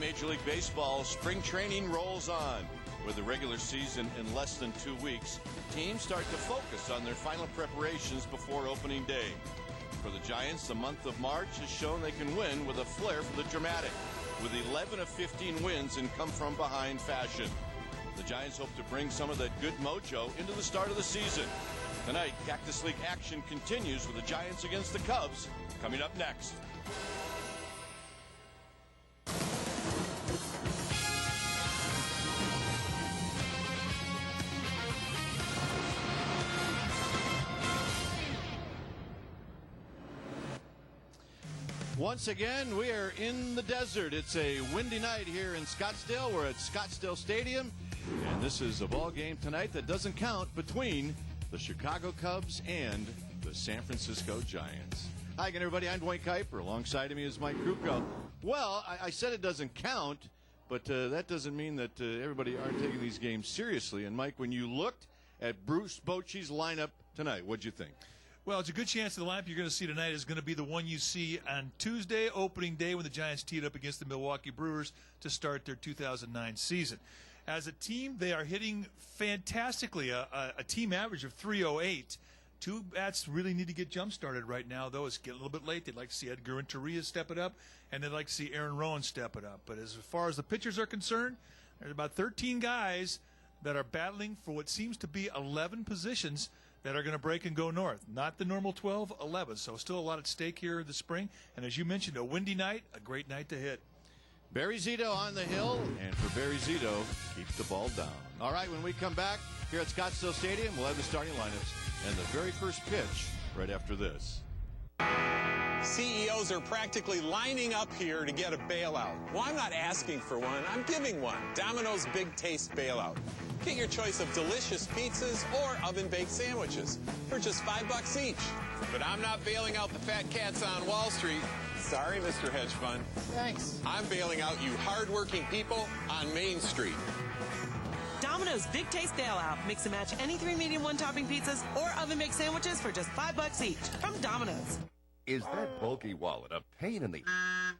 Major League Baseball, spring training rolls on. With the regular season in less than 2 weeks, teams start to focus on their final preparations before opening day. For the Giants, the month of March has shown they can win with a flair for the dramatic, with 11 of 15 wins in come-from-behind fashion. The Giants hope to bring some of that good mojo into the start of the season. Tonight, Cactus League action continues with the Giants against the Cubs, coming up next. Once again, we are in the desert. It's a windy night here in Scottsdale. We're at Scottsdale Stadium, and this is a ball game tonight that doesn't count between the Chicago Cubs and the San Francisco Giants. Hi again, everybody. I'm Dwayne Kuiper. Alongside of me is Mike Krupko. Well, I said it doesn't count, but that doesn't mean that everybody aren't taking these games seriously. And, Mike, when you looked at Bruce Bochy's lineup tonight, what'd you think? Well, it's a good chance the lineup you're going to see tonight is going to be the one you see on Tuesday, opening day, when the Giants teed up against the Milwaukee Brewers to start their 2009 season. As a team, they are hitting fantastically, a team average of .308. Two bats really need to get jump-started right now, though. It's getting a little bit late. They'd like to see Edgar Renteria step it up, and they'd like to see Aaron Rowan step it up. But as far as the pitchers are concerned, there's about 13 guys that are battling for what seems to be 11 positions that are going to break and go north. Not the normal 12, 11. So still a lot at stake here this spring. And as you mentioned, a windy night, a great night to hit. Barry Zito on the hill, and for Barry Zito, keep the ball down. All right, when we come back here at Scottsdale Stadium, we'll have the starting lineups and the very first pitch right after this. CEOs are practically lining up here to get a bailout. Well, I'm not asking for one, I'm giving one. Domino's Big Taste Bailout. Get your choice of delicious pizzas or oven-baked sandwiches for just $5 each. But I'm not bailing out the fat cats on Wall Street. Sorry, Mr. Hedge Fund. Thanks. I'm bailing out you hardworking people on Main Street. Domino's Big Taste Bailout. Mix and match any 3 medium 1-topping pizzas or oven-baked sandwiches for just $5 each from Domino's. Is that bulky wallet a pain in the...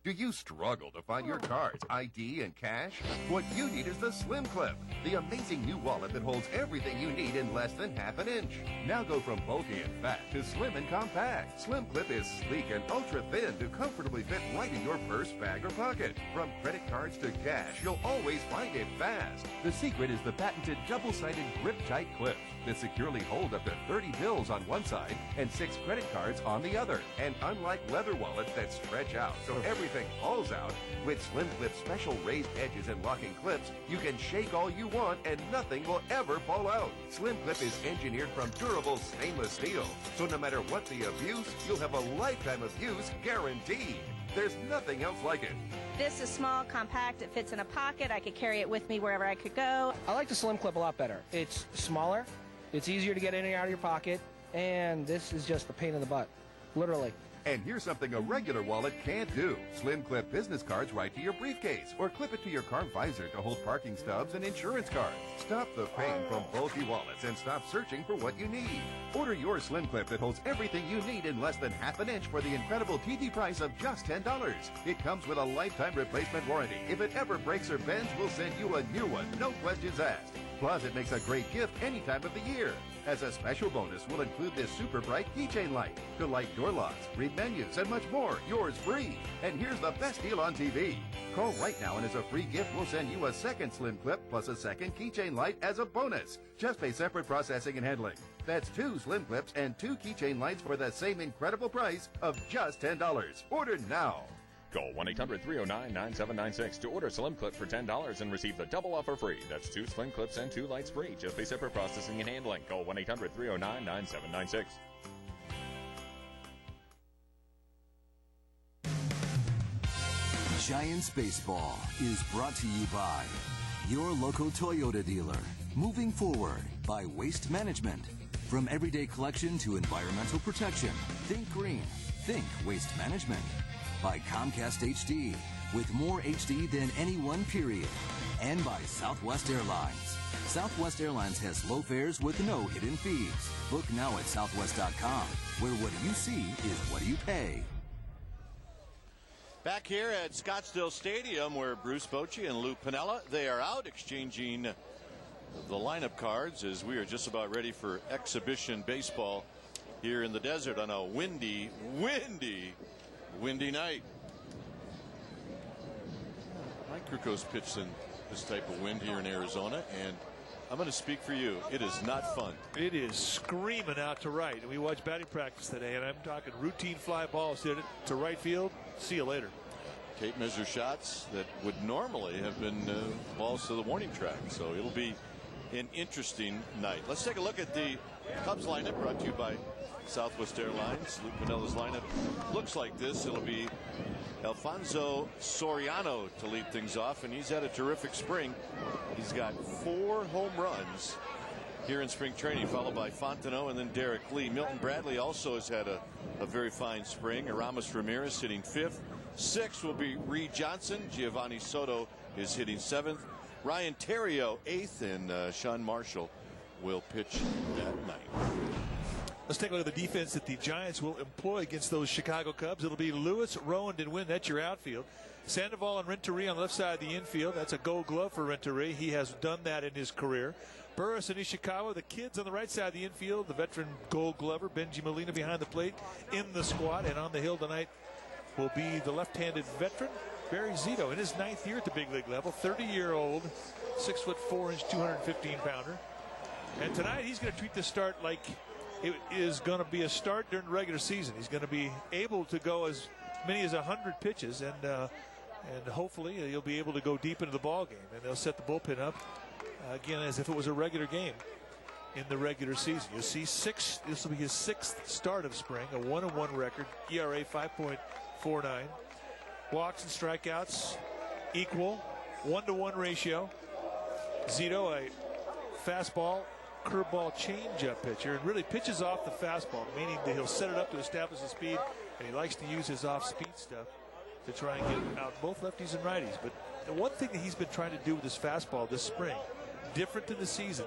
Do you struggle to find your cards, ID, and cash? What you need is the Slim Clip, the amazing new wallet that holds everything you need in less than half an inch. Now go from bulky and fat to slim and compact. Slim Clip is sleek and ultra thin to comfortably fit right in your purse, bag, or pocket. From credit cards to cash, you'll always find it fast. The secret is the patented double-sided grip-tight clip that securely hold up to 30 bills on one side and 6 credit cards on the other. And unlike leather wallets that stretch out so everything falls out, with Slim Clip's special raised edges and locking clips, you can shake all you want and nothing will ever fall out. Slim Clip is engineered from durable stainless steel, so no matter what the abuse, you'll have a lifetime of use guaranteed. There's nothing else like it. This is small, compact, it fits in a pocket. I could carry it with me wherever I could go. I like the Slim Clip a lot better. It's smaller, it's easier to get in and out of your pocket, and this is just a pain in the butt, literally. And here's something a regular wallet can't do. Slim Clip business cards right to your briefcase, or clip it to your car visor to hold parking stubs and insurance cards. Stop the pain from bulky wallets and stop searching for what you need. Order your Slim Clip that holds everything you need in less than half an inch for the incredible TT price of just $10. It comes with a lifetime replacement warranty. If it ever breaks or bends, we'll send you a new one, no questions asked. Plus, it makes a great gift any time of the year. As a special bonus, we'll include this super bright keychain light to light door locks, read menus, and much more. Yours free. And here's the best deal on TV. Call right now, and as a free gift, we'll send you a second Slim Clip plus a second keychain light as a bonus. Just pay separate processing and handling. That's 2 Slim Clips and 2 keychain lights for the same incredible price of just $10. Order now. Call 1-800-309-9796 to order Slim Clip for $10 and receive the double offer free. That's 2 Slim Clips and 2 lights free. Just pay separate processing and handling. Call 1-800-309-9796. Giants Baseball is brought to you by your local Toyota dealer. Moving forward by Waste Management. From everyday collection to environmental protection, think green. Think Waste Management. By Comcast HD, with more HD than any one period. And by Southwest Airlines. Southwest Airlines has low fares with no hidden fees. Book now at southwest.com, where what you see is what you pay. Back here at Scottsdale Stadium, where Bruce Bochy and Lou Piniella, they are out exchanging the lineup cards as we are just about ready for exhibition baseball here in the desert on a windy night. Mike Kruko's pitched in this type of wind here in Arizona, and I'm going to speak for you. It is not fun. It is screaming out to right. And we watched batting practice today, and I'm talking routine fly balls hit it to right field. See you later. Tape measure shots that would normally have been balls to the warning track. So it'll be an interesting night. Let's take a look at the Cubs lineup brought to you by Southwest Airlines. Lou Piniella's lineup looks like this. It'll be Alfonso Soriano to lead things off, and he's had a terrific spring. He's got 4 home runs here in spring training, followed by Fontenot and then Derek Lee. Milton Bradley also has had a very fine spring. Aramis Ramirez hitting 5th. 6th will be Reed Johnson. Giovanni Soto is hitting 7th. Ryan Terrio 8th, and Sean Marshall will pitch that night. Let's take a look at the defense that the Giants will employ against those Chicago Cubs. It'll be Lewis, Rowan, and Wynn. That's your outfield. Sandoval and Renteria on the left side of the infield. That's a gold glove for Renteria. He has done that in his career. Burris and Ishikawa, the kids on the right side of the infield. The veteran gold glover, Benji Molina, behind the plate in the squad. And on the hill tonight will be the left-handed veteran, Barry Zito, in his 9th year at the big league level. 30-year-old, 6'4", 215-pounder. And tonight he's going to treat this start like it is going to be a start during the regular season. He's going to be able to go as many as 100 pitches, and hopefully he'll be able to go deep into the ball game. And they'll set the bullpen up again as if it was a regular game in the regular season. You'll see this will be his 6th start of spring, a 1-1 record, ERA 5.49, walks and strikeouts equal, 1-to-1 ratio. Zito, a fastball, curveball, changeup pitcher, and really pitches off the fastball, meaning that he'll set it up to establish the speed, and he likes to use his off-speed stuff to try and get out both lefties and righties. But the one thing that he's been trying to do with his fastball this spring, different than the season,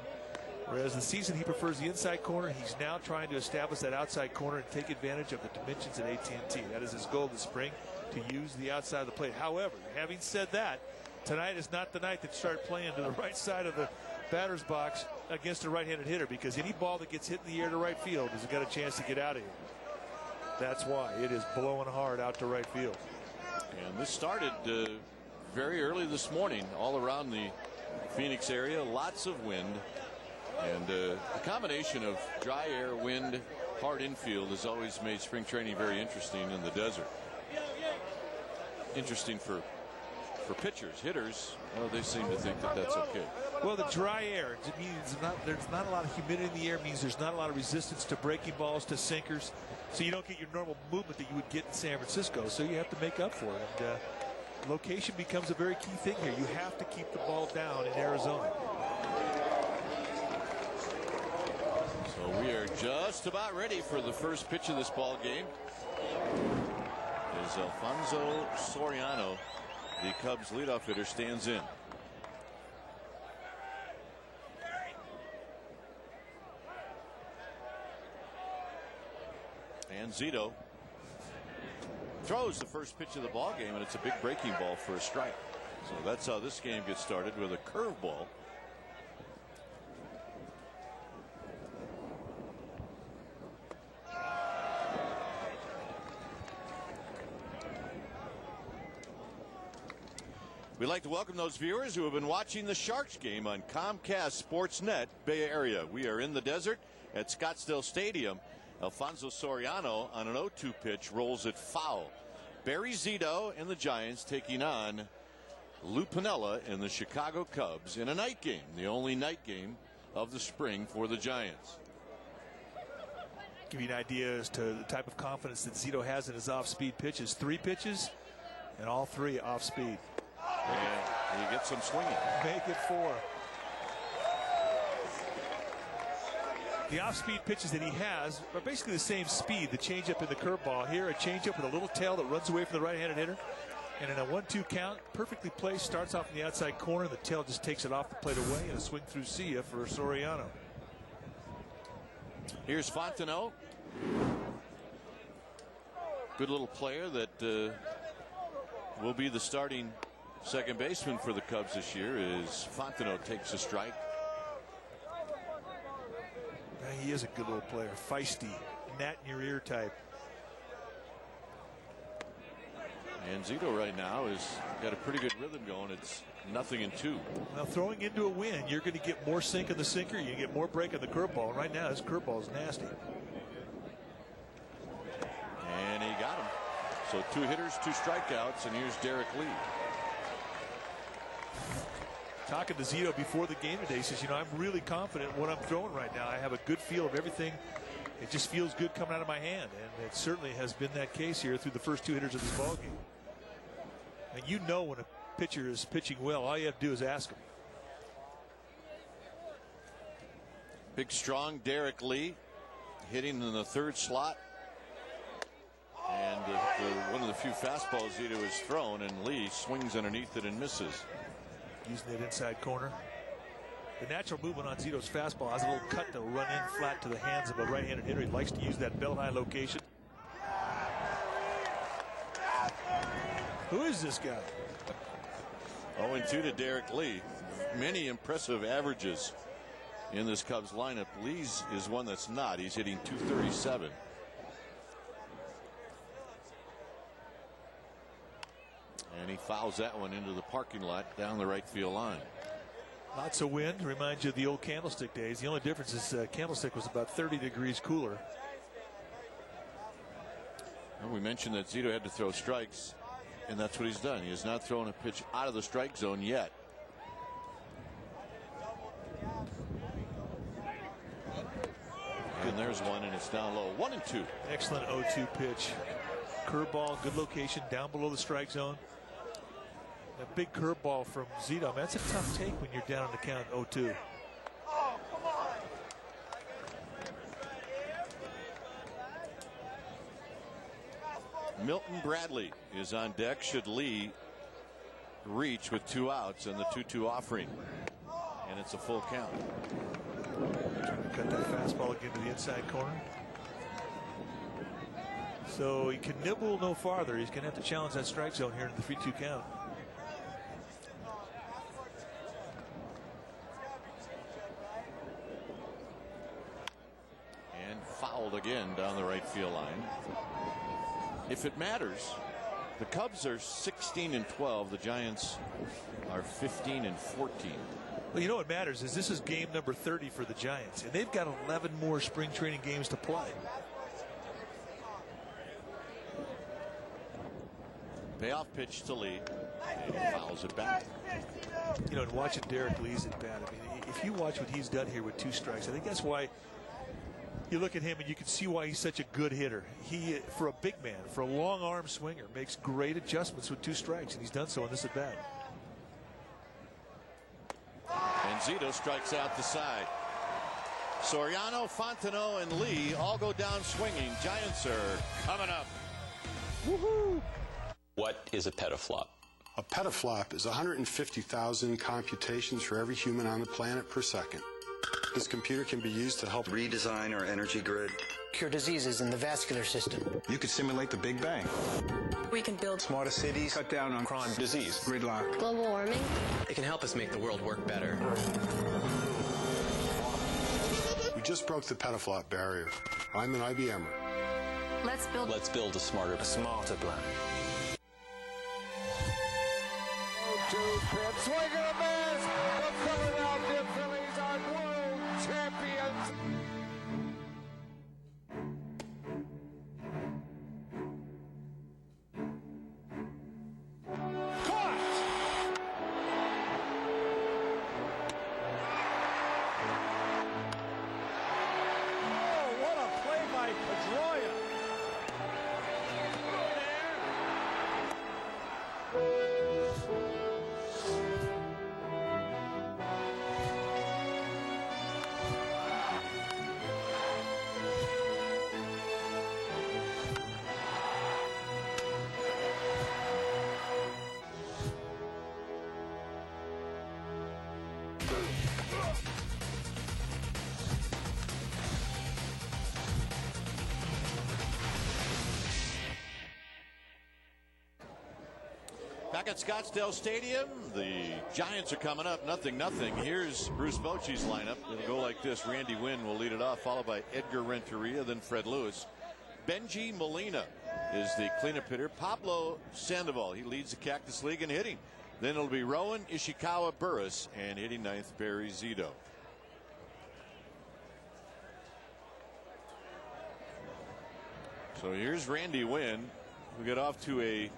whereas the season he prefers the inside corner, he's now trying to establish that outside corner and take advantage of the dimensions at AT&T. That is his goal this spring, to use the outside of the plate. However, having said that, tonight is not the night to start playing to the right side of the batter's box against a right-handed hitter, because any ball that gets hit in the air to right field has got a chance to get out of here. That's why it is blowing hard out to right field. And this started very early this morning all around the Phoenix area. Lots of wind, and the combination of dry air, wind, hard infield has always made spring training very interesting in the desert. Interesting for pitchers. Hitters, well, they seem to think that that's okay. Well, the dry air, it means there's not a lot of humidity in the air, means there's not a lot of resistance to breaking balls, to sinkers, so you don't get your normal movement that you would get in San Francisco, so you have to make up for it. And location becomes a very key thing here. You have to keep the ball down in Arizona. So we are just about ready for the first pitch of this ball game. Is Alfonso Soriano, the Cubs leadoff hitter, stands in. And Zito throws the first pitch of the ball game, and it's a big breaking ball for a strike. So that's how this game gets started, with a curveball. We'd like to welcome those viewers who have been watching the Sharks game on Comcast Sportsnet Bay Area. We are in the desert at Scottsdale Stadium. Alfonso Soriano on an 0-2 pitch rolls it foul. Barry Zito and the Giants taking on Lou Piniella and the Chicago Cubs in a night game, the only night game of the spring for the Giants. Give you an idea as to the type of confidence that Zito has in his off-speed pitches. 3 pitches, and all 3 off-speed. And you get some swinging. Make it 4. The off-speed pitches that he has are basically the same speed. The changeup and the curveball. Here, a changeup with a little tail that runs away from the right-handed hitter. And in a 1-2 count, perfectly placed, starts off in the outside corner. The tail just takes it off the plate away, and a swing through Sia for Soriano. Here's Fontenot. Good little player that will be the starting second baseman for the Cubs this year as Fontenot takes a strike. He is a good little player, feisty, gnat in your ear type. And Zito right now has got a pretty good rhythm going. It's 0-2. Well, throwing into a win, you're going to get more sink in the sinker. You get more break in the curveball. Right now, his curveball is nasty. And he got him. So 2 hitters, 2 strikeouts, and here's Derek Lee. Talking to Zito before the game today, he says, I'm really confident in what I'm throwing right now. I have a good feel of everything. It just feels good coming out of my hand, and it certainly has been that case here through the first 2 hitters of this ball game. And when a pitcher is pitching well, all you have to do is ask him. Big, strong Derek Lee hitting in the 3rd slot. And one of the few fastballs Zito has thrown, and Lee swings underneath it and misses. Using that inside corner. The natural movement on Zito's fastball has a little cut that will run in flat to the hands of a right-handed hitter. He likes to use that belt-high location. Who is this guy? 0-2 to Derek Lee. Many impressive averages in this Cubs lineup. Lee's is one that's not. He's hitting .237. And he fouls that one into the parking lot down the right field line. Lots of wind. Reminds you of the old Candlestick days. The only difference is Candlestick was about 30 degrees cooler. Well, we mentioned that Zito had to throw strikes, and that's what he's done. He has not thrown a pitch out of the strike zone yet. And there's one, and it's down low. 1-2. Excellent 0-2 pitch. Curveball, good location, down below the strike zone. A big curveball from Zito. Man, that's a tough take when you're down on the count 0-2. Milton Bradley is on deck should Lee reach with 2 outs and the 2-2 offering. And it's a full count. Trying to cut that fastball again to the inside corner. So he can nibble no farther. He's going to have to challenge that strike zone here in the 3-2 count. And fouled again down the right field line. If it matters, the Cubs are 16-12. The Giants are 15-14. Well, you know what matters is this is game number 30 for the Giants, and they've got 11 more spring training games to play. Payoff pitch to Lee, and he fouls it back. And watching Derek Lee's at bat, I mean, if you watch what he's done here with 2 strikes, I think that's why you look at him and you can see why he's such a good hitter. He, for a big man, for a long arm swinger, makes great adjustments with 2 strikes, and he's done so in this at bat. And Zito strikes out the side. Soriano, Fontenot, and Lee all go down swinging. Giants are coming up. Woohoo! What is a petaflop? A petaflop is 150,000 computations for every human on the planet per second. This computer can be used to help redesign our energy grid, cure diseases in the vascular system. You could simulate the Big Bang. We can build smarter cities, cut down on crime, disease, gridlock, global warming. It can help us make the world work better. We just broke the petaflop barrier. I'm an IBMer. Let's build a smarter plan. 0-2 pitch, swing and a miss. The Philadelphia Phillies are world champions. Caught. Oh, what a play by Pedroia. Back at Scottsdale Stadium, the Giants are coming up 0-0. Here's Bruce Bochy's lineup. It'll go like this. Randy Wynn will lead it off, followed by Edgar Renteria, then Fred Lewis. Benji Molina is the cleanup hitter. Pablo Sandoval, he leads the Cactus League in hitting. Then it'll be Rowan, Ishikawa, Burris, and hitting ninth, Barry Zito. So here's Randy Wynn. We get off to a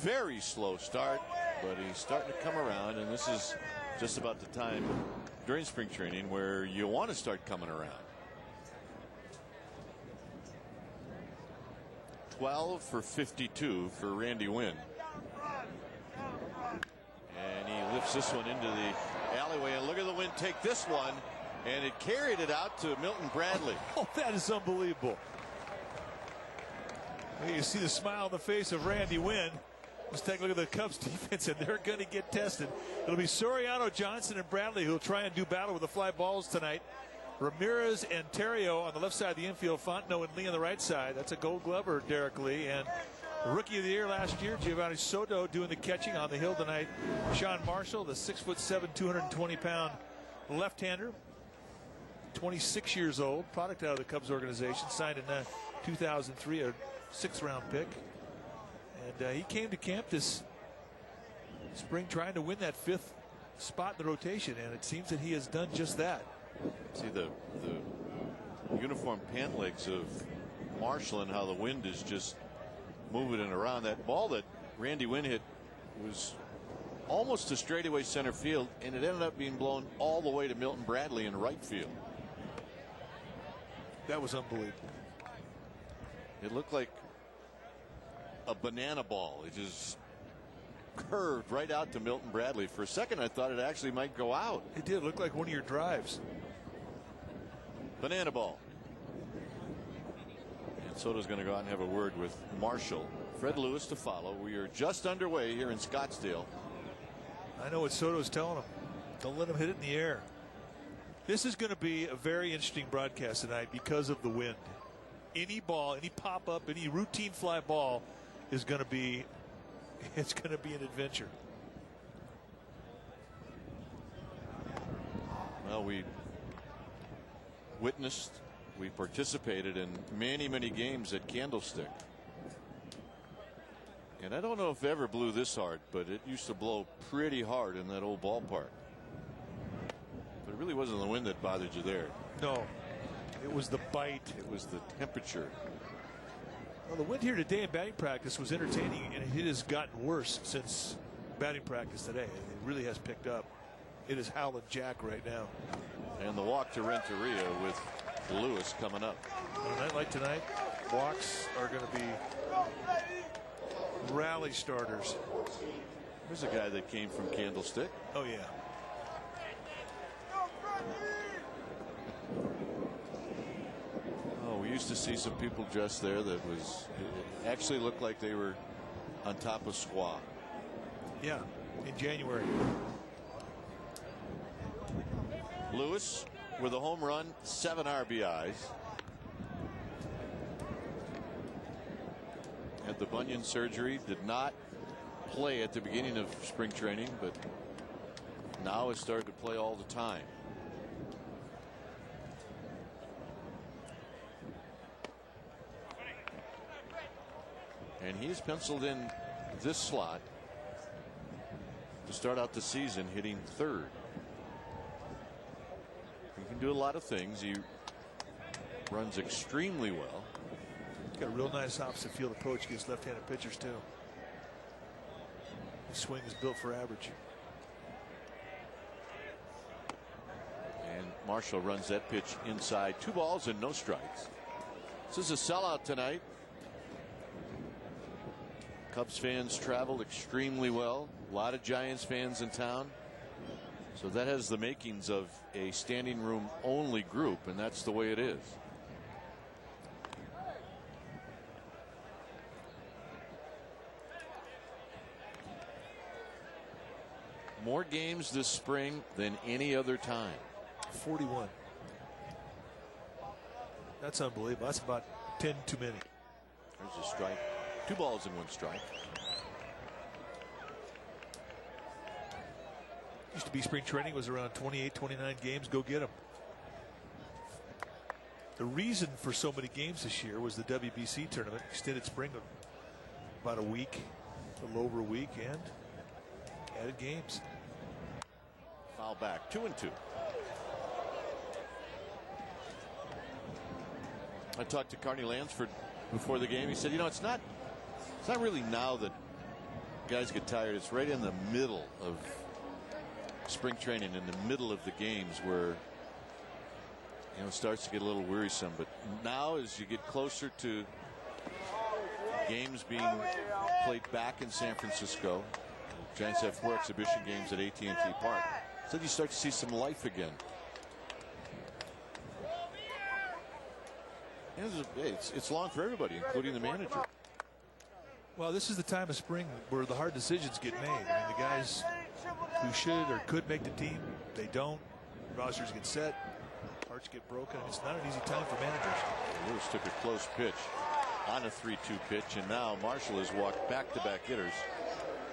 very slow start, but he's starting to come around, and this is just about the time during spring training where you want to start coming around. 12 for 52 for Randy Wynn. And he lifts this one into the alleyway, and look at the Wynn take this one, and it carried it out to Milton Bradley. Oh, that is unbelievable. You see the smile on the face of Randy Wynn. Let's take a look at the Cubs defense, and they're going to get tested. It'll be Soriano, Johnson, and Bradley who will try and do battle with the fly balls tonight. Ramirez and Terrio on the left side of the infield, Fontenot and Lee on the right side. That's a Gold Glover, Derek Lee. And Rookie of the Year last year, Giovanni Soto doing the catching on the hill tonight. Sean Marshall, the 6'7", 220-pound left-hander, 26 years old, product out of the Cubs organization, signed in 2003, a 6th-round pick. And he came to camp this spring trying to win that 5th spot in the rotation, and it seems that he has done just that. See the uniform pant legs of Marshall and how the wind is just moving it around. That ball that Randy Wynn hit was almost to straightaway center field, and it ended up being blown all the way to Milton Bradley in right field. That was unbelievable. It looked like a banana ball. It just curved right out to Milton Bradley. For a second, I thought it actually might go out. It did look like one of your drives. Banana ball. And Soto's going to go out and have a word with Marshall. Fred Lewis to follow. We are just underway here in Scottsdale. I know what Soto's telling him. Don't let him hit it in the air. This is going to be a very interesting broadcast tonight because of the wind. Any ball, any pop-up, any routine fly ball is going to be, it's going to be an adventure. Well, we witnessed, we participated in many, many games at Candlestick. And I don't know if it ever blew this hard, but it used to blow pretty hard in that old ballpark. But it really wasn't the wind that bothered you there. No, it was the bite. It was the temperature. Well, the wind here today in batting practice was entertaining, and it has gotten worse since batting practice today. It really has picked up. It is howling Jack right now. And the walk to Renteria with Lewis coming up. On a night like tonight, walks are going to be rally starters. There's a guy that came from Candlestick. Oh, yeah. Oh, we used to see some people dressed there that was, it actually looked like they were on top of squaw. Yeah, in January. Lewis with a home run, 7 RBIs. Had the bunion surgery, did not play at the beginning of spring training, but now has started to play all the time. And he's penciled in this slot to start out the season hitting 3rd. He can do a lot of things. He runs extremely well. Got a real nice opposite field approach against left-handed pitchers too. His swing is built for average. And Marshall runs that pitch inside. 2 balls and no strikes. This is a sellout tonight. Cubs fans traveled extremely well. A lot of Giants fans in town. So that has the makings of a standing room only group, and that's the way it is. More games this spring than any other time. 41. That's unbelievable. That's about 10 too many. There's a strike. 2 balls and 1 strike. Used to be spring training was around 28, 29 games. Go get them. The reason for so many games this year was the WBC tournament, extended spring of about a week, a little over a week, and added games. Foul back, 2-2. I talked to Carney Lansford before the game. He said, you know, it's not really now that guys get tired. It's right in the middle of spring training, in the middle of the games, where it starts to get a little wearisome. But now, as you get closer to games being played back in San Francisco, Giants have 4 exhibition games at AT&T Park, so you start to see some life again. It's long for everybody, including the manager. Well, this is the time of spring where the hard decisions get made. I mean, the guys who should or could make the team, they don't. Rosters get set. Hearts get broken. It's not an easy time for managers. Lewis took a close pitch on a 3-2 pitch, and now Marshall has walked back-to-back hitters.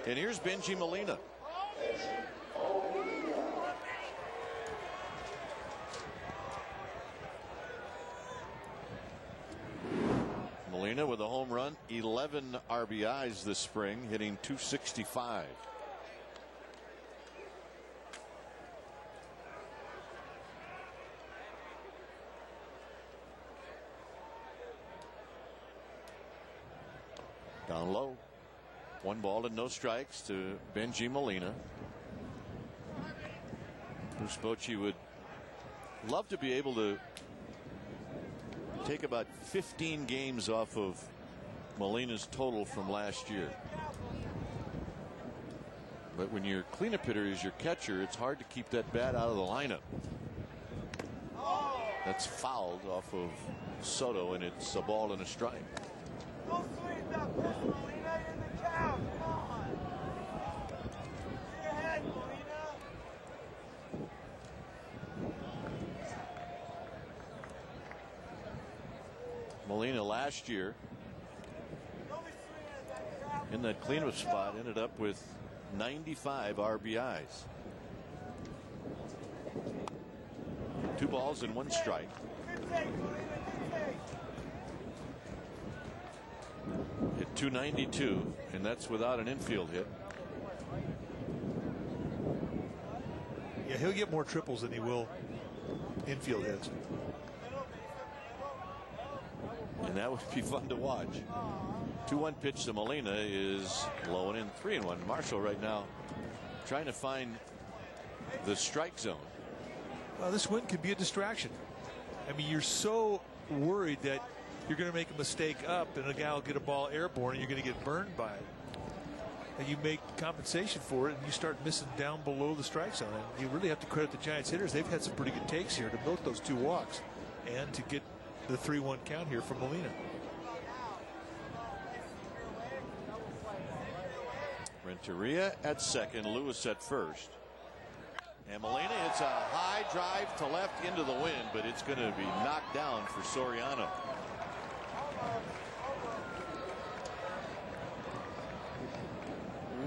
And here's Benji Molina. Molina with a home run, 11 RBIs this spring, hitting .265. Down low. 1 ball and no strikes to Benji Molina. Bruce Bochy would love to be able to take about 15 games off of Molina's total from last year. But when your cleanup hitter is your catcher, it's hard to keep that bat out of the lineup. That's fouled off of Soto, and it's a ball and a strike. Molina last year in that cleanup spot ended up with 95 RBIs. 2 balls and 1 strike. Hit .292, and that's without an infield hit. Yeah, he'll get more triples than he will infield hits. And that would be fun to watch. 2-1 pitch to Molina is low and in. 3-1. Marshall right now trying to find the strike zone. Well, this win could be a distraction. I mean, you're so worried that you're going to make a mistake up and a guy will get a ball airborne and you're going to get burned by it. And you make compensation for it and you start missing down below the strike zone. And you really have to credit the Giants hitters. They've had some pretty good takes here to milk those 2 walks and to get the 3-1 count here from Molina. Renteria at second, Lewis at first. And Molina hits a high drive to left into the wind, but it's going to be knocked down for Soriano.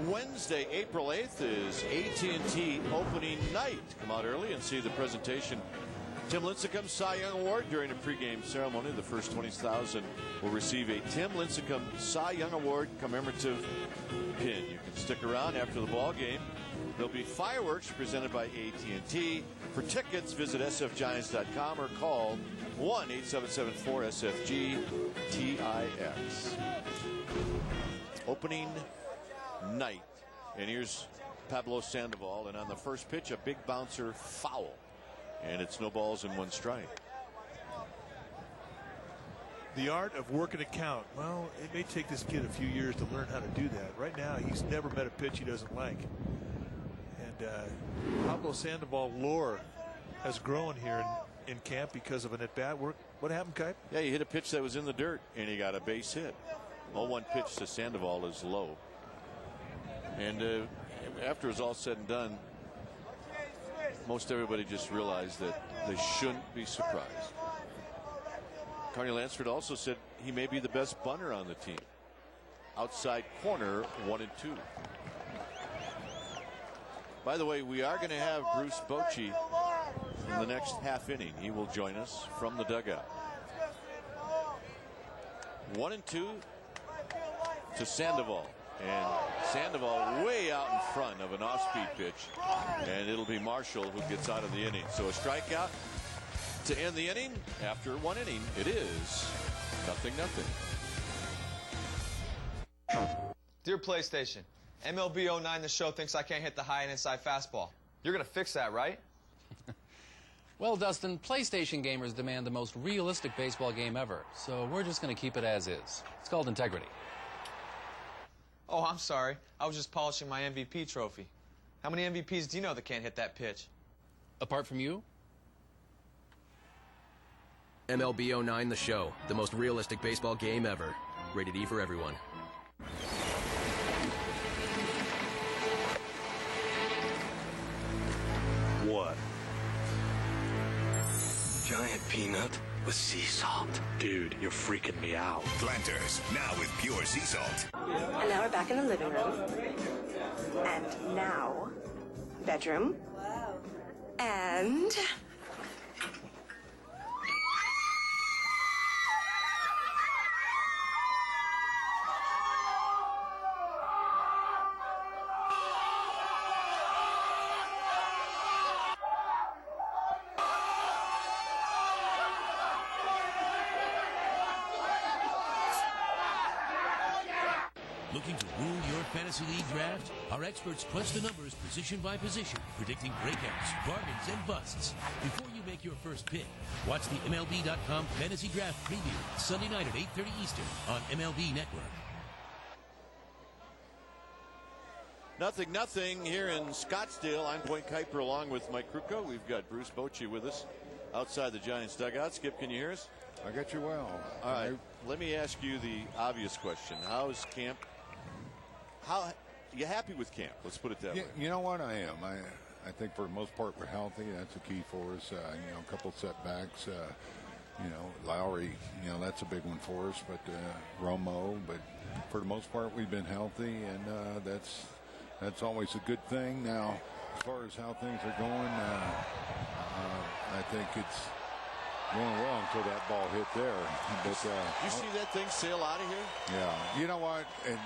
Wednesday, April 8th is AT&T opening night. Come out early and see the presentation. Tim Lincecum Cy Young Award during a pregame ceremony. The first 20,000 will receive a Tim Lincecum Cy Young Award commemorative pin. You can stick around after the ball game. There'll be fireworks presented by AT&T. For tickets, visit sfgiants.com or call 1-877-4SFG-TIX. Opening night. And here's Pablo Sandoval. And on the first pitch, a big bouncer foul. And it's no balls and 1 strike. The art of working a count. Well, it may take this kid a few years to learn how to do that. Right now, he's never met a pitch he doesn't like. And Pablo Sandoval lore has grown here in camp because of an at-bat. What happened, Kipe? Yeah, he hit a pitch that was in the dirt, and he got a base hit. 0-1 pitch to Sandoval is low. And after it was all said and done, most everybody just realized that they shouldn't be surprised. Carney Lansford also said he may be the best bunter on the team. Outside corner, 1 and 2. By the way, we are going to have Bruce Bochy in the next half inning. He will join us from the dugout. 1-2 to Sandoval. And Sandoval way out in front of an off-speed pitch. And it'll be Marshall who gets out of the inning. So a strikeout to end the inning. After one inning, it is 0-0. Dear PlayStation, MLB 09 The Show thinks I can't hit the high and inside fastball. You're going to fix that, right? Well, Dustin, PlayStation gamers demand the most realistic baseball game ever, so we're just going to keep it as is. It's called integrity. Oh, I'm sorry. I was just polishing my MVP trophy. How many MVPs do you know that can't hit that pitch? Apart from you? MLB 09 The Show, the most realistic baseball game ever. Rated E for everyone. What? Giant peanut with sea salt. Dude, you're freaking me out. Planters, now with pure sea salt. And now we're back in the living room. And now, bedroom. Wow. And... Looking to rule your fantasy league draft? Our experts crunch the numbers position by position, predicting breakouts, bargains, and busts. Before you make your first pick, watch the MLB.com Fantasy Draft Preview Sunday night at 8:30 Eastern on MLB Network. 0-0 here in Scottsdale. I'm Boyd Kuiper along with Mike Krukow. We've got Bruce Bochy with us outside the Giants dugout. Skip, can you hear us? I got you well. All right. Let me ask you the obvious question. How's camp? How you happy with camp? Let's put it that way. You know what? I am. I think for the most part we're healthy. That's the key for us. You know, a couple setbacks. You know, Lowry. You know, that's a big one for us. But Romo. But for the most part we've been healthy, and that's always a good thing. Now, as far as how things are going, I think it's going well until that ball hit there. But you see that thing sail out of here? Yeah. You know what? And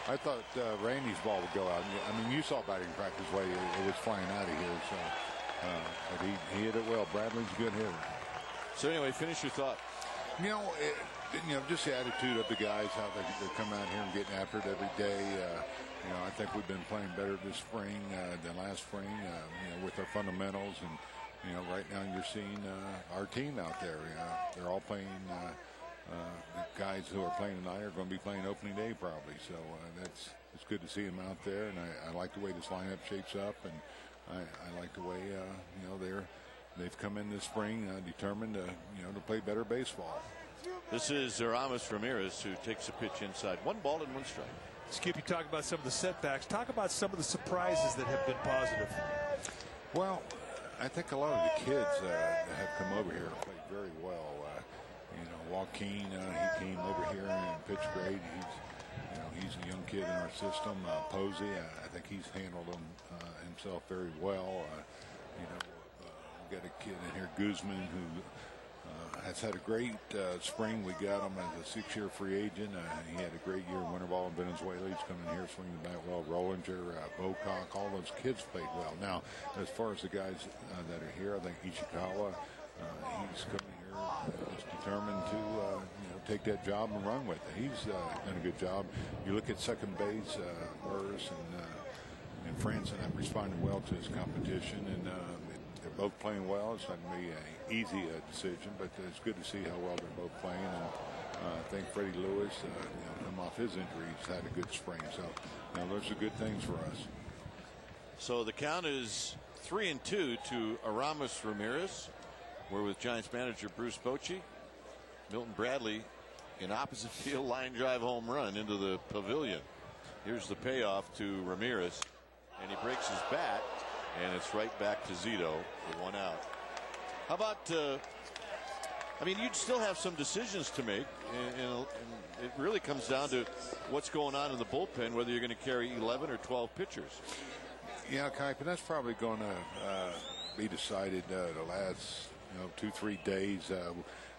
I thought Randy's ball would go out. I mean, you saw batting practice way it was flying out of here. So, but he hit it well. Bradley's a good hitter. So anyway, finish your thought. You know, just the attitude of the guys, how they come out here and getting after it every day. You know, I think we've been playing better this spring than last spring. You know, with our fundamentals, and you know, right now you're seeing our team out there. They're all playing. The guys who are playing tonight are going to be playing opening day probably, so it's good to see them out there, and I like the way this lineup shapes up, and I like the way you know they've come in this spring determined to play better baseball. This is Aramis Ramirez who takes a pitch inside. 1 ball and 1 strike. Skip, you talk about some of the setbacks. Talk about some of the surprises that have been positive. Well, I think a lot of the kids that have come over here have played very well. Joaquin, he came over here and pitched great. He's a young kid in our system. Posey, I think he's handled himself very well. We got a kid in here, Guzman, who has had a great spring. We got him as a 6-year free agent. He had a great year in winter ball in Venezuela. He's coming here swinging the bat well. Rollinger, Bocock, all those kids played well. Now, as far as the guys that are here, I think Ishikawa, he's coming here just determined to take that job and run with it. He's done a good job. You look at second base, Burris and Franson have responded well to his competition, and they're both playing well. It's not going to be an easy decision, but it's good to see how well they're both playing. And I think Freddie Lewis, come off his injury, he's had a good spring. So those are good things for us. So the count is 3-2 to Aramis Ramirez. We're with Giants manager Bruce Bochy. Milton Bradley, an opposite field line drive home run into the pavilion. Here's the payoff to Ramirez, and he breaks his bat, and it's right back to Zito for 1 out. How about, I mean, you'd still have some decisions to make, and it really comes down to what's going on in the bullpen, whether you're going to carry 11 or 12 pitchers. Yeah, Kuiper, that's probably going to be decided the last 2-3 days.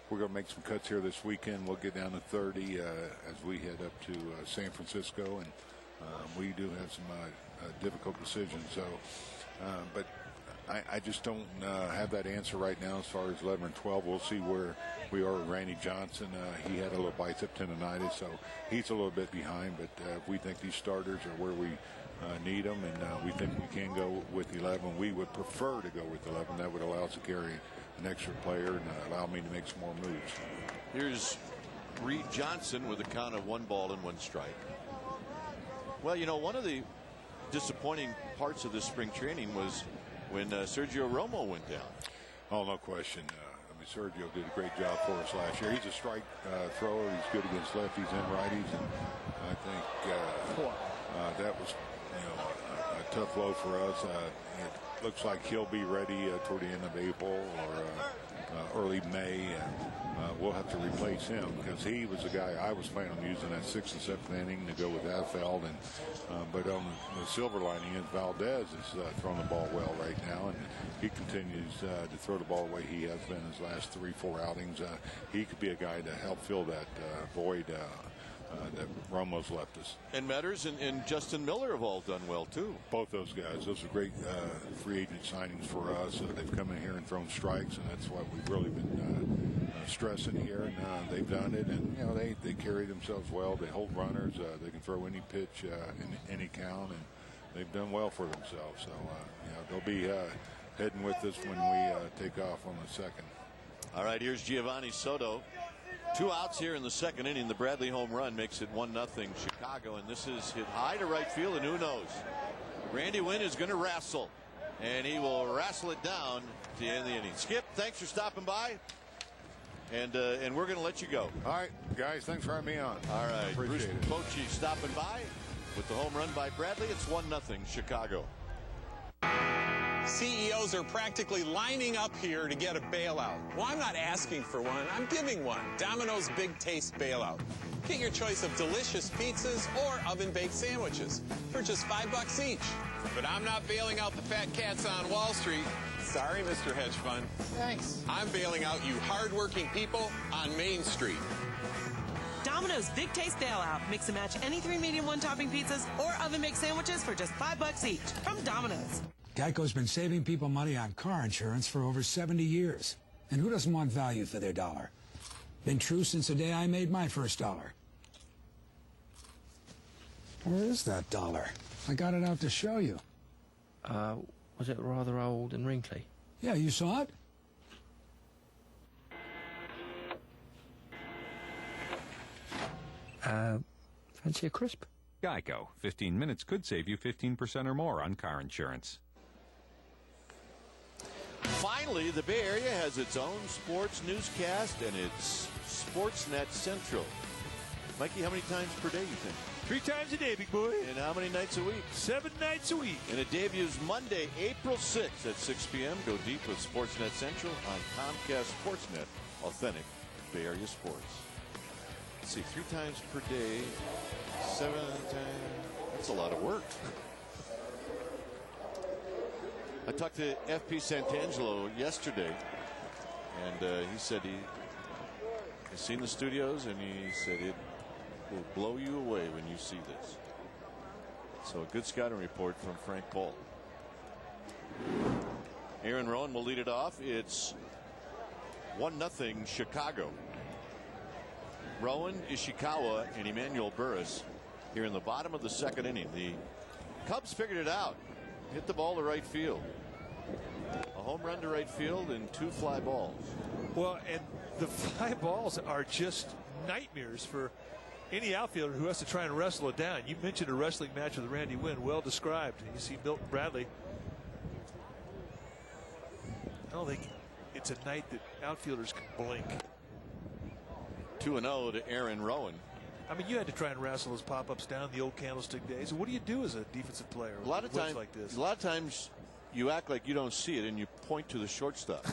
We're going to make some cuts here this weekend. We'll get down to 30 as we head up to San Francisco, and we do have some difficult decisions. So, but I just don't have that answer right now as far as 11 and 12. We'll see where we are with Randy Johnson. He had a little bicep tendonitis, so he's a little bit behind. But we think these starters are where we need them, and we think we can go with 11. We would prefer to go with 11. That would allow us to carry an extra player and allow me to make some more moves. Here's Reed Johnson with a count of 1 ball and 1 strike. Well, one of the disappointing parts of this spring training was when Sergio Romo went down. Oh, no question. Sergio did a great job for us last year. He's a strike thrower. He's good against lefties and righties, and I think that was a tough blow for us. It looks like he'll be ready toward the end of April or early May, and we'll have to replace him because he was the guy I was planning on using that 6th and 7th inning to go with Afeld. And but on the silver lining is Valdez is throwing the ball well right now, and he continues to throw the ball the way he has been his last 3-4 outings. He could be a guy to help fill that void that Romo's left us. And Metters and Justin Miller have all done well too. Both those guys. Those are great free agent signings for us. They've come in here and thrown strikes, and that's what we've really been stressing here. And they've done it, and they carry themselves well. They hold runners. They can throw any pitch in any count, and they've done well for themselves. So they'll be heading with us when we take off on the 2nd. All right, here's Giovanni Soto. 2 outs here in the 2nd inning. The Bradley home run makes it 1-0 Chicago, and this is hit high to right field, and who knows? Randy Wynn is going to wrestle, and he will wrestle it down to the end of the inning. Skip, thanks for stopping by, and we're going to let you go. All right, guys, thanks for having me on. All right, Bruce Bochy stopping by with the home run by Bradley. It's 1-0 Chicago. CEOs are practically lining up here to get a bailout. Well, I'm not asking for one, I'm giving one. Domino's Big Taste Bailout. Get your choice of delicious pizzas or oven-baked sandwiches for just $5 each. But I'm not bailing out the fat cats on Wall Street. Sorry, Mr. Hedge Fund. Thanks. I'm bailing out you hardworking people on Main Street. Domino's Big Taste Bailout. Mix and match any 3 medium 1-topping pizzas or oven-baked sandwiches for just $5 each from Domino's. Geico's been saving people money on car insurance for over 70 years. And who doesn't want value for their dollar? Been true since the day I made my first dollar. Where is that dollar? I got it out to show you. Was it rather old and wrinkly? Yeah, you saw it? Fancy a crisp? Geico. 15 minutes could save you 15% or more on car insurance. Finally, the Bay Area has its own sports newscast, and it's Sportsnet Central. Mikey, how many times per day you think? 3 times a day, big boy. And how many nights a week? 7 nights a week. And it debuts Monday, April 6th at 6 p.m. Go deep with Sportsnet Central on Comcast Sportsnet. Authentic Bay Area sports. Let's see, 3 times per day, 7 times. That's a lot of work. I talked to F.P. Santangelo yesterday, and he said he's seen the studios, and he said it will blow you away when you see this. So a good scouting report from Frank Bolt. Aaron Rowan will lead it off. It's 1-0 Chicago. Rowan, Ishikawa, and Emmanuel Burris here in the bottom of the 2nd inning. The Cubs figured it out. Hit the ball to right field. A home run to right field and 2 fly balls. Well, and the fly balls are just nightmares for any outfielder who has to try and wrestle it down. You mentioned a wrestling match with Randy Wynn, well described. You see Milton Bradley. I don't think it's a night that outfielders can blink. 2-0 to Aaron Rowan. I mean, you had to try and wrestle those pop-ups down the old candlestick days. What do you do as a defensive player? A lot of times, like this? A lot of times, you act like you don't see it and you point to the shortstop.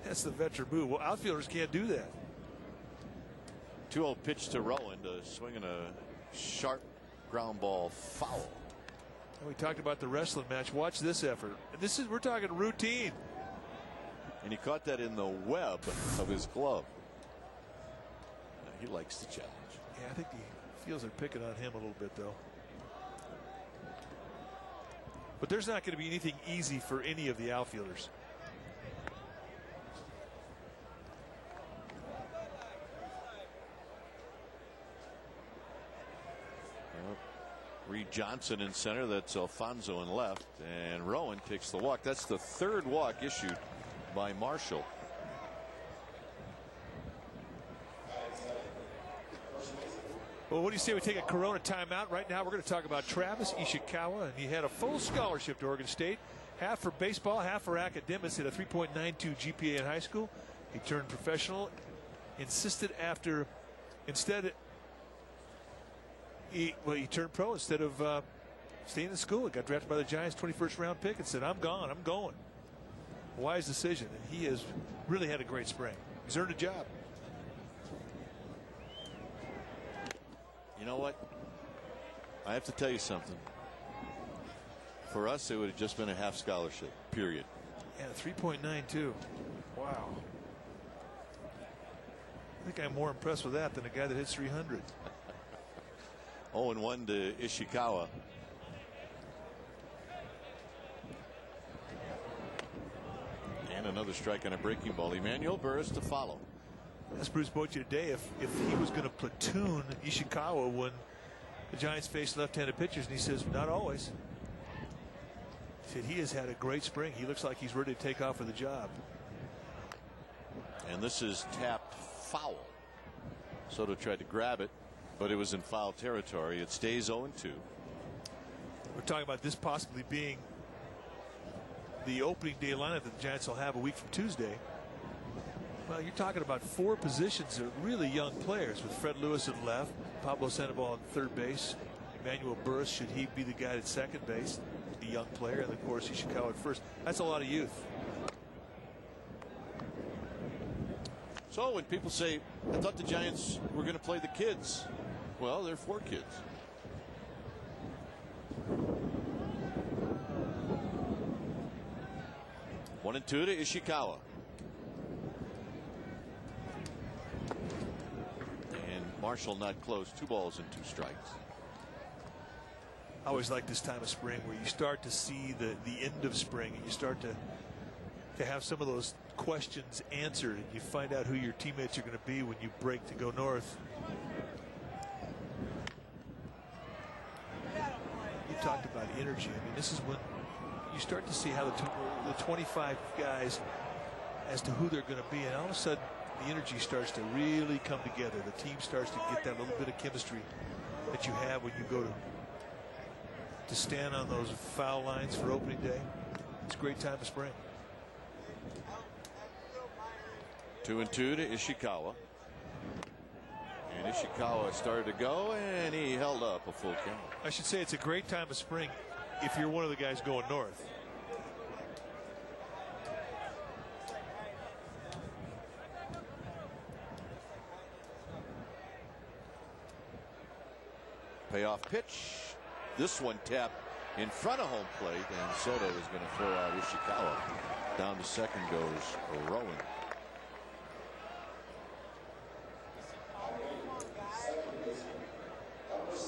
That's the veteran move. Well, outfielders can't do that. 2-0 pitch to Rowan to swing in a sharp ground ball foul. We talked about the wrestling match. Watch this effort. And we're talking routine. And he caught that in the web of his glove. He likes the challenge. Yeah, I think he feels they're picking on him a little bit, though. But there's not going to be anything easy for any of the outfielders. Reed Johnson in center. That's Alfonso in left. And Rowan takes the walk. That's the third walk issued by Marshall. Well, what do you say we take a Corona timeout? Right now we're going to talk about Travis Ishikawa, and he had a full scholarship to Oregon State, half for baseball, half for academics. He had a 3.92 GPA in high school. He turned professional, he turned pro instead of staying in school. He got drafted by the Giants, 21st round pick, and said, I'm gone, I'm going. Wise decision, and he has really had a great spring. He's earned a job. You know what? I have to tell you something. For us, it would have just been a half scholarship, period. Yeah, 3.92. Wow. I think I'm more impressed with that than a guy that hits 300. 0-1 to Ishikawa. And another strike on a breaking ball. Emmanuel Burris to follow. That's Bruce Bochy today. If he was going to platoon Ishikawa when the Giants faced left-handed pitchers, and he says, not always. He said he has had a great spring. He looks like he's ready to take off for the job. And this is tapped foul. Soto tried to grab it, but it was in foul territory. It stays 0-2. We're talking about this possibly being the opening day lineup that the Giants will have a week from Tuesday. Well, you're talking about four positions of really young players with Fred Lewis at left, Pablo Sandoval at third base, Emmanuel Burris, should he be the guy at second base, the young player, and of course Ishikawa at first. That's a lot of youth. So when people say, I thought the Giants were going to play the kids, well, they're four kids. One and two to Ishikawa. Marshall not close. 2 balls and 2 strikes. I always like this time of spring where you start to see the end of spring, and you start to have some of those questions answered, and you find out who your teammates are going to be when you break to go north. You talked about energy. I mean, this is when you start to see how the 25 guys as to who they're going to be, and all of a sudden the energy starts to really come together. The team starts to get that little bit of chemistry that you have when you go to stand on those foul lines for opening day. It's a great time of spring. 2-2 to Ishikawa. And Ishikawa started to go, and he held up a full count. I should say it's a great time of spring if you're one of the guys going north. Payoff pitch. This one tapped in front of home plate, and Soto is going to throw out Ishikawa. Down to second goes Rowan.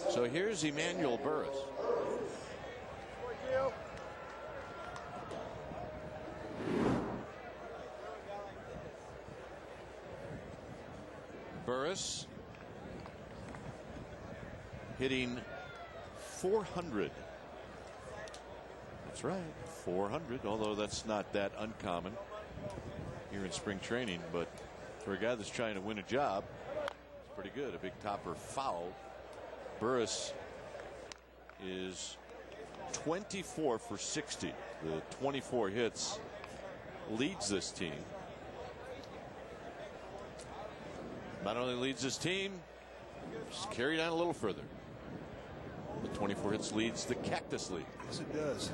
So here's Emmanuel Burris. Burris hitting 400. That's right, 400, although that's not that uncommon here in spring training, but for a guy that's trying to win a job, it's pretty good. A big topper foul. Burris is 24 for 60. The 24 hits leads this team. Not only leads this team, just carried on a little further. The 24 hits leads the Cactus League. Yes, it does.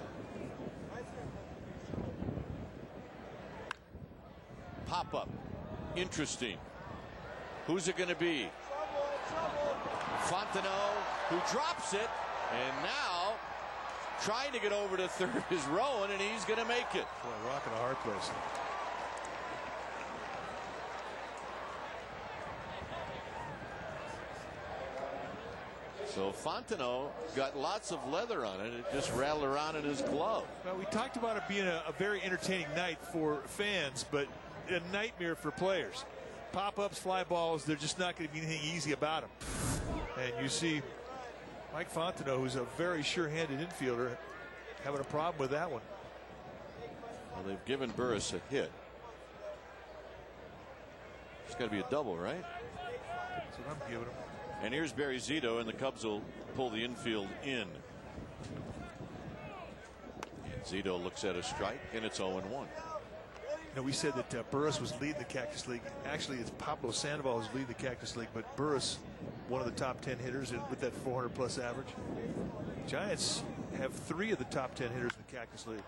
Pop up. Interesting. Who's it going to be? Fontenot, who drops it, and now Trying to get over to third is Rowan, and he's going to make it. Boy, rock in a hard place. So Fontenot got lots of leather on it. It just rattled around in his glove. Well, we talked about it being a very entertaining night for fans, but a nightmare for players. Pop-ups, fly balls, they're just not going to be anything easy about them. And you see Mike Fontenot, who's a very sure-handed infielder, having a problem with that one. Well, they've given Burris a hit. It's got to be a double, right? That's what I'm giving him. And here's Barry Zito, and the Cubs will pull the infield in. And Zito looks at a strike, and it's 0-1. You know, we said that Burris was leading the Cactus League. Actually, it's Pablo Sandoval who's leading the Cactus League, but Burris, one of the top 10 hitters with that 400-plus average. Giants have 3 of the top 10 hitters in the Cactus League.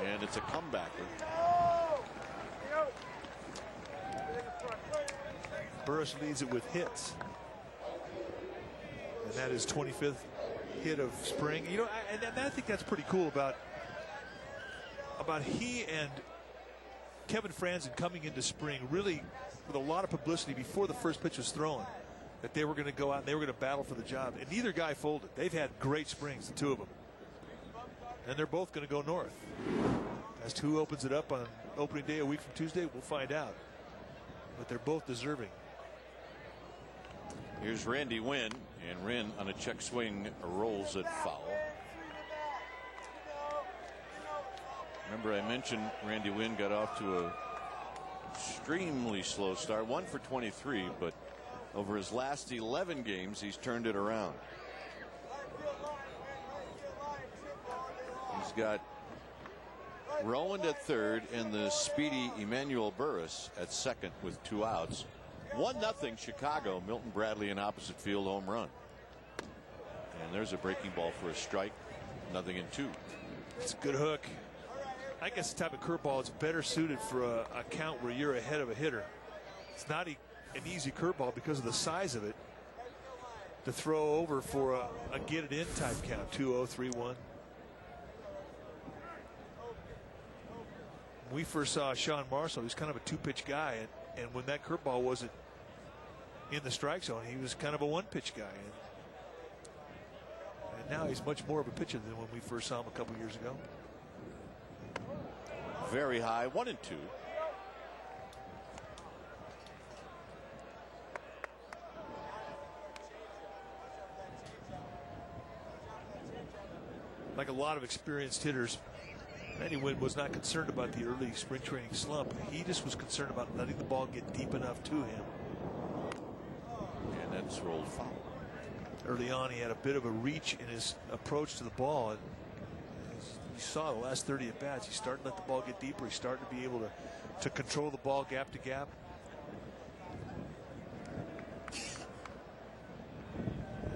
And it's a comebacker. Burris leads it with hits, and that is 25th hit of spring. You know, and I think that's pretty cool about he and Kevin Franzen coming into spring, really with a lot of publicity before the first pitch was thrown, that they were going to go out and they were going to battle for the job, and neither guy folded. They've had great springs, the two of them, and they're both going to go north. As to who opens it up on opening day a week from Tuesday, we'll find out, but they're both deserving. Here's Randy Wynn, and Wynn on a check swing rolls it foul. Remember, I mentioned Randy Wynn got off to a extremely slow start, 1 for 23, but over his last 11 games, he's turned it around. He's got Rowan at third and the speedy Emmanuel Burris at second with 2 outs. 1-0 Chicago. Milton Bradley in opposite field home run. And there's a breaking ball for a strike. 0-2. It's a good hook. I guess the type of curveball is better suited for a count where you're ahead of a hitter. It's not an easy curveball because of the size of it to throw over for a get it in type count. 2-0, 3-1. When we first saw Sean Marshall, he was kind of a 2-pitch guy, and when that curveball wasn't in the strike zone, he was kind of a 1-pitch guy, and now he's much more of a pitcher than when we first saw him a couple years ago. Very high, 1-2. Like a lot of experienced hitters, Randy Wynn was not concerned about the early spring training slump. He just was concerned about letting the ball get deep enough to him. And that's rolled foul. Early on, he had a bit of a reach in his approach to the ball. And you saw the last 30 at bats. He's starting to let the ball get deeper. He's starting to be able to control the ball gap to gap.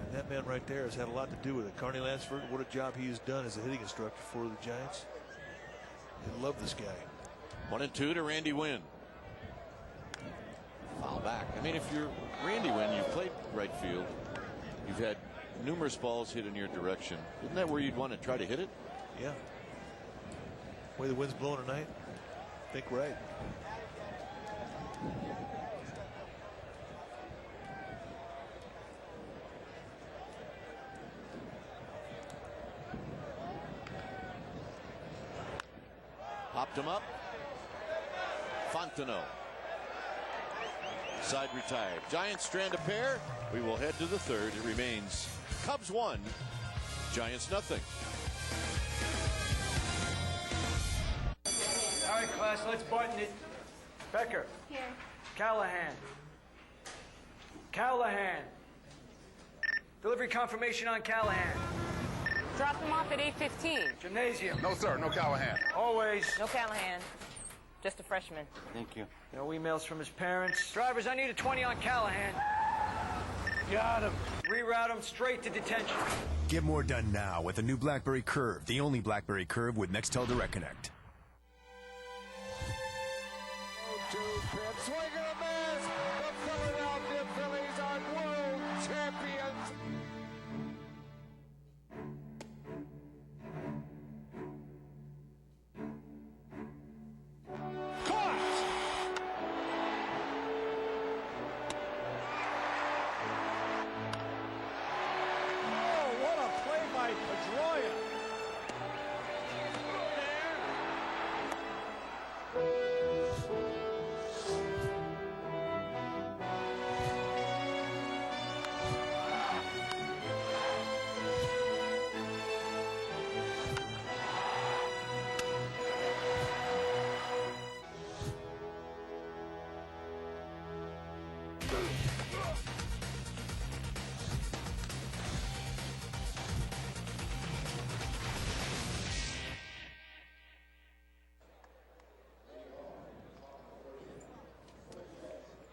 And that man right there has had a lot to do with it. Carney Lansford, what a job he has done as a hitting instructor for the Giants. I love this guy. 1-2 to Randy Wynn. Foul back. I mean, if you're Randy Wynn, you've played right field. You've had numerous balls hit in your direction. Isn't that where you'd want to try to hit it? Yeah. The way the wind's blowing tonight, I think right. Popped him up. Fontenot. Side retired. Giants strand a pair. We will head to the third. It remains Cubs 1, Giants 0. All right, class, let's button it. Becker. Here. Callahan. Callahan. Delivery confirmation on Callahan. Drop them off at 8:15. Gymnasium. No, sir. No Callahan. Always. No Callahan. Just a freshman. Thank you. No emails from his parents. Drivers, I need a 20 on Callahan. Got him. Reroute him straight to detention. Get more done now with the new BlackBerry Curve, the only BlackBerry Curve with Nextel Direct Connect. Swing and a miss. The Philadelphia Phillies are world champions.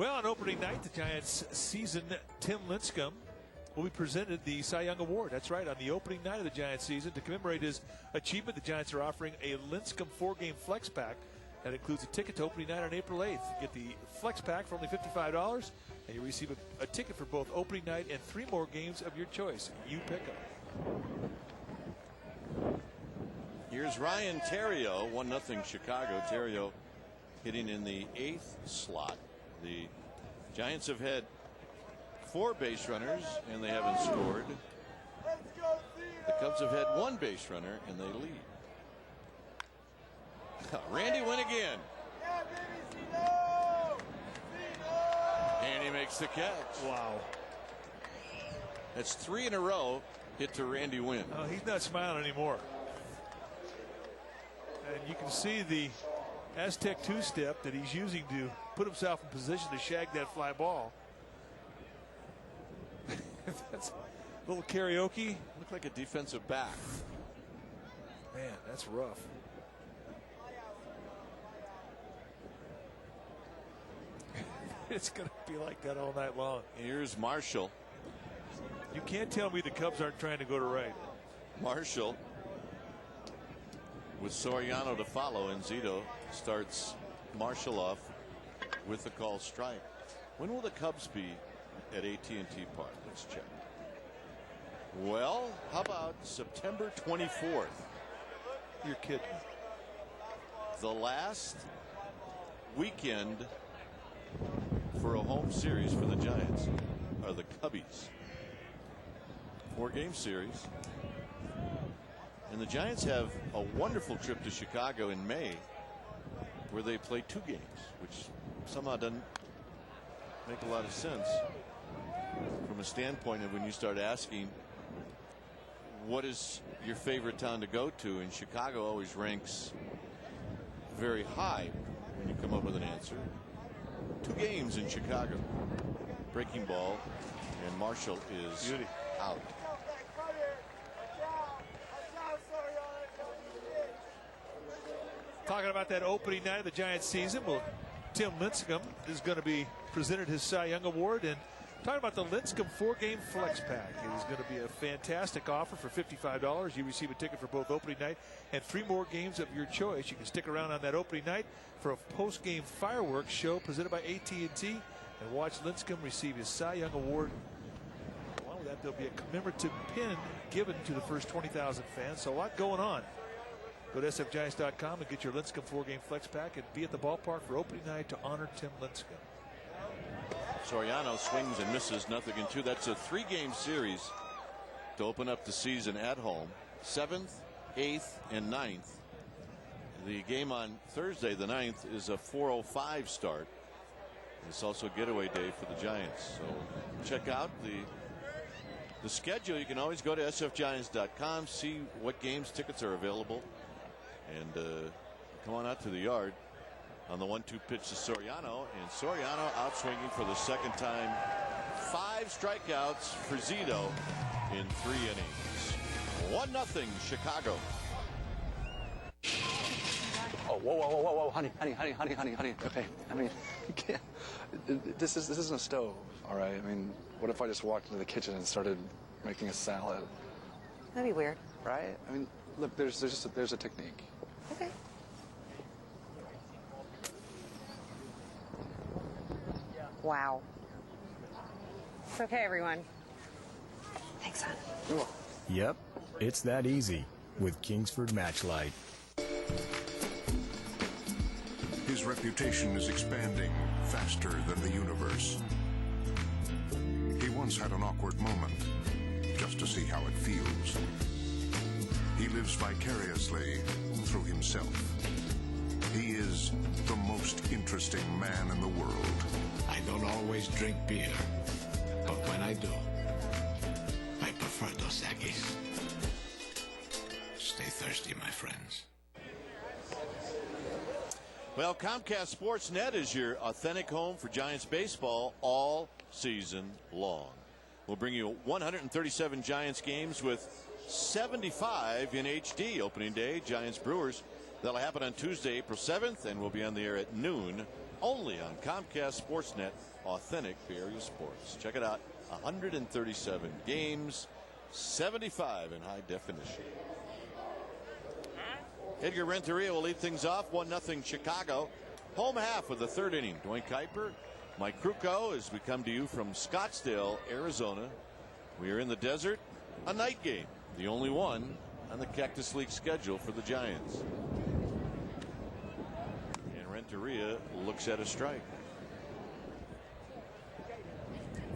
Well, on opening night, the Giants' season, Tim Lincecum will be presented the Cy Young Award. That's right, on the opening night of the Giants season. To commemorate his achievement, the Giants are offering a Lincecum 4-game flex pack. That includes a ticket to opening night on April 8th. You get the flex pack for only $55, and you receive a ticket for both opening night and 3 more games of your choice. You pick them. Here's Ryan Theriot, 1-0 Chicago. Theriot hitting in the 8th slot. The Giants have had 4 base runners, and they haven't scored. The Cubs have had 1 base runner, and they lead. Randy Wynn again. And he makes the catch. Wow. That's 3 in a row hit to Randy Wynn. Oh, he's not smiling anymore. And you can see the Aztec two-step that he's using to put himself in position to shag that fly ball. That's a little karaoke. Looked like a defensive back. Man, that's rough. It's going to be like that all night long. Here's Marshall. You can't tell me the Cubs aren't trying to go to right. Marshall with Soriano to follow, and Zito starts Marshall off with the call strike. When will the Cubs be at AT&T Park? Let's check. Well, how about September 24th? You're kidding. The last weekend for a home series for the Giants are the Cubbies. 4-game series. And the Giants have a wonderful trip to Chicago in May where they play 2 games, which somehow doesn't make a lot of sense from a standpoint of when you start asking what is your favorite town to go to, and Chicago always ranks very high when you come up with an answer. 2 games in Chicago. Breaking ball, and Marshall is out. Talking about that opening night of the Giants season, well, Tim Lincecum is going to be presented his Cy Young Award. And talking about the Lincecum 4-game flex pack, it is going to be a fantastic offer for $55. You receive a ticket for both opening night and 3 more games of your choice. You can stick around on that opening night for a post-game fireworks show presented by AT&T and watch Lincecum receive his Cy Young Award. Along with that, there'll be a commemorative pin given to the first 20,000 fans. So a lot going on. Go to sfgiants.com and get your Lincecum 4-game flex pack and be at the ballpark for opening night to honor Tim Lincecum. Soriano swings and misses, 0-2. That's a 3-game series to open up the season at home. 7th, 8th, and 9th. The game on Thursday, the 9th, is a 4:05 start. It's also getaway day for the Giants. So check out the schedule. You can always go to sfgiants.com, see what games tickets are available, and come on out to the yard on the 1-2 pitch to Soriano, and Soriano out swinging for the second time. 5 strikeouts for Zito in 3 innings. 1-0 Chicago. Oh, whoa, honey. Okay, I mean, you can't. This isn't a stove, all right? I mean, what if I just walked into the kitchen and started making a salad? That'd be weird. Right? I mean, look, there's a technique. Okay. Wow. It's okay, everyone. Thanks, hon. Yep, it's that easy with Kingsford Match Light. His reputation is expanding faster than the universe. He once had an awkward moment just to see how it feels. He lives vicariously through himself. He is the most interesting man in the world. I don't always drink beer, but when I do, I prefer Dos Equis. Stay thirsty, my friends. Well, Comcast Sportsnet is your authentic home for Giants baseball all season long. We'll bring you 137 Giants games with 75 in HD. Opening day, Giants Brewers. That'll happen on Tuesday, April 7th, and we'll be on the air at noon only on Comcast Sportsnet, authentic Bay Area sports. Check it out. 137 games, 75 in high definition. Edgar Renteria will lead things off. 1-0 Chicago. Home half of the third inning. Dwayne Kuiper, Mike Krukow, as we come to you from Scottsdale, Arizona. We are in the desert. A night game. The only one on the Cactus League schedule for the Giants. And Renteria looks at a strike.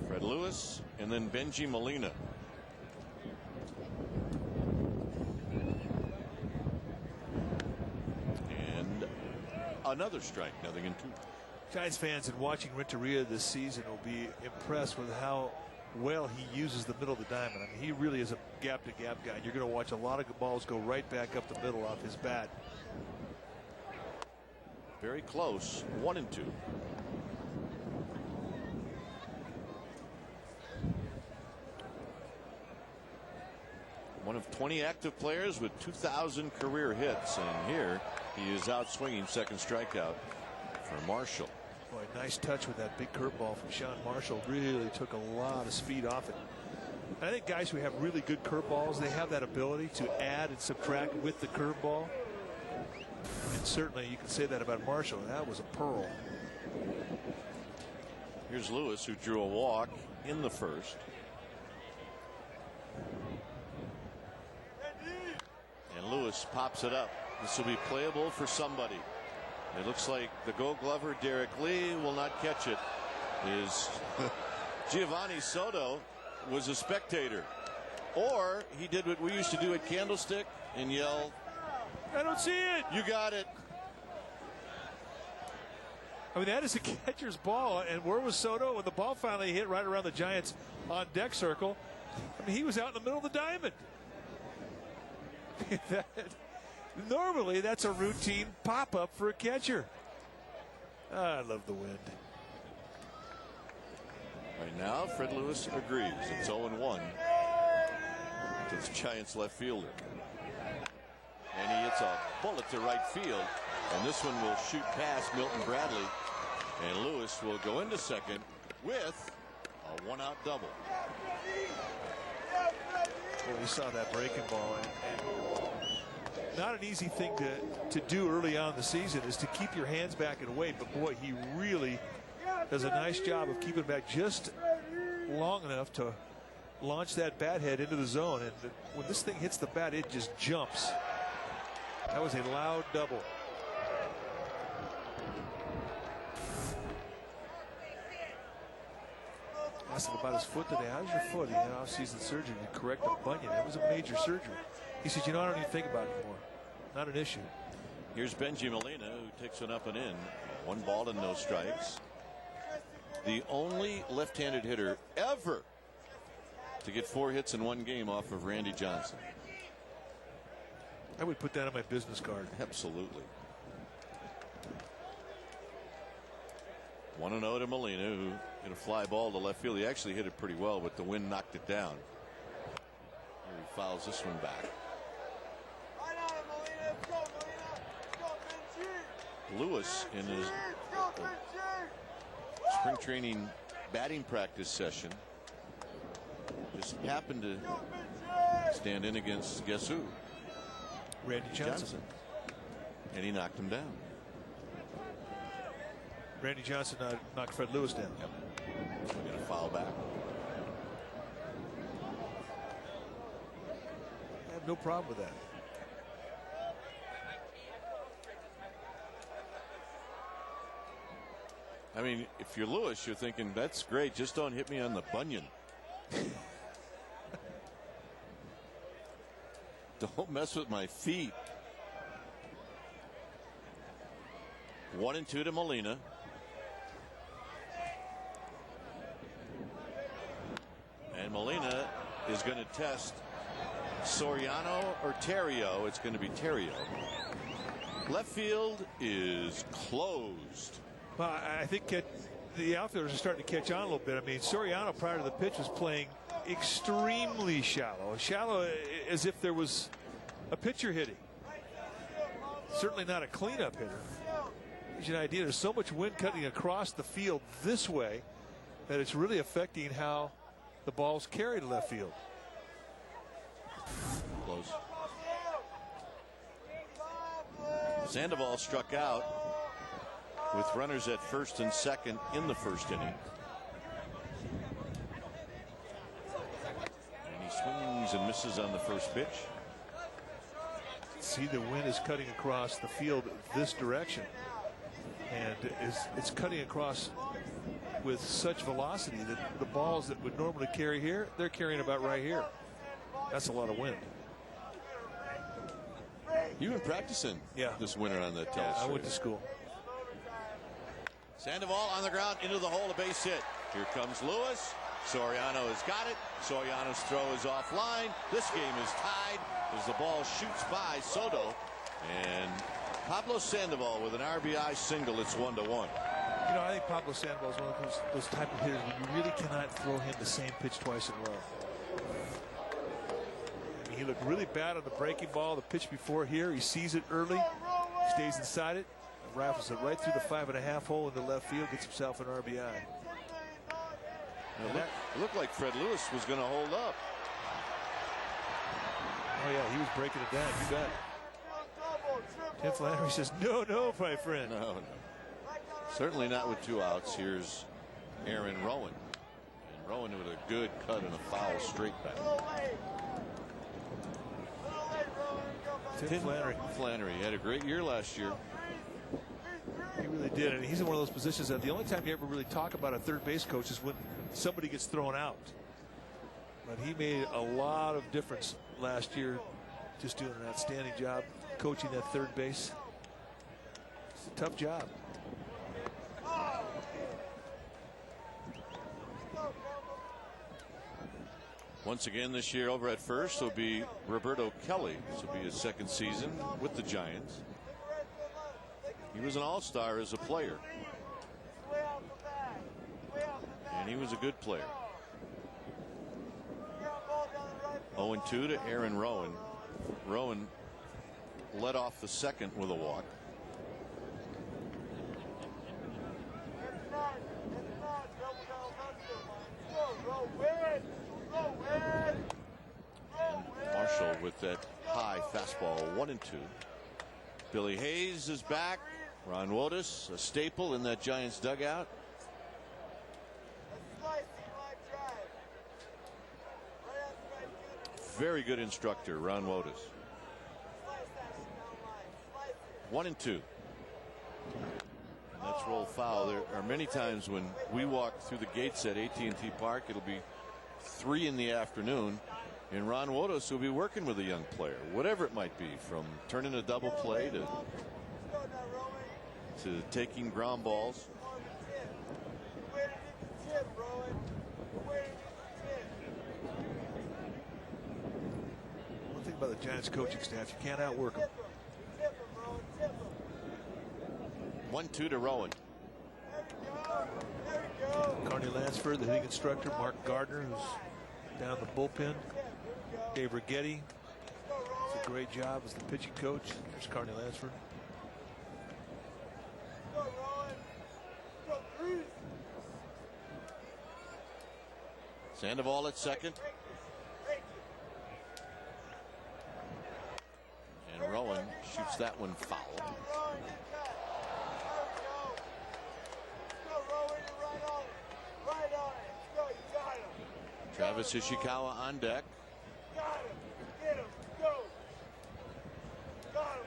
Fred Lewis and then Benji Molina. And another strike, 0-2. Giants fans and watching Renteria this season will be impressed with how well he uses the middle of the diamond. I mean, he really is a gap-to-gap guy. You're going to watch a lot of balls go right back up the middle off his bat. Very close, 1-2. One of 20 active players with 2,000 career hits, and here he is out swinging. Second strikeout for Marshall. Boy, nice touch with that big curveball from Sean Marshall. Really took a lot of speed off it. I think guys who have really good curveballs, they have that ability to add and subtract with the curveball. And certainly you can say that about Marshall. That was a pearl. Here's Lewis, who drew a walk in the first. And Lewis pops it up. This will be playable for somebody. It looks like the Gold Glover Derek Lee will not catch it. Is Giovanni Soto was a spectator, or he did what we used to do at Candlestick and yell, "I don't see it." You got it. I mean, that is a catcher's ball, and where was Soto when the ball finally hit right around the Giants on deck circle? I mean, he was out in the middle of the diamond. Normally, that's a routine pop-up for a catcher. I love the wind. Right now, Fred Lewis agrees. It's 0-1 to the Giants left fielder. And he hits a bullet to right field. And this one will shoot past Milton Bradley. And Lewis will go into second with a one-out double. Well, we saw that breaking ball. And not an easy thing to do early on in the season is to keep your hands back and away. But, boy, he really does a nice job of keeping back just long enough to launch that bat head into the zone. And when this thing hits the bat, it just jumps. That was a loud double. I asked him about his foot today. How's your foot? He had off-season surgery to correct a bunion. It was a major surgery. He said, I don't even think about it anymore. Not an issue. Here's Benji Molina, who takes one up and in. 1 ball and no strikes. The only left-handed hitter ever to get 4 hits in 1 game off of Randy Johnson. I would put that on my business card. Absolutely. 1-0 to Molina, who hit a fly ball to left field. He actually hit it pretty well, but the wind knocked it down. He fouls this one back. Lewis in his spring training batting practice session just happened to stand in against, guess who? Randy Johnson. And he knocked him down. Randy Johnson knocked Fred Lewis down. Yep. We're going to foul back. I have no problem with that. I mean, if you're Lewis, you're thinking, that's great, just don't hit me on the bunion. Don't mess with my feet. 1-2 to Molina. And Molina is going to test Soriano or Terrio. It's going to be Terrio. Left field is closed. Well, I think the outfielders are starting to catch on a little bit. I mean, Soriano prior to the pitch was playing extremely shallow. Shallow as if there was a pitcher hitting. Certainly not a cleanup hitter. Gives you an idea. There's so much wind cutting across the field this way that it's really affecting how the ball's carried to left field. Close. Sandoval struck out with runners at first and second in the first inning. And he swings and misses on the first pitch. See, the wind is cutting across the field this direction, and it's cutting across with such velocity that the balls that would normally carry here, they're carrying about right here. That's a lot of wind. You've been practicing this winter on the telescope. I went to school. Sandoval on the ground into the hole, a base hit. Here comes Lewis. Soriano has got it. Soriano's throw is offline. This game is tied as the ball shoots by Soto. And Pablo Sandoval with an RBI single. It's 1-1. You know, I think Pablo Sandoval is one of those type of hitters where you really cannot throw him the same pitch twice in a row. I mean, he looked really bad on the breaking ball. The pitch before here, he sees it early, stays inside it, rifles it right through the 5.5 hole in the left field, gets himself an RBI. It looked like Fred Lewis was going to hold up. Oh, yeah, he was breaking it down. You bet. Tim Flannery says, no, my friend. No. Certainly not with 2 outs. Here's Aaron Rowan. And Rowan with a good cut and a foul straight back. Tim Flannery had a great year last year. He really did. And he's in one of those positions that the only time you ever really talk about a third base coach is when somebody gets thrown out. But he made a lot of difference last year, just doing an outstanding job coaching that third base. It's a tough job. Once again this year over at first will be Roberto Kelly. This will be his second season with the Giants. He was an all-star as a player. And he was a good player. 0-2 to Aaron Rowan. Rowan led off the second with a walk. Marshall with that high fastball, 1-2. Billy Hayes is back. Ron Wotus, a staple in that Giants dugout. Very good instructor, Ron Wotus. 1-2. That's roll foul. There are many times when we walk through the gates at AT&T Park, it'll be 3 in the afternoon, and Ron Wotus will be working with a young player, whatever it might be, from turning a double play to taking ground balls. One thing about the Giants coaching staff, you can't outwork them. 1-2 to Rowan. Carney Lansford, the hitting instructor. Mark Gardner, who's down the bullpen. Dave Righetti does a great job as the pitching coach. There's Carney Lansford. Sandoval at second. And Rowan shoots that one foul. Travis Ishikawa on deck.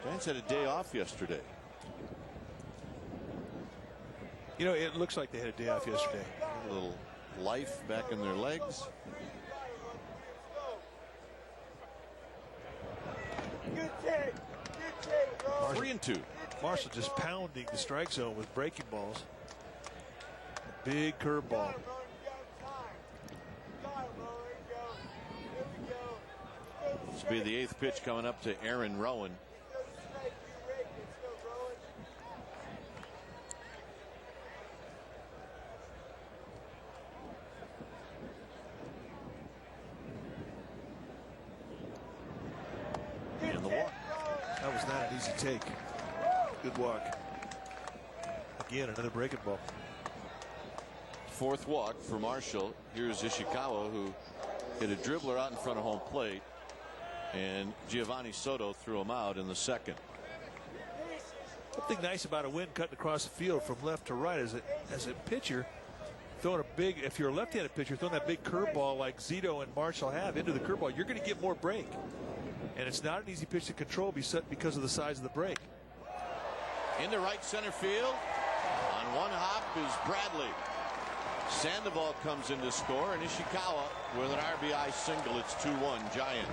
Giants had a day off yesterday. You know, it looks like they had a day off yesterday. A little life back in their legs. Good take. 3-2. Marshall just pounding the strike zone with breaking balls. A big curveball. This will be the 8th pitch coming up to Aaron Rowan. And the walk. That was not an easy take. Good walk. again, another breaking ball. Fourth walk for Marshall. Here's Ishikawa, who hit a dribbler out in front of home plate, and Giovanni Soto threw him out in the second. Something nice about a wind cutting across the field from left to right as a pitcher, throwing a big, if you're a left-handed pitcher, throwing that big curveball like Zito and Marshall have into the curveball, you're going to get more break. And it's not an easy pitch to control because of the size of the break. Into right center field. On one hop is Bradley. Sandoval comes in to score, and Ishikawa with an RBI single. It's 2-1 Giants.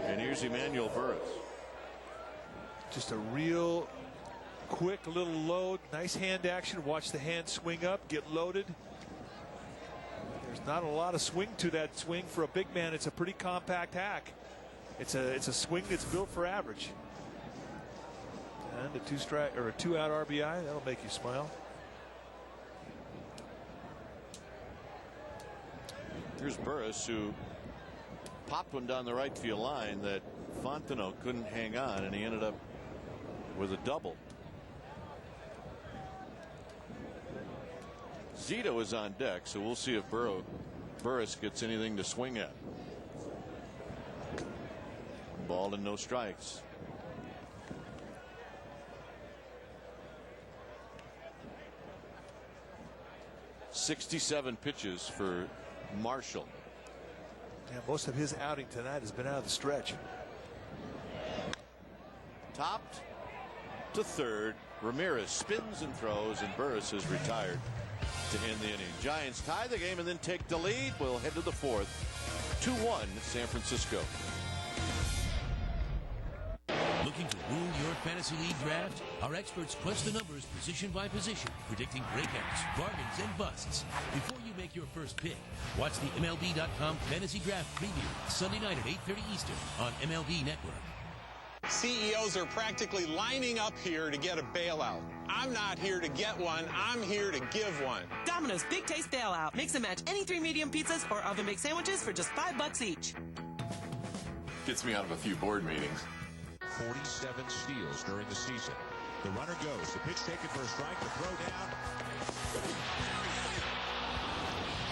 And here's Emmanuel Burris. Just a real quick little load. Nice hand action. Watch the hand swing up, get loaded. There's not a lot of swing to that swing for a big man. It's a pretty compact hack. It's a swing that's built for average. And a two-out RBI, that'll make you smile. Here's Burris, who popped one down the right field line that Fontenot couldn't hang on, and he ended up with a double. Zito is on deck, so we'll see if Burris gets anything to swing at. Ball and no strikes. .67 pitches for Marshall. Yeah, most of his outing tonight has been out of the stretch. Topped to third. Ramirez spins and throws, and Burris is retired to end the inning. Giants tie the game and then take the lead. We'll head to the fourth. 2-1 San Francisco. Looking to rule your fantasy league draft? Our experts crunch the numbers position by position, predicting breakouts, bargains, and busts. Before you make your first pick, watch the MLB.com Fantasy Draft Preview Sunday night at 8:30 Eastern on MLB Network. CEOs are practically lining up here to get a bailout. I'm not here to get one. I'm here to give one. Domino's Big Taste Bailout. Mix and match any 3 medium pizzas or oven-baked sandwiches for just $5 each. Gets me out of a few board meetings. 47 steals during the season. The runner goes. The pitch taken for a strike. The throw down.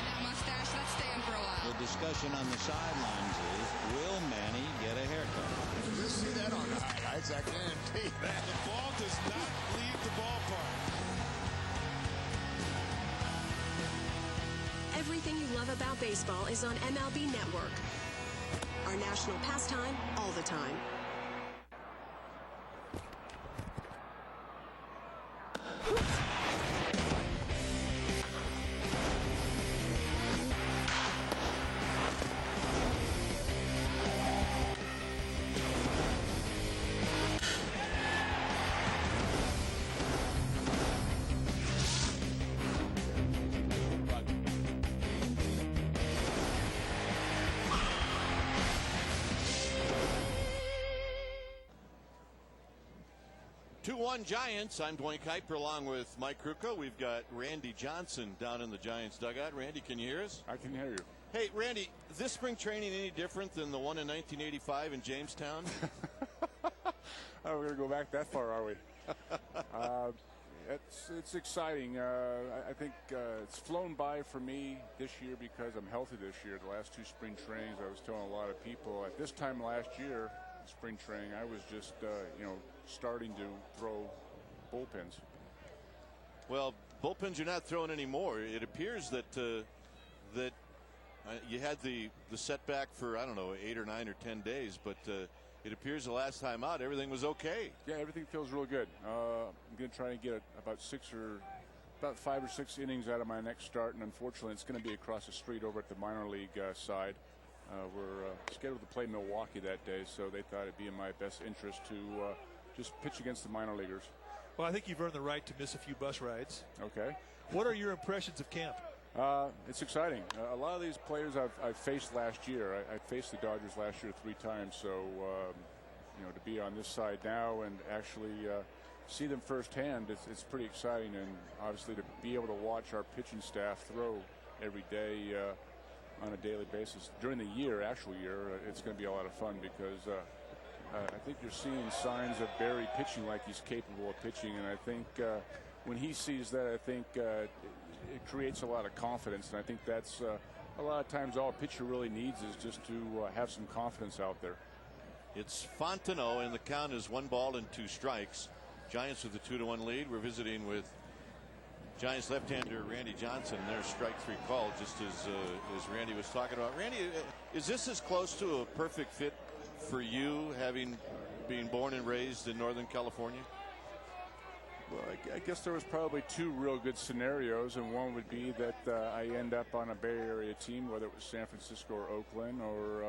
That mustache, let's stay in for a while. The discussion on the sidelines is, will Manny get a haircut? You'll see that on the highlights. I guarantee that. The ball does not leave the ballpark. Everything you love about baseball is on MLB Network. Our national pastime all the time. Giants. I'm Dwayne Kuiper along with Mike Krukow. We've got Randy Johnson down in the Giants dugout. Randy, can you hear us? I can hear you. Hey, Randy, this spring training any different than the one in 1985 in Jamestown? We're going to go back that far, are we? It's exciting. I think it's flown by for me this year because I'm healthy this year. The last 2 spring trainings, I was telling a lot of people, at this time last year, spring training, I was just, starting to throw bullpens. Well, bullpens you're not throwing anymore. It appears that you had the setback for, I don't know, 8 or 9 or 10 days, but it appears the last time out everything was okay. Yeah, everything feels real good. I'm going to try and get about 5 or 6 innings out of my next start, and unfortunately it's going to be across the street over at the minor league side. We're scheduled to play Milwaukee that day, so they thought it'd be in my best interest to just pitch against the minor leaguers. Well, I think you've earned the right to miss a few bus rides. Okay. What are your impressions of camp? It's exciting. A lot of these players I've faced last year. I faced the Dodgers last year 3 times, so to be on this side now and actually see them firsthand, it's pretty exciting, and obviously to be able to watch our pitching staff throw every day on a daily basis during the year, actual year, it's going to be a lot of fun because I think you're seeing signs of Barry pitching like he's capable of pitching, and I think when he sees that, I think it creates a lot of confidence, and I think that's a lot of times all a pitcher really needs is just to have some confidence out there. It's Fontenot, and the count is 1-2. Giants with a 2-1 lead. We're visiting with Giants left-hander Randy Johnson. There's strike three call, just as Randy was talking about. Randy, is this as close to a perfect fit for you, having been born and raised in Northern California? Well, I guess there was probably two real good scenarios, and one would be that I end up on a Bay Area team, whether it was San Francisco or Oakland, or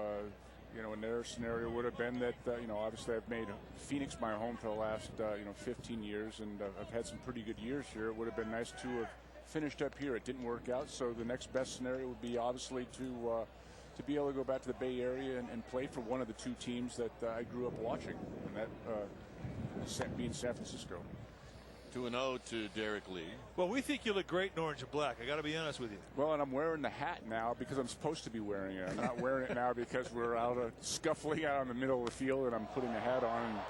another scenario would have been that obviously I've made Phoenix my home for the last 15 years, and I've had some pretty good years here. It would have been nice to have finished up here. It didn't work out, so the next best scenario would be obviously to be able to go back to the Bay Area and play for one of the two teams that I grew up watching, and that being San Francisco. 2-0 to Derek Lee. Well, we think you look great in orange and black. I got to be honest with you. Well, and I'm wearing the hat now because I'm supposed to be wearing it. I'm not wearing it now because we're out scuffling out in the middle of the field, and I'm putting the hat on.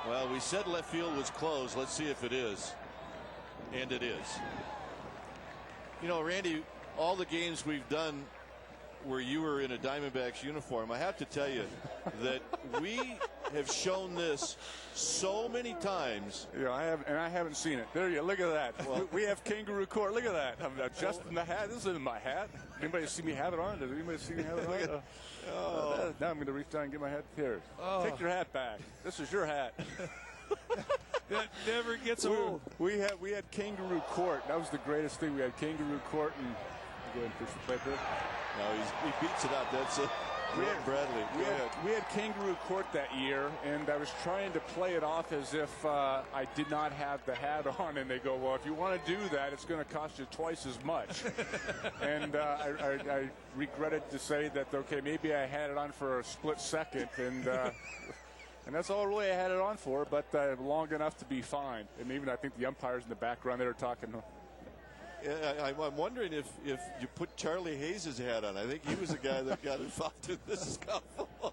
Well, we said left field was closed. Let's see if it is. And it is. Randy, all the games we've done where you were in a Diamondbacks uniform, I have to tell you that we have shown this so many times. Yeah, I haven't seen it. There you go. Look at that. Well, we have kangaroo court. Look at that. I'm adjusting the hat. This isn't my hat. Anybody see me have it on? Does anybody see me have it on? Now I'm going to reach down and get my hat here. Oh. Take your hat back. This is your hat. That never gets old. We had kangaroo court. That was the greatest thing. We had kangaroo court, and go ahead and push the paper. No, he beats it out. That's it. Bradley. We had kangaroo court that year, and I was trying to play it off as if I did not have the hat on, and they go, well, if you want to do that, it's going to cost you twice as much. And I regretted to say that, okay, maybe I had it on for a split second, and that's all really I had it on for, but long enough to be fine. And even I think the umpires in the background, they were talking. I'm wondering if you put Charlie Hayes' hat on. I think he was the guy that got involved in this scuffle.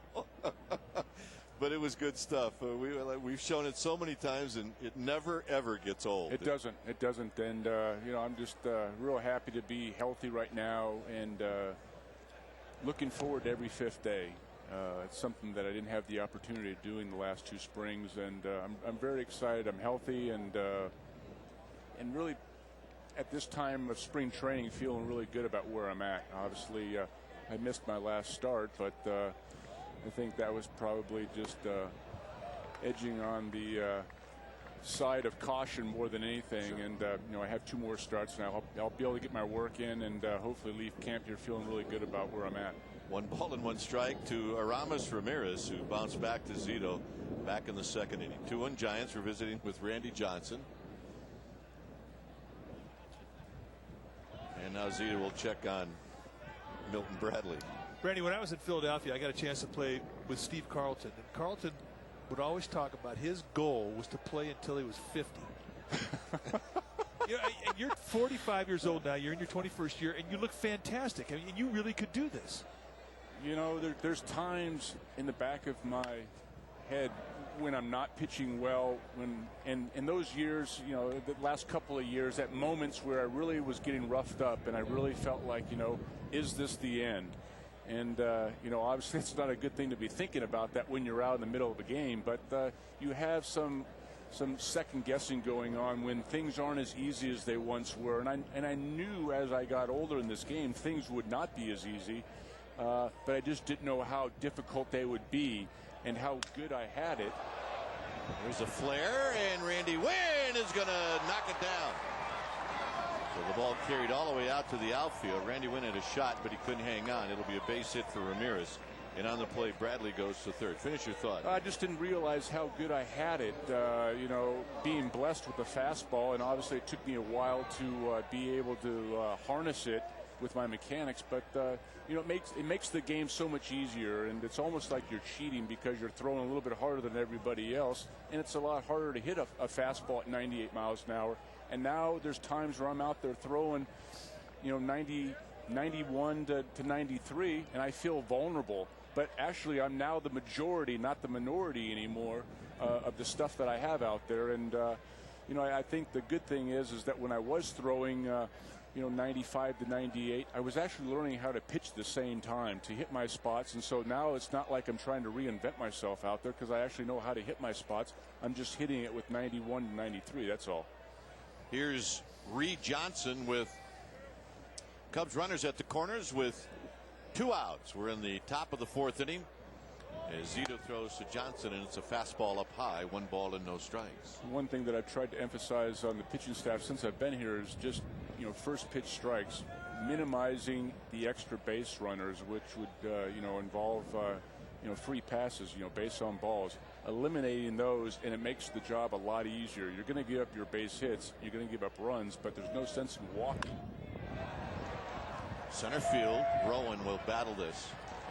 But it was good stuff. We've shown it so many times, and it never, ever gets old. It doesn't. It doesn't. And, I'm just real happy to be healthy right now and looking forward to every fifth day. It's something that I didn't have the opportunity of doing the last two springs, and I'm very excited. I'm healthy and really at this time of spring training feeling really good about where I'm at. Obviously, I missed my last start, but I think that was probably just edging on the side of caution more than anything. And I have two more starts now. I'll be able to get my work in and hopefully leave camp here feeling really good about where I'm at. 1-1 to Aramis Ramirez, who bounced back to Zito back in the second inning. 2-1 Giants. We're visiting with Randy Johnson. And now Zito will check on Milton Bradley. Randy, when I was in Philadelphia, I got a chance to play with Steve Carlton. And Carlton would always talk about his goal was to play until he was 50. And you're 45 years old now. You're in your 21st year, and you look fantastic. I mean, you really could do this. There's times in the back of my head when I'm not pitching well, and in those years, the last couple of years, at moments where I really was getting roughed up and I really felt like, is this the end? And, obviously it's not a good thing to be thinking about that when you're out in the middle of a game, but you have some second guessing going on when things aren't as easy as they once were. And I knew as I got older in this game, things would not be as easy, but I just didn't know how difficult they would be and how good I had it. There's a flare, and Randy Wynn is going to knock it down. So the ball carried all the way out to the outfield. Randy Wynn had a shot, but he couldn't hang on. It'll be a base hit for Ramirez. And on the play, Bradley goes to third. Finish your thought. I just didn't realize how good I had it, being blessed with the fastball. And obviously it took me a while to be able to harness it with my mechanics. But, it makes the game so much easier. And it's almost like you're cheating because you're throwing a little bit harder than everybody else. And it's a lot harder to hit a fastball at 98 miles an hour. And now there's times where I'm out there throwing, 91 to 93, and I feel vulnerable. but actually I'm now the majority, not the minority anymore, of the stuff that I have out there. And you know, I think the good thing is that when I was throwing, you know, 95 to 98, I was actually learning how to pitch at the same time to hit my spots. And so now it's not like I'm trying to reinvent myself out there, because I actually know how to hit my spots. I'm just hitting it with 91 to 93. That's all. Here's Reed Johnson with Cubs runners at the corners with 2 outs. We're in the top of the 4th inning as Zito throws to Johnson, and it's a fastball up high, 1 ball and no strikes. One thing that I've tried to emphasize on the pitching staff since I've been here is just, you know, first pitch strikes, minimizing the extra base runners, which would you know, involve you know, free passes, you know, base on balls, eliminating those, and it makes the job a lot easier. You're going to give up your base hits, you're going to give up runs, but there's no sense in walking. Center field, Rowan will battle this,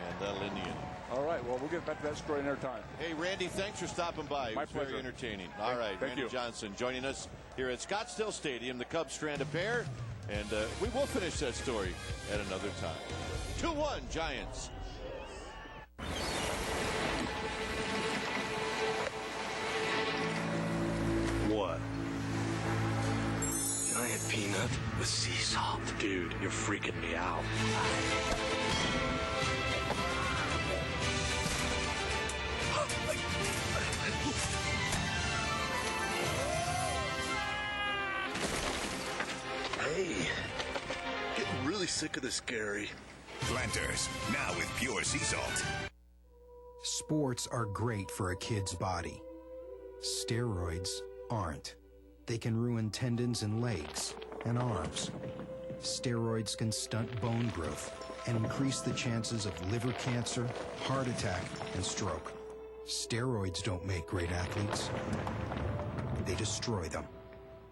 and that'll end the inning. All right, well, we'll get back to that story another time. Hey, Randy, thanks for stopping by. It My was pleasure. very entertaining. All right, Thank Randy you. Johnson joining us here at Scottsdale Stadium. The Cubs strand a pair, and we will finish that story at another time. 2-1 Giants. What? Giant peanut with sea salt. Dude, you're freaking me out. Hey, getting really sick of this, Gary. Planters, now with pure sea salt. Sports are great for a kid's body. Steroids aren't. They can ruin tendons in legs and arms. Steroids can stunt bone growth and increase the chances of liver cancer, heart attack, and stroke. Steroids don't make great athletes. They destroy them.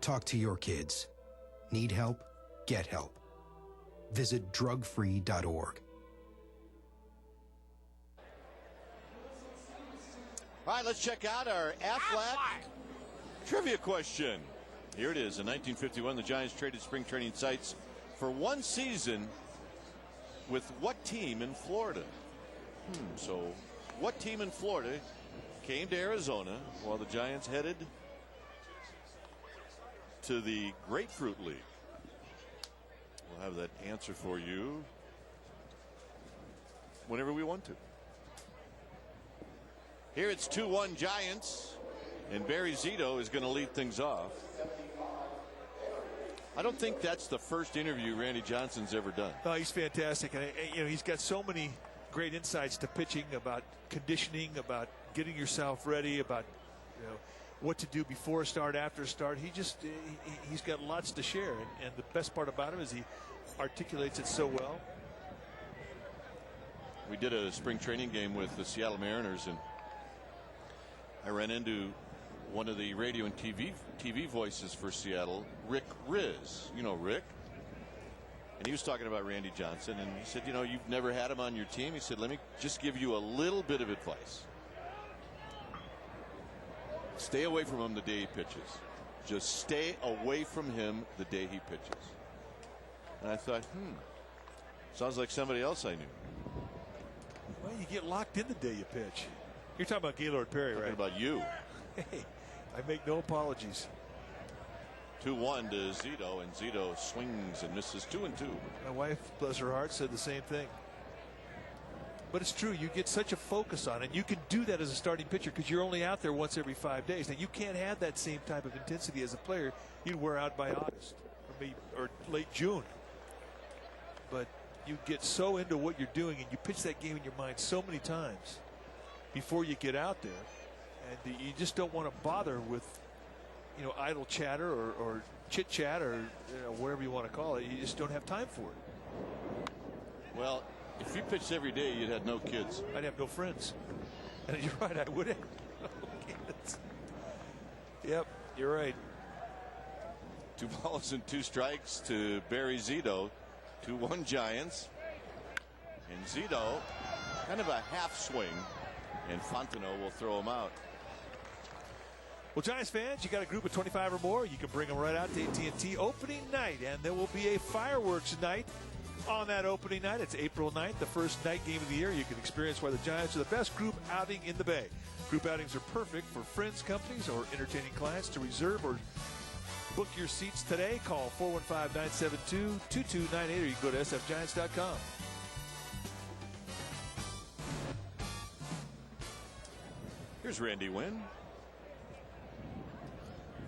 Talk to your kids. Need help? Get help. Visit drugfree.org. All right, let's check out our Aflac trivia question. Here it is. In 1951, the Giants traded spring training sites for 1 season with what team in Florida? So what team in Florida came to Arizona while the Giants headed to the Grapefruit League? We'll have that answer for you whenever we want to. Here it's 2-1 Giants, and Barry Zito is going to lead things off. I don't think that's the first interview Randy Johnson's ever done. No, he's fantastic, and you know, he's got so many great insights to pitching, about conditioning, about getting yourself ready, about, you know, what to do before a start, after a start. He's got lots to share, and the best part about him is he articulates it so well. We did a spring training game with the Seattle Mariners, and I ran into one of the radio and TV voices for Seattle, Rick Riz. You know Rick? And he was talking about Randy Johnson, and he said, you know, you've never had him on your team. He said, let me just give you a little bit of advice. Stay away from him the day he pitches. Just stay away from him the day he pitches. And I thought, sounds like somebody else I knew. Well, you get locked in the day you pitch. You're talking about Gaylord Perry, right? Talking about you. Hey, I make no apologies. 2-1 to Zito, and Zito swings and misses 2-2. My wife, bless her heart, said the same thing. But it's true. You get such a focus on it. You can do that as a starting pitcher because you're only out there once every 5 days. Now, you can't have that same type of intensity as a player. You'd wear out by August or late June. But you get so into what you're doing, and you pitch that game in your mind so many times before you get out there, and you just don't want to bother with, you know, idle chatter or chit chat or, you know, whatever you want to call it. You just don't have time for it. Well, if you pitched every day, you'd have no kids. I'd have no friends. And you're right, I would have no kids. Yep, you're right. 2 balls and 2 strikes to Barry Zito. 2-1 Giants. And Zito, kind of a half swing, and Fontenot will throw him out. Well, Giants fans, you got a group of 25 or more, you can bring them right out to AT&T opening night, and there will be a fireworks night On that opening night, it's April 9th, the first night game of the year. You can experience why the Giants are the best group outing in the Bay. Group outings are perfect for friends, companies, or entertaining clients. To reserve or book your seats today, call 415-972-2298, or you can go to sfgiants.com. Here's Randy Wynn.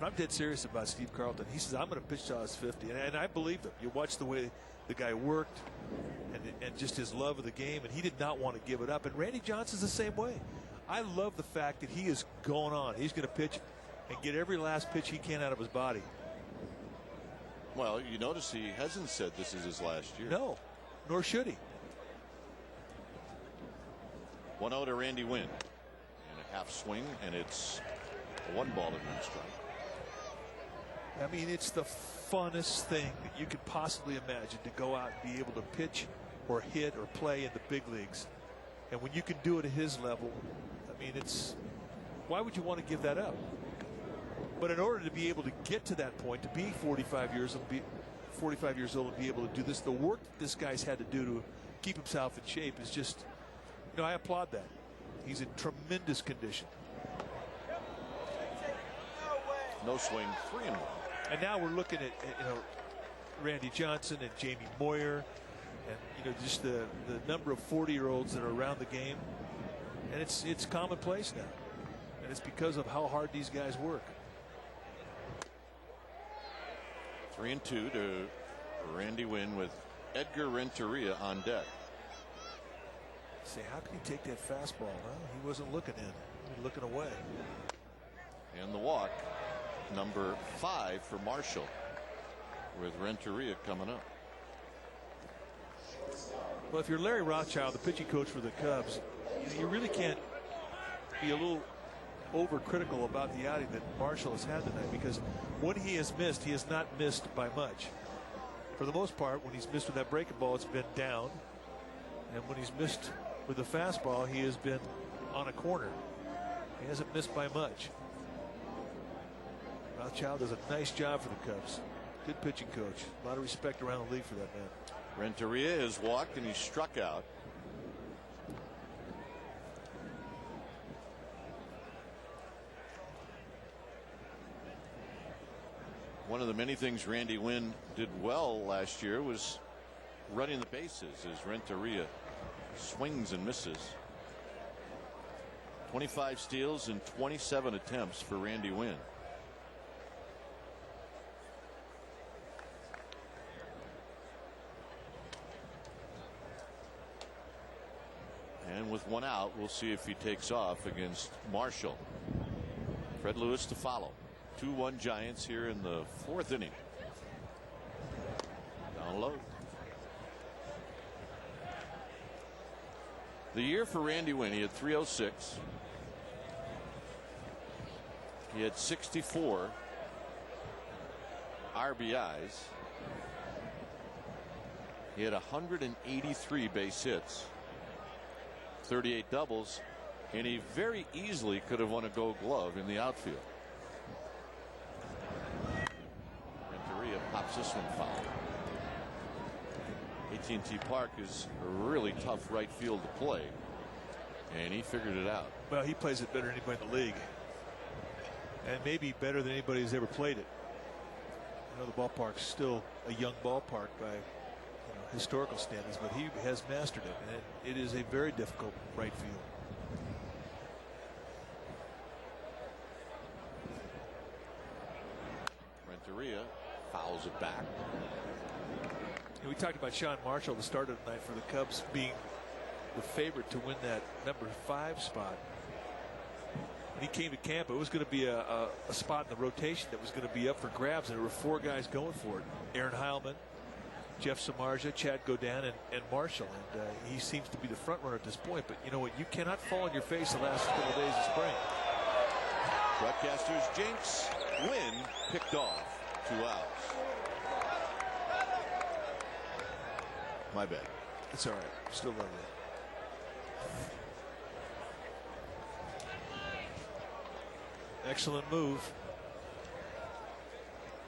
I'm dead serious about Steve Carlton. He says, I'm going to pitch till I was 50. And I believe him. You watch the way the guy worked and just his love of the game, and he did not want to give it up. And Randy Johnson's the same way. I love the fact that he is going on. He's going to pitch and get every last pitch he can out of his body. Well, you notice he hasn't said this is his last year. No, nor should he. 1-0 to Randy Wynn. And a half swing, and it's a 1 ball and 1 strike. I mean, it's the funnest thing that you could possibly imagine, to go out and be able to pitch or hit or play in the big leagues. And when you can do it at his level, I mean, why would you want to give that up? But in order to be able to get to that point, to be 45 years old and be able to do this, the work that this guy's had to do to keep himself in shape is just, I applaud that. He's in tremendous condition. No swing, 3-1. And now we're looking at Randy Johnson and Jamie Moyer, and just the number of 40-year-olds that are around the game, and it's commonplace now, and it's because of how hard these guys work. 3-2 to Randy Wynn with Edgar Renteria on deck. Say, how can he take that fastball? Well, he wasn't looking in. He was looking away. And the walk. Number 5 for Marshall, with Renteria coming up. Well, if you're Larry Rothschild, the pitching coach for the Cubs, you really can't be a little overcritical about the outing that Marshall has had tonight, because when he has missed, he has not missed by much. For the most part, when he's missed with that breaking ball, it's been down, and when he's missed with the fastball, he has been on a corner. He hasn't missed by much. Rothschild does a nice job for the Cubs. Good pitching coach. A lot of respect around the league for that man. Renteria has walked and he's struck out. One of the many things Randy Wynn did well last year was running the bases, as Renteria swings and misses. 25 steals and 27 attempts for Randy Wynn. And with 1 out, we'll see if he takes off against Marshall. Fred Lewis to follow. 2-1 Giants here in the 4th inning. Down low. The year for Randy Wynn, he had 306. He had 64 RBIs. He had 183 base hits. 38 doubles, and he very easily could have won a Gold Glove in the outfield. Renteria pops this one foul. AT&T Park is a really tough right field to play, and he figured it out. Well, he plays it better than anybody in the league, and maybe better than anybody who's ever played it. The ballpark's still a young ballpark by historical standards, but he has mastered it, and it is a very difficult right field. Renteria fouls it back. We talked about Sean Marshall, the start of the night for the Cubs, being the favorite to win that number 5 spot. When he came to camp, it was going to be a spot in the rotation that was going to be up for grabs, and there were 4 guys going for it. Aaron Heilman, Jeff Samardzija, Chad Godin, and Marshall, and he seems to be the front runner at this point. But you know what? You cannot fall on your face the last couple of days of spring. Broadcasters jinx. Wynn picked off. 2 outs. My bad. It's all right. Still love it. Excellent move.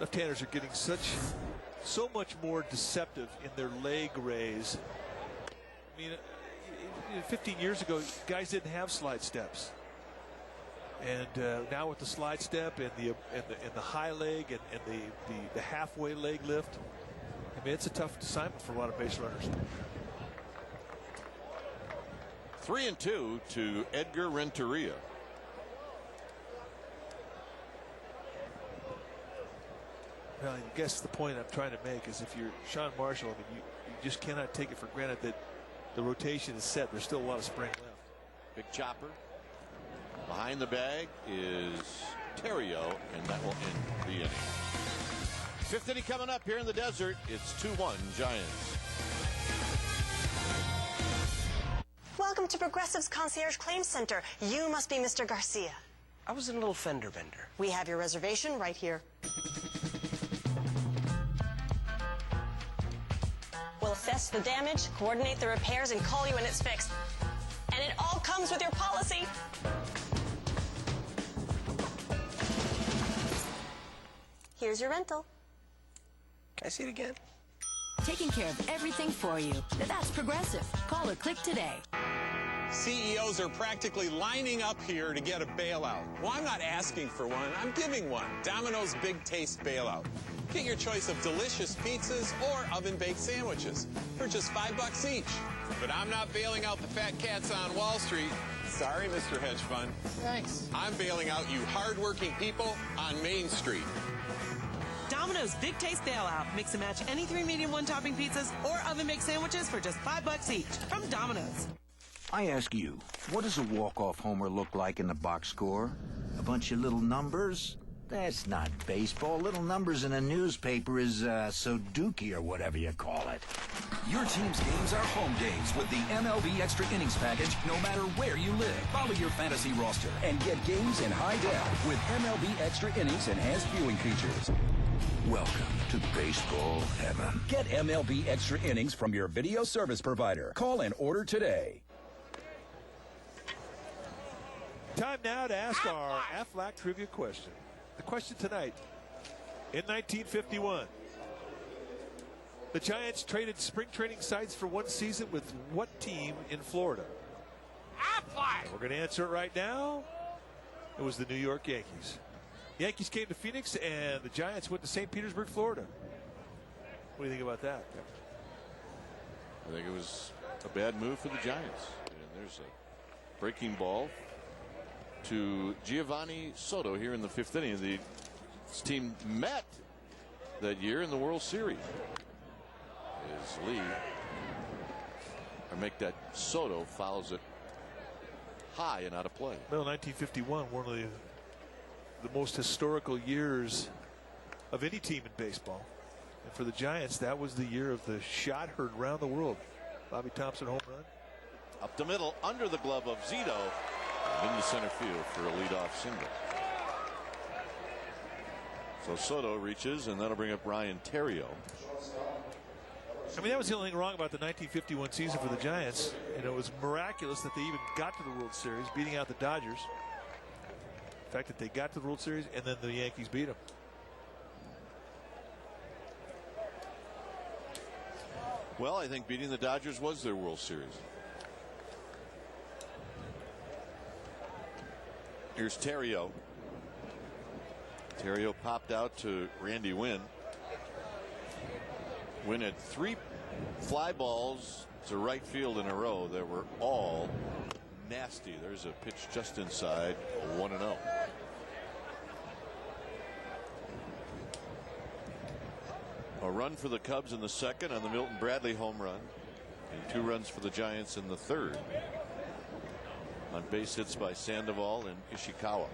Left-handers are getting such so much more deceptive in their leg raise. I mean, 15 years ago, guys didn't have slide steps, and now with the slide step and the high leg and the halfway leg lift, I mean, it's a tough assignment for a lot of base runners. 3-2 to Edgar Renteria. Well, I guess the point I'm trying to make is if you're Sean Marshall, I mean, you just cannot take it for granted that the rotation is set. There's still a lot of spring left. Big chopper. Behind the bag is Terrio, and that will end the inning. Fifth inning coming up here in the desert. It's 2-1 Giants. Welcome to Progressive's Concierge Claims Center. You must be Mr. Garcia. I was a little fender bender. We have your reservation right here. We'll assess the damage, coordinate the repairs, and call you when it's fixed. And it all comes with your policy. Here's your rental. Can I see it again? Taking care of everything for you. That's Progressive. Call or click today. CEOs are practically lining up here to get a bailout. Well, I'm not asking for one. I'm giving one. Domino's Big Taste Bailout. Get your choice of delicious pizzas or oven-baked sandwiches for just $5 each. But I'm not bailing out the fat cats on Wall Street. Sorry, Mr. Hedge Fund. Thanks. I'm bailing out you hardworking people on Main Street. Domino's Big Taste Bailout. Mix and match any 3 medium 1-topping pizzas or oven-baked sandwiches for just $5 each from Domino's. I ask you, what does a walk-off homer look like in the box score? A bunch of little numbers? That's not baseball. Little numbers in a newspaper is Sudoku or whatever you call it. Your team's games are home games with the MLB Extra Innings package, no matter where you live. Follow your fantasy roster and get games in high def with MLB Extra Innings enhanced viewing features. Welcome to baseball heaven. Get MLB Extra Innings from your video service provider. Call and order today. Time now to ask our Aflac trivia question. The question tonight, in 1951, the Giants traded spring training sites for one season with what team in Florida? We're going to answer it right now. It was the New York Yankees. The Yankees came to Phoenix, and the Giants went to St. Petersburg, Florida. What do you think about that? I think it was a bad move for the Giants. And there's a breaking ball to Giovanni Soto here in the 5th inning. This team met that year in the World Series. As Lee, or make that Soto fouls it high and out of play. Well, 1951, one of the most historical years of any team in baseball. And for the Giants, that was the year of the shot heard around the world. Bobby Thompson home run. Up the middle, under the glove of Zito. Into center field for a leadoff single. So Soto reaches, and that'll bring up Ryan Terrio. I mean, that was the only thing wrong about the 1951 season for the Giants. And it was miraculous that they even got to the World Series, beating out the Dodgers. The fact that they got to the World Series, and then the Yankees beat them. Well, I think beating the Dodgers was their World Series. Here's Terrio. Terrio popped out to Randy Wynn. Wynn had 3 fly balls to right field in a row that were all nasty. There's a pitch just inside, 1-0. A run for the Cubs in the 2nd on the Milton Bradley home run, and 2 runs for the Giants in the 3rd. On base hits by Sandoval and Ishikawa.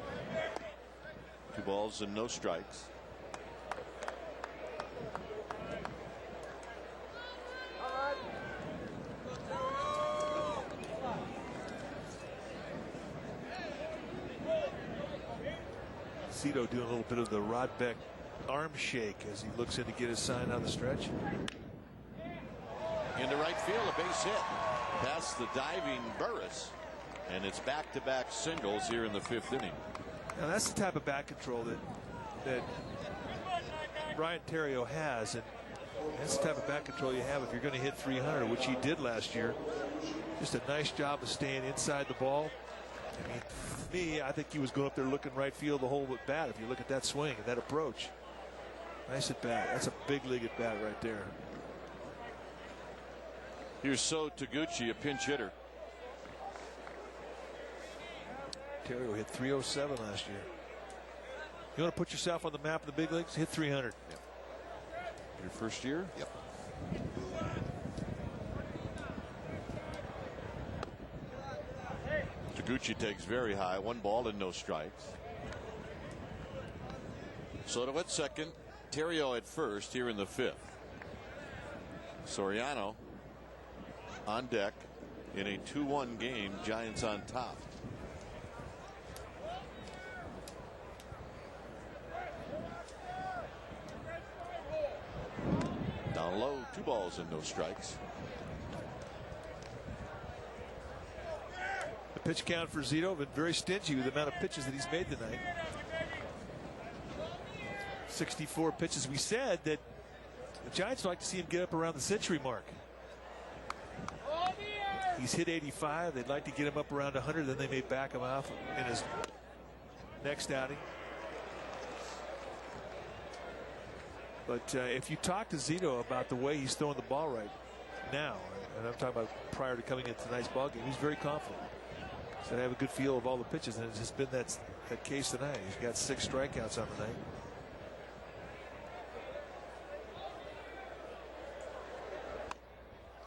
2 balls and no strikes. Zito doing a little bit of the Rod Beck arm shake as he looks in to get his sign on the stretch. Into right field, a base hit past the diving Burris. And it's back-to-back singles here in the 5th inning. Now that's the type of back control that Ryan Terrio has, and That's the type of bat control you have if you're going to hit 300, which he did last year. Just a nice job of staying inside the ball. I mean, for me, I think he was going up there looking right field the whole bat. If you look at that swing and that approach, nice at bat. That's a big league at bat right there. Here's So Taguchi, a pinch hitter. Terrio hit 307 last year. You want to put yourself on the map of the big leagues? Hit 300. Yep. Your first year? Yep. Taguchi takes very high. 1 ball and no strikes. Soto at second. Terrio at first here in the 5th. Soriano on deck in a 2-1 game. Giants on top. Down low, 2 balls and no strikes. The pitch count for Zito been very stingy with the amount of pitches that he's made tonight. 64 pitches. We said that the Giants like to see him get up around the century mark. He's hit 85. They'd like to get him up around 100. Then they may back him off in his next outing. But if you talk to Zito about the way he's throwing the ball right now, and I'm talking about prior to coming into tonight's ball game, he's very confident. So I have a good feel of all the pitches, and it's just been that case tonight. He's got 6 strikeouts on the night.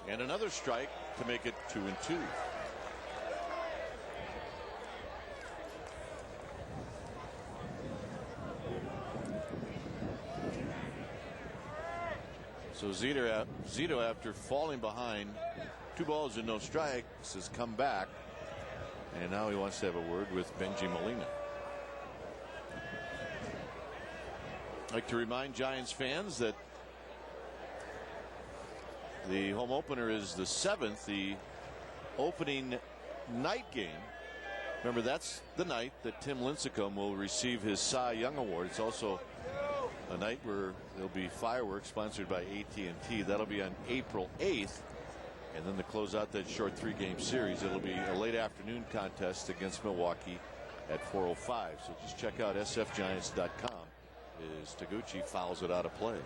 And another strike to make it 2-2. So Zito, after falling behind 2 balls and no strikes, has come back, and now he wants to have a word with Benji Molina. I'd like to remind Giants fans that the home opener is the 7th, the opening night game. Remember, that's the night that Tim Lincecum will receive his Cy Young Award. It's also a night where there'll be fireworks sponsored by AT&T. That'll be on April 8th. And then to close out that short 3-game series, it'll be a late afternoon contest against Milwaukee at 4:05. So just check out sfgiants.com as Taguchi fouls it out of play.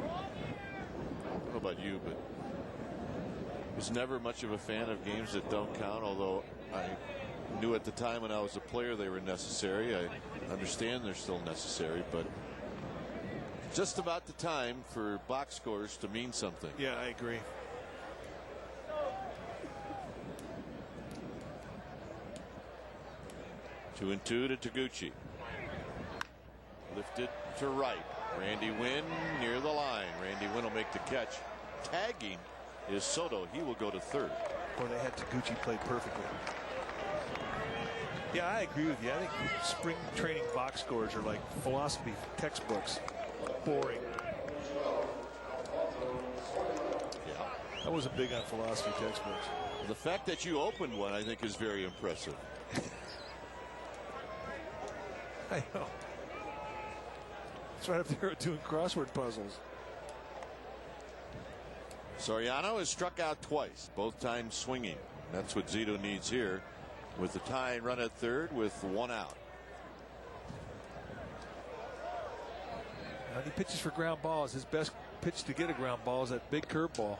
I don't know about you, but I was never much of a fan of games that don't count, although I knew at the time when I was a player they were necessary. I understand they're still necessary, but just about the time for box scores to mean something. Yeah, I agree. 2-2 to Taguchi. Lifted to right. Randy Wynn near the line. Randy Wynn will make the catch. Tagging is Soto. He will go to third. Boy, they had Taguchi played perfectly. Yeah, I agree with you. I think spring training box scores are like philosophy textbooks. Boring. Yeah. I wasn't big on philosophy textbooks. The fact that you opened one, I think, is very impressive. I know. It's right up there doing crossword puzzles. Soriano has struck out twice, both times swinging. That's what Zito needs here, with the tying run at third with 1 out. Now he pitches for ground balls. His best pitch to get a ground ball is that big curveball.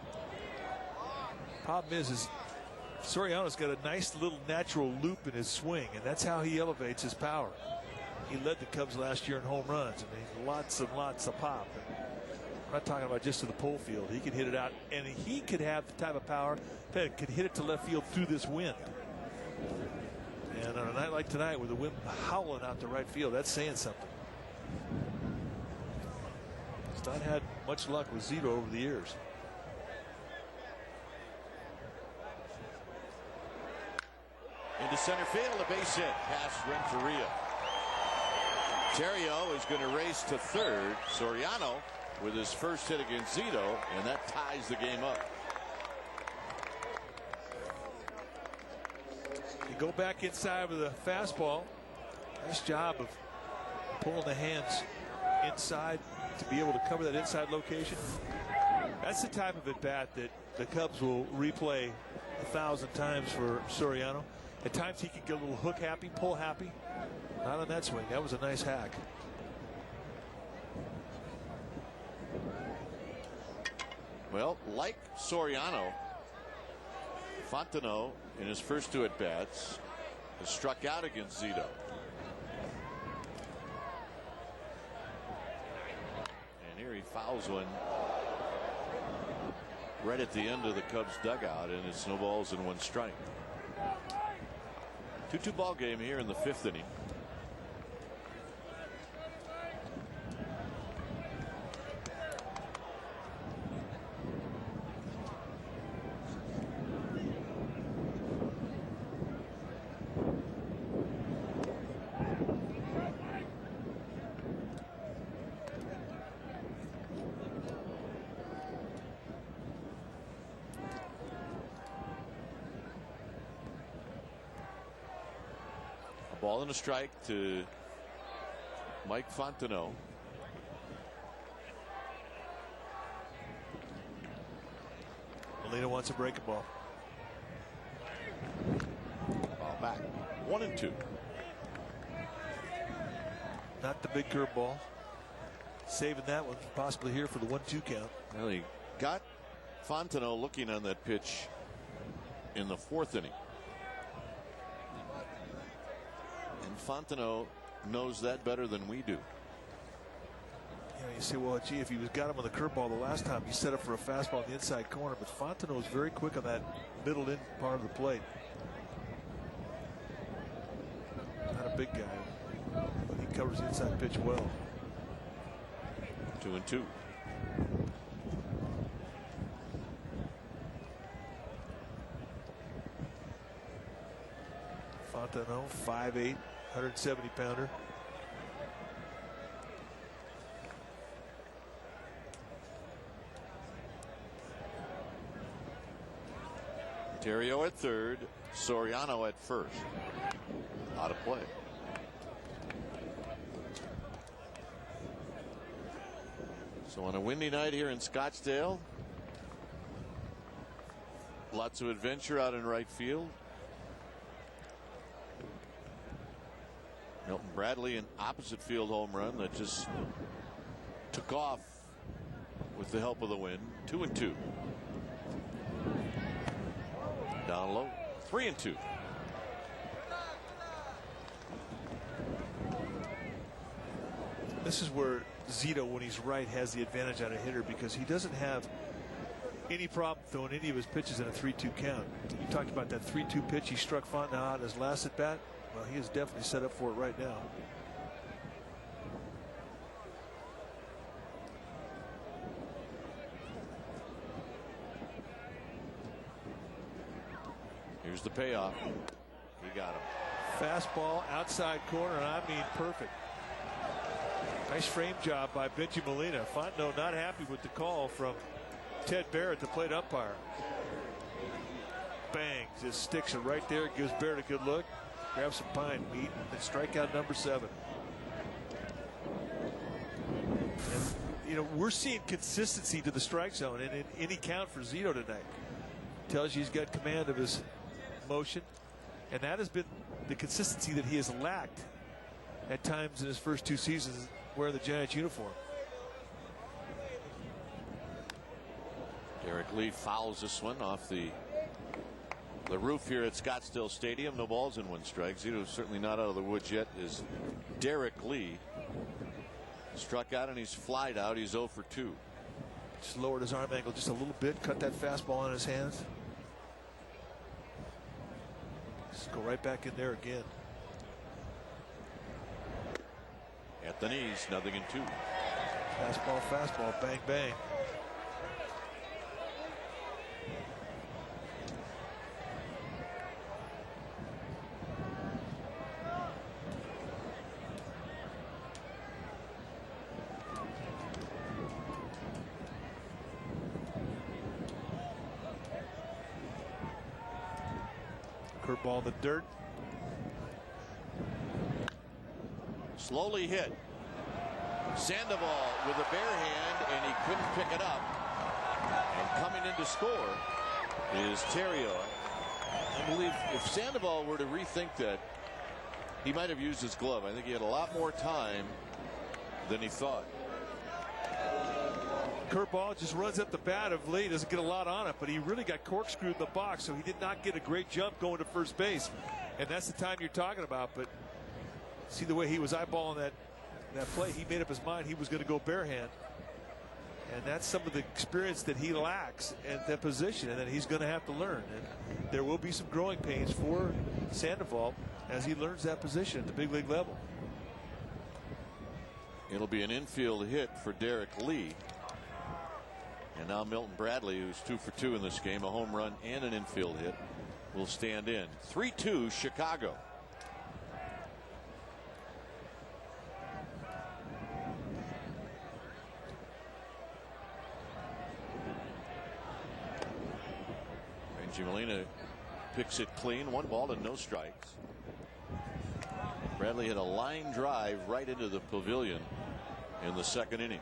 Problem is Soriano's got a nice little natural loop in his swing, and that's how he elevates his power. He led the Cubs last year in home runs. I mean, lots and lots of pop. I'm not talking about just to the pull field. He can hit it out, and he could have the type of power that could hit it to left field through this wind. And on a night like tonight with the wind howling out to right field, that's saying something. He's not had much luck with Zito over the years. Into center field, a base hit past Renteria. Terrio is going to race to third. Soriano with his first hit against Zito, and that ties the game up. You go back inside with a fastball. Nice job of pulling the hands inside to be able to cover that inside location. That's the type of at-bat that the Cubs will replay 1,000 times for Soriano. At times he can get a little hook happy, pull happy. Not on that swing. That was a nice hack. Well, like Soriano, Fontenot in his first 2 at-bats has struck out against Zito. And here he fouls one right at the end of the Cubs dugout, and it's no balls and 1 strike. 2-2 ball game here in the 5th inning. Ball and a strike to Mike Fontenot. Molina wants a breaking ball. Ball back. 1-2. Not the big curveball. Saving that one possibly here for the 1-2 count. Well, he got Fontenot looking on that pitch in the 4th inning. Fontenot knows that better than we do. Yeah, you say, well, gee, if he was got him on the curveball the last time, he set up for a fastball in the inside corner. But Fontenot is very quick on that middle in part of the plate. Not a big guy, but he covers the inside pitch well. 2-2. Fontenot, 5'8". 170-pounder. Ontario at third, Soriano at first. Out of play. So on a windy night here in Scottsdale, lots of adventure out in right field. Milton Bradley, an opposite field home run that just took off with the help of the wind. 2-2. Down low. 3-2. This is where Zito, when he's right, has the advantage on a hitter because he doesn't have any problem throwing any of his pitches in a 3-2 count. You talked about that 3-2 pitch he struck Fontenot out his last at bat. Well, he is definitely set up for it right now. Here's the payoff. He got him. Fastball outside corner, and I mean perfect. Nice frame job by Benji Molina. Fontenot not happy with the call from Ted Barrett, the plate umpire. Bang, just sticks it right there. Gives Barrett a good look. Grab some pine, meat, and strikeout number 7. And, you know, we're seeing consistency to the strike zone and in any count for Zito tonight. Tells you he's got command of his motion, and that has been the consistency that he has lacked at times in his first 2 seasons wearing the Giants uniform. Derek Lee fouls this one off the roof here at Scottsdale Stadium. No balls and 1 strike. Zito's certainly not out of the woods yet. Is Derek Lee struck out and he's flied out. He's 0 for 2. Just lowered his arm angle just a little bit. Cut that fastball on his hands. Just go right back in there again. At the knees, 0-2. Fastball, bang, bang. Curveball in the dirt. Slowly hit. Sandoval with a bare hand, and he couldn't pick it up. And coming in to score is Theriot. I believe if Sandoval were to rethink that, he might have used his glove. I think he had a lot more time than he thought. Curveball just runs up the bat of late, doesn't get a lot on it, but he really got corkscrewed in the box, so he did not get a great jump going to first base. And that's the time you're talking about. But see the way he was eyeballing that play. He made up his mind he was going to go bare hand. And that's some of the experience that he lacks at that position, and that he's going to have to learn. And there will be some growing pains for Sandoval as he learns that position at the big league level. It'll be an infield hit for Derek Lee. And now Milton Bradley, who's 2 for 2 in this game, a home run and an infield hit, will stand in. 3-2 Chicago. Reggie Molina picks it clean. 1 ball and no strikes. Bradley hit a line drive right into the pavilion in the 2nd inning.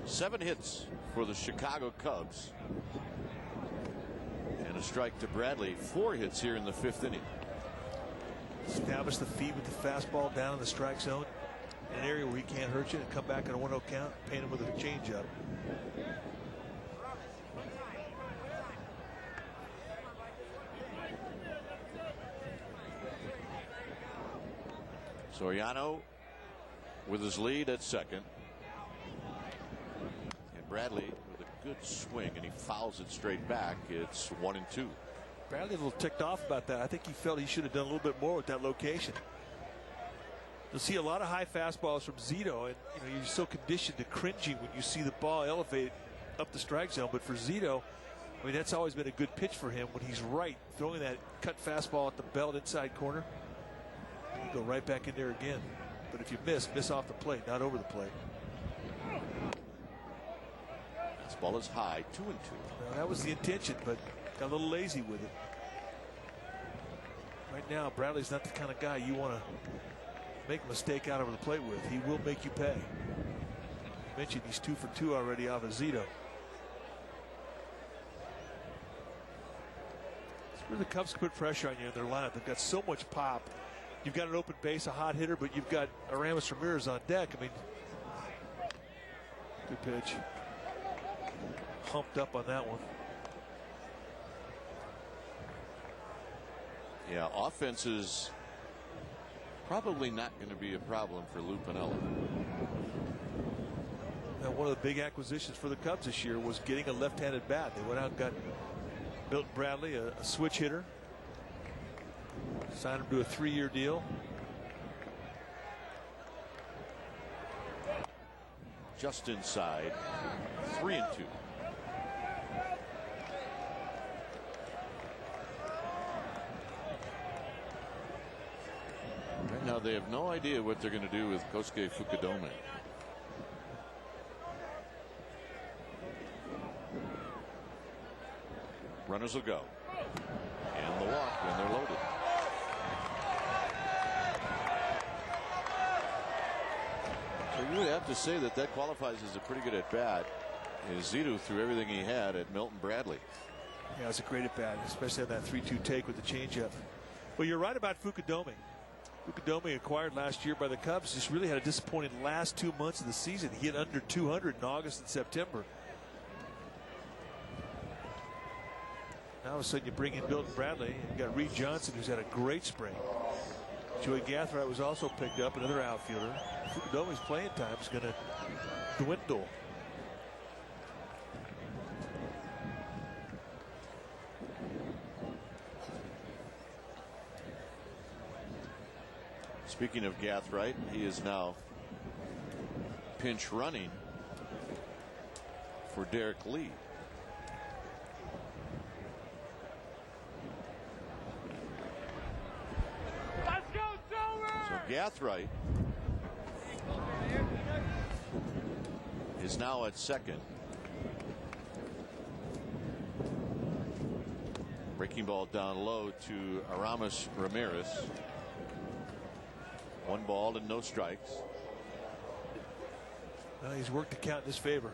Seven hits for the Chicago Cubs. And a strike to Bradley. 4 hits here in the 5th inning. Establish the feed with the fastball down in the strike zone, in an area where he can't hurt you, and come back on a 1-0 count, paint him with a changeup. Soriano with his lead at second. And Bradley with a good swing, and he fouls it straight back. It's 1-2. Bradley a little ticked off about that. I think he felt he should have done a little bit more with that location. You'll see a lot of high fastballs from Zito, and you're so conditioned to cringing when you see the ball elevate up the strike zone. But for Zito, I mean, that's always been a good pitch for him when he's right, throwing that cut fastball at the belt inside corner. You go right back in there again. But if you miss off the plate, not over the plate. This ball is high, 2-2. Well, that was the intention, but got a little lazy with it. Right now, Bradley's not the kind of guy you want to make a mistake out over the plate with. He will make you pay. I mentioned he's 2 for 2 already off of Zito. It's where the Cubs put pressure on you in their lineup. They've got so much pop. You've got an open base, a hot hitter, but you've got Aramis Ramirez on deck. I mean, good pitch. Humped up on that one. Yeah, offense is probably not going to be a problem for Lou Piniella. Now, one of the big acquisitions for the Cubs this year was getting a left-handed bat. They went out and got Milton Bradley, a switch hitter. Signed him to a 3-year deal. Just inside. 3-2. Right now they have no idea what they're going to do with Kosuke Fukudome. Runners will go. And the walk when they're loaded. So you would have to say that that qualifies as a pretty good at-bat. Zito threw everything he had at Milton Bradley. Yeah, it's a great at-bat, especially on that 3-2 take with the changeup. Well, you're right about Fukudome. Fukudome, acquired last year by the Cubs, just really had a disappointing last 2 months of the season. He hit under 200 in August and September. Now all of a sudden you bring in Milton Bradley, and you got Reed Johnson, who's had a great spring. Joey Gathright was also picked up, another outfielder. Fukudome's playing time is going to dwindle. Speaking of Gathright, he is now pinch running for Derek Lee. Let's go, Silver! So Gathright is now at second. Breaking ball down low to Aramis Ramirez. 1 ball and no strikes. Well, he's worked the count in his favor.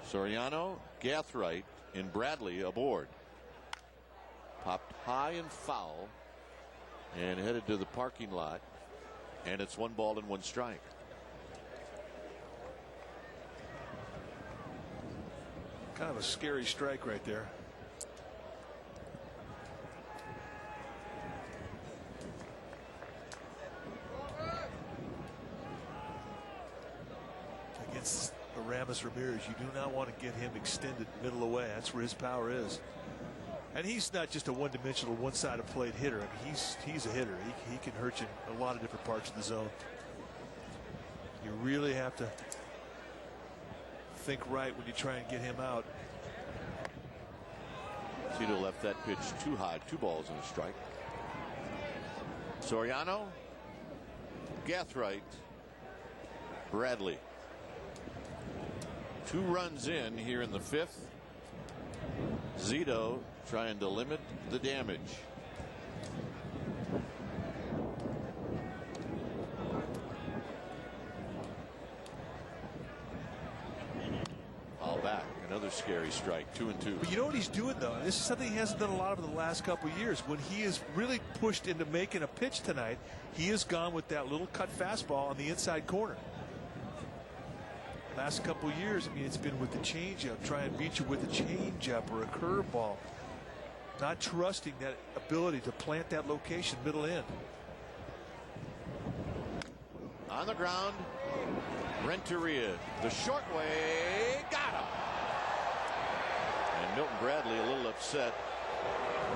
Soriano, Gathright, and Bradley aboard. Popped high and foul and headed to the parking lot. And it's 1 ball and 1 strike. Kind of a scary strike right there. Against Aramis Ramirez, you do not want to get him extended middle away. That's where his power is. And he's not just a one-dimensional, one-sided plate hitter. I mean, he's a hitter. He can hurt you in a lot of different parts of the zone. You really have to think right when you try and get him out. Cito left that pitch too high. 2 balls and a strike. Soriano, Gathright, Bradley. 2 runs in here in the 5th. Zito trying to limit the damage. Foul back. Another scary strike. 2-2. But you know what he's doing, though? This is something he hasn't done a lot of in the last couple of years. When he is really pushed into making a pitch tonight, he has gone with that little cut fastball on the inside corner. Last couple of years, I mean, it's been with the changeup, try and beat you with a changeup or a curveball. Not trusting that ability to plant that location middle in. On the ground, Renteria, the short way, got him. And Milton Bradley a little upset,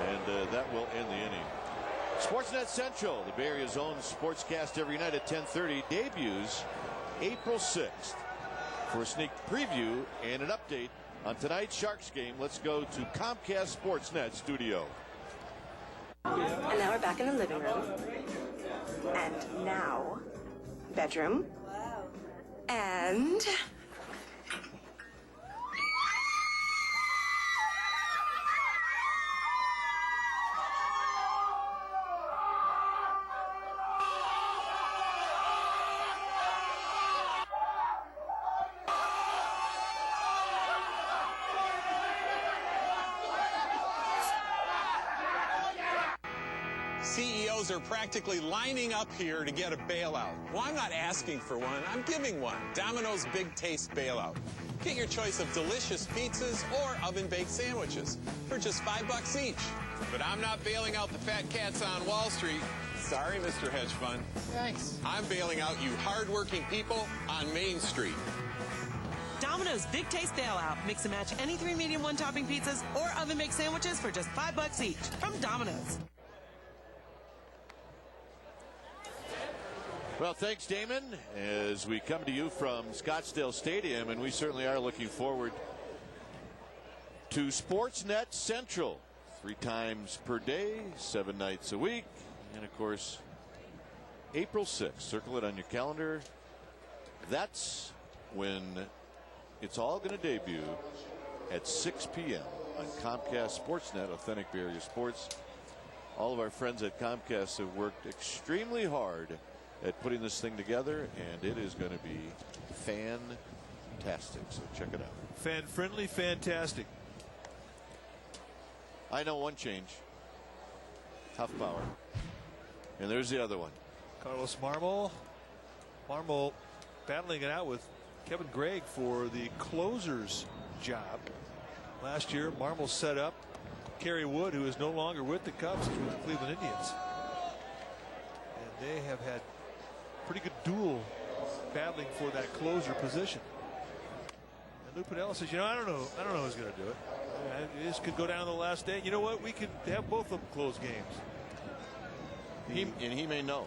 and that will end the inning. Sportsnet Central, the Bay Area's own sportscast every night at 10:30, debuts April 6th. For a sneak preview and an update on tonight's Sharks game, let's go to Comcast Sportsnet studio. And now we're back in the living room. And now, bedroom. Wow. And... CEOs are practically lining up here to get a bailout. Well, I'm not asking for one, I'm giving one. Domino's Big Taste Bailout. Get your choice of delicious pizzas or oven-baked sandwiches for just $5 each. But I'm not bailing out the fat cats on Wall Street. Sorry, Mr. Hedge Fund. Thanks. I'm bailing out you hardworking people on Main Street. Domino's Big Taste Bailout. Mix and match any 3 medium 1 topping pizzas or oven-baked sandwiches for just $5 each from Domino's. Well, thanks, Damon, as we come to you from Scottsdale Stadium, and we certainly are looking forward to Sportsnet Central 3 times per day, 7 nights a week, and of course, April 6th. Circle it on your calendar. That's when it's all going to debut at 6 p.m. on Comcast Sportsnet, Authentic Bay Area Sports. All of our friends at Comcast have worked extremely hard at putting this thing together, and it is going to be fantastic. So check it out. Fan friendly, fantastic. I know one change. Tough power. And there's the other one. Carlos Marmol. Marmol battling it out with Kevin Gregg for the closer's job. Last year, Marmol set up Kerry Wood, who is no longer with the Cubs, he's with the Cleveland Indians. And they have had pretty good duel battling for that closer position. And Lou Piniella says, you know, I don't know who's going to do it. This could go down to the last day. You know what? We could have both of them close games. He may know.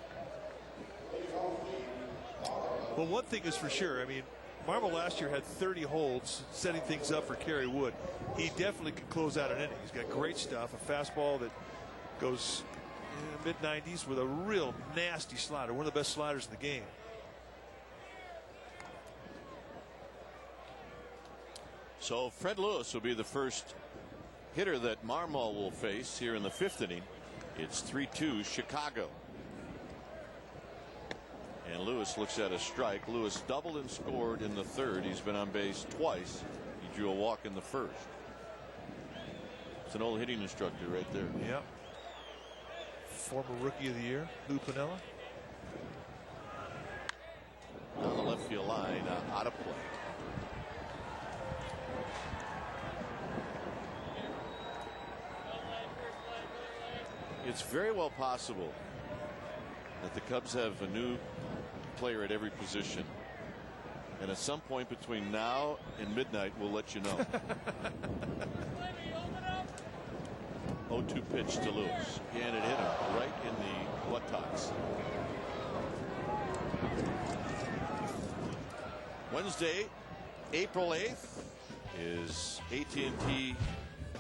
Well, one thing is for sure. I mean, Marmol last year had 30 holds, setting things up for Kerry Wood. He definitely could close out an inning. He's got great stuff, a fastball that goes mid-90s with a real nasty slider, one of the best sliders in the game. So Fred Lewis will be the first hitter that Marmol will face here in the 5th inning. It's 3-2 Chicago. And Lewis looks at a strike. Lewis doubled and scored in the 3rd. He's been on base twice. He drew a walk in the 1st. It's an old hitting instructor right there. Yep. Former Rookie of the Year, Lou Piniella. On the left field line, out of play. It's very well possible that the Cubs have a new player at every position. And at some point between now and midnight, we'll let you know. 0-2 pitch to Lewis. And it hit him right in the buttocks. Wednesday, April 8th is AT&T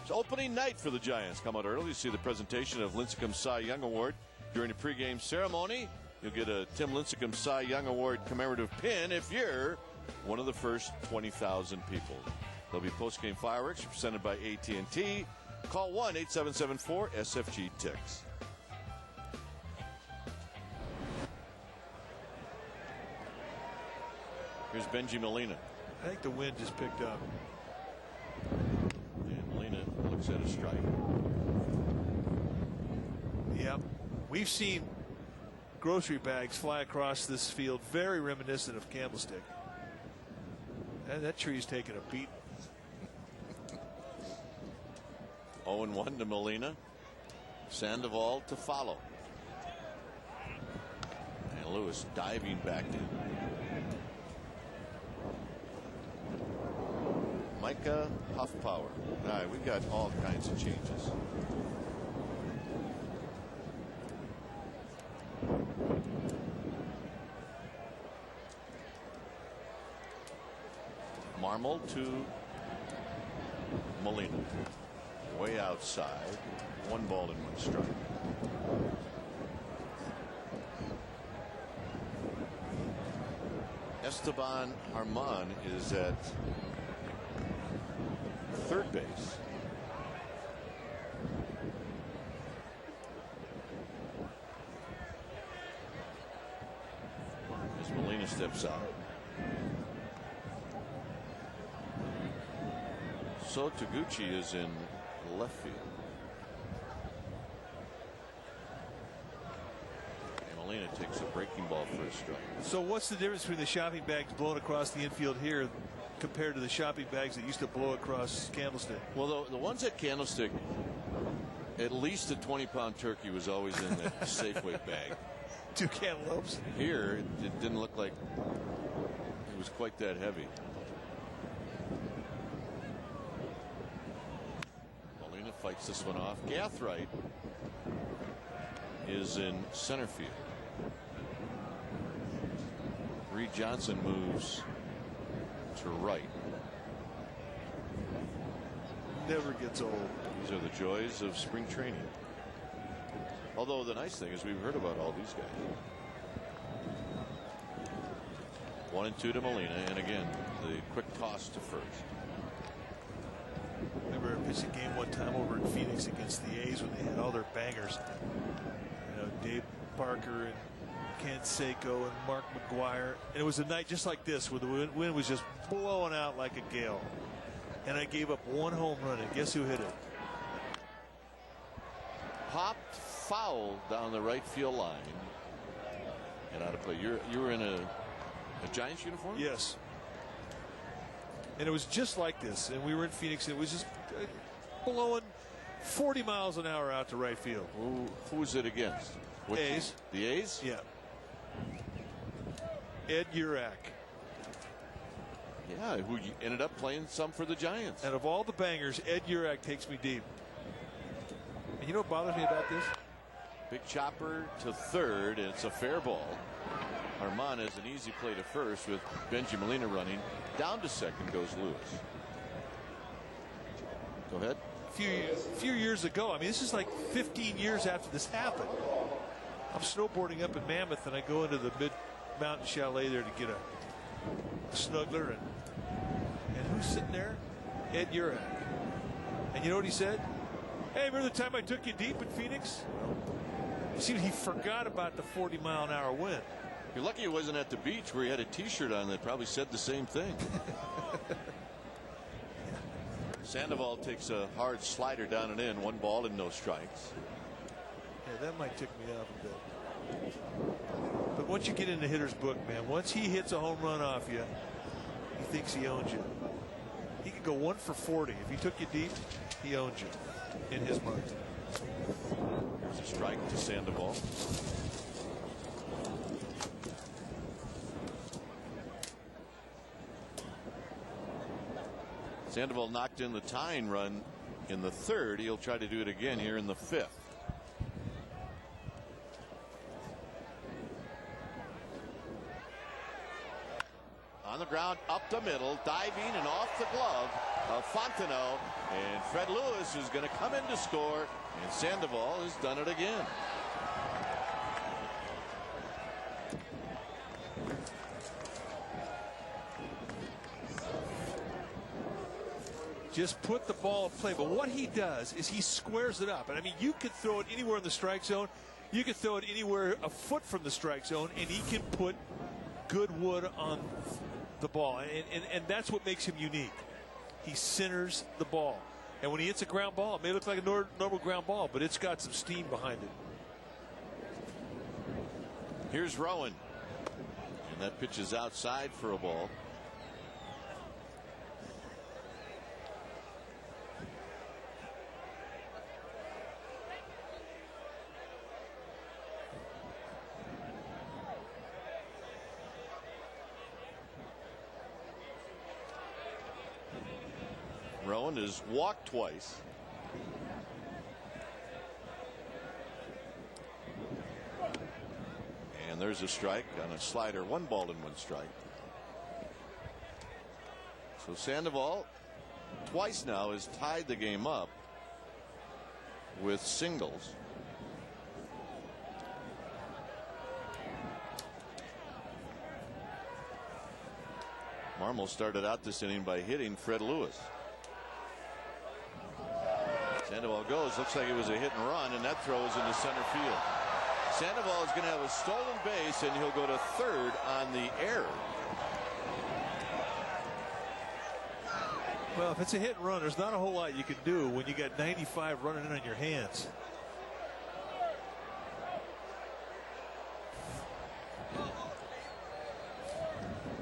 opening night for the Giants. Come out early to see the presentation of Lincecum Cy Young Award during the pregame ceremony. You'll get a Tim Lincecum Cy Young Award commemorative pin if you're one of the first 20,000 people. There'll be postgame fireworks presented by AT&T. Call 1-877-4-SFG-TIX. Here's Benji Molina. I think the wind just picked up. And Molina looks at a strike. Yep. We've seen grocery bags fly across this field, very reminiscent of Candlestick. And that tree's taking a beat. 0-1 to Molina. Sandoval to follow. And Lewis diving back in. Micah Huffpower. All right, we've got all kinds of changes. Marmol to Molina. Way outside. 1 ball and 1 strike. Esteban Arman is at 3rd base. As Molina steps out. So Taguchi is in left field. And Molina takes a breaking ball for a strike. So what's the difference between the shopping bags blown across the infield here compared to the shopping bags that used to blow across Candlestick? Well, the ones at Candlestick, at least a 20-pound turkey was always in the Safeway bag. 2 cantaloupes. Here, it didn't look like it was quite that heavy. Molina fights this one off. Gathright is in center field. Reed Johnson moves to right. Never gets old. These are the joys of spring training. Although the nice thing is we've heard about all these guys. 1-2 to Molina, and again the quick toss to first. Remember I pitched a game one time over in Phoenix against the A's when they had all their bangers. You know, Dave Parker and Ken Seiko and Mark McGuire. And it was a night just like this where the wind was just blowing out like a gale. And I gave up 1 home run, and guess who hit it? Popped foul down the right field line. And out of play. You were in a Giants uniform? Yes. And it was just like this. And we were in Phoenix, and it was just blowing 40 miles an hour out to right field. Who was it against? A's. The A's? Yeah. Ed Urak. Yeah, who ended up playing some for the Giants. And of all the bangers, Ed Urak takes me deep. And you know what bothers me about this? Big chopper to third, and it's a fair ball. Arman has an easy play to first with Benji Molina running. Down to second goes Lewis. Go ahead. A few years ago, I mean, this is like 15 years after this happened. I'm snowboarding up in Mammoth, and I go into the mid-mountain chalet there to get a snuggler. And who's sitting there? Ed Urach. And you know what he said? Hey, remember the time I took you deep in Phoenix? It seems he forgot about the 40-mile-an-hour wind. You're lucky he wasn't at the beach where he had a T-shirt on that probably said the same thing. Sandoval takes a hard slider down and in. 1 ball and no strikes. Yeah, that might tick me off a bit. But once you get in the hitter's book, man, once he hits a home run off you, he thinks he owns you. He could go 1 for 40. If he took you deep, he owns you in his mind. There's a strike to Sandoval. Sandoval knocked in the tying run in the 3rd. He'll try to do it again here in the 5th. On the ground, up the middle, diving and off the glove of Fontenot. And Fred Lewis is going to come in to score. And Sandoval has done it again. Just put the ball in play. But what he does is he squares it up. And I mean, you can throw it anywhere in the strike zone. You can throw it anywhere a foot from the strike zone, and he can put good wood on the ball. And that's what makes him unique. He centers the ball. And when he hits a ground ball, it may look like a normal ground ball, but it's got some steam behind it. Here's Rowan. And that pitch is outside for a ball. Rowan has walked twice. And there's a strike on a slider. 1 ball and 1 strike. So Sandoval twice now has tied the game up with singles. Marmol started out this inning by hitting Fred Lewis. Sandoval goes. Looks like it was a hit and run, and that throws into center field. Sandoval is going to have a stolen base, and he'll go to 3rd on the error. Well, if it's a hit and run, there's not a whole lot you can do when you got 95 running in on your hands.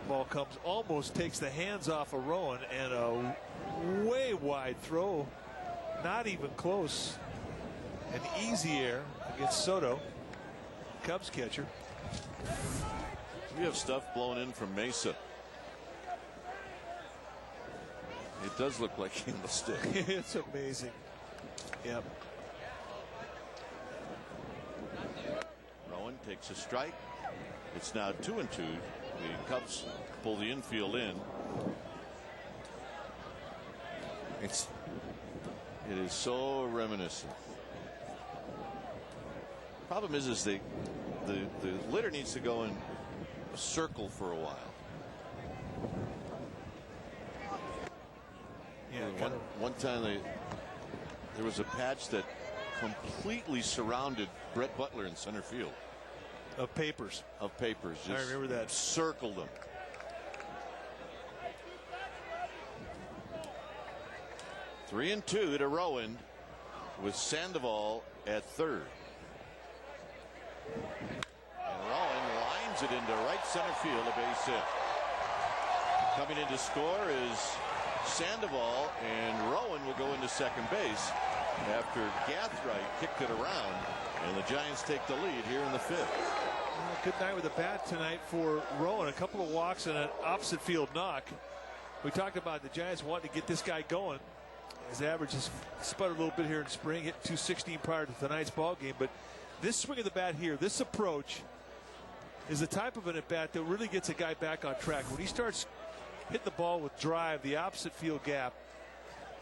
Ball comes, almost takes the hands off of Rowan, and a way wide throw. Not even close. An easy air against Soto, Cubs catcher. We have stuff blown in from Mesa. It does look like in the stick. It's amazing. Yep. Rowan takes a strike. It's now 2-2. The Cubs pull the infield in. It is so reminiscent. Problem is the litter needs to go in a circle for a while. Yeah. One time there was a patch that completely surrounded Brett Butler in center field. Of papers. Just I remember that. Circled them. Three and 2 to Rowan with Sandoval at 3rd. And Rowan lines it into right center field, a base hit. Coming in to score is Sandoval, and Rowan will go into second base after Gathright kicked it around, and the Giants take the lead here in the 5th. Well, good night with the bat tonight for Rowan. A couple of walks and an opposite field knock. We talked about the Giants wanting to get this guy going. His average has sputtered a little bit here in spring, hit 216 prior to tonight's ball game. But this swing of the bat here, this approach, is the type of an at bat that really gets a guy back on track. When he starts hitting the ball with drive, the opposite field gap,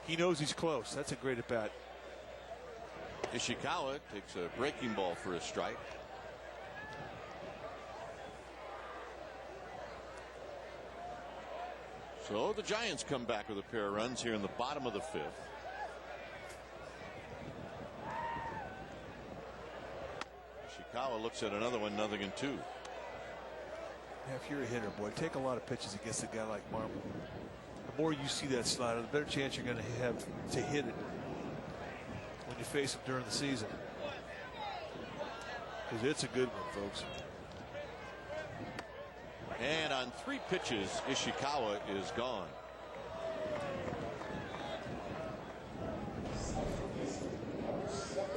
he knows he's close. That's a great at bat. Ishikawa takes a breaking ball for a strike. So the Giants come back with a pair of runs here in the bottom of the 5th. Ishikawa looks at another one, 0-2. Yeah, if you're a hitter, boy, take a lot of pitches against a guy like Marmol. The more you see that slider, the better chance you're going to have to hit it when you face him during the season. Because it's a good one, folks. And on 3 pitches, Ishikawa is gone.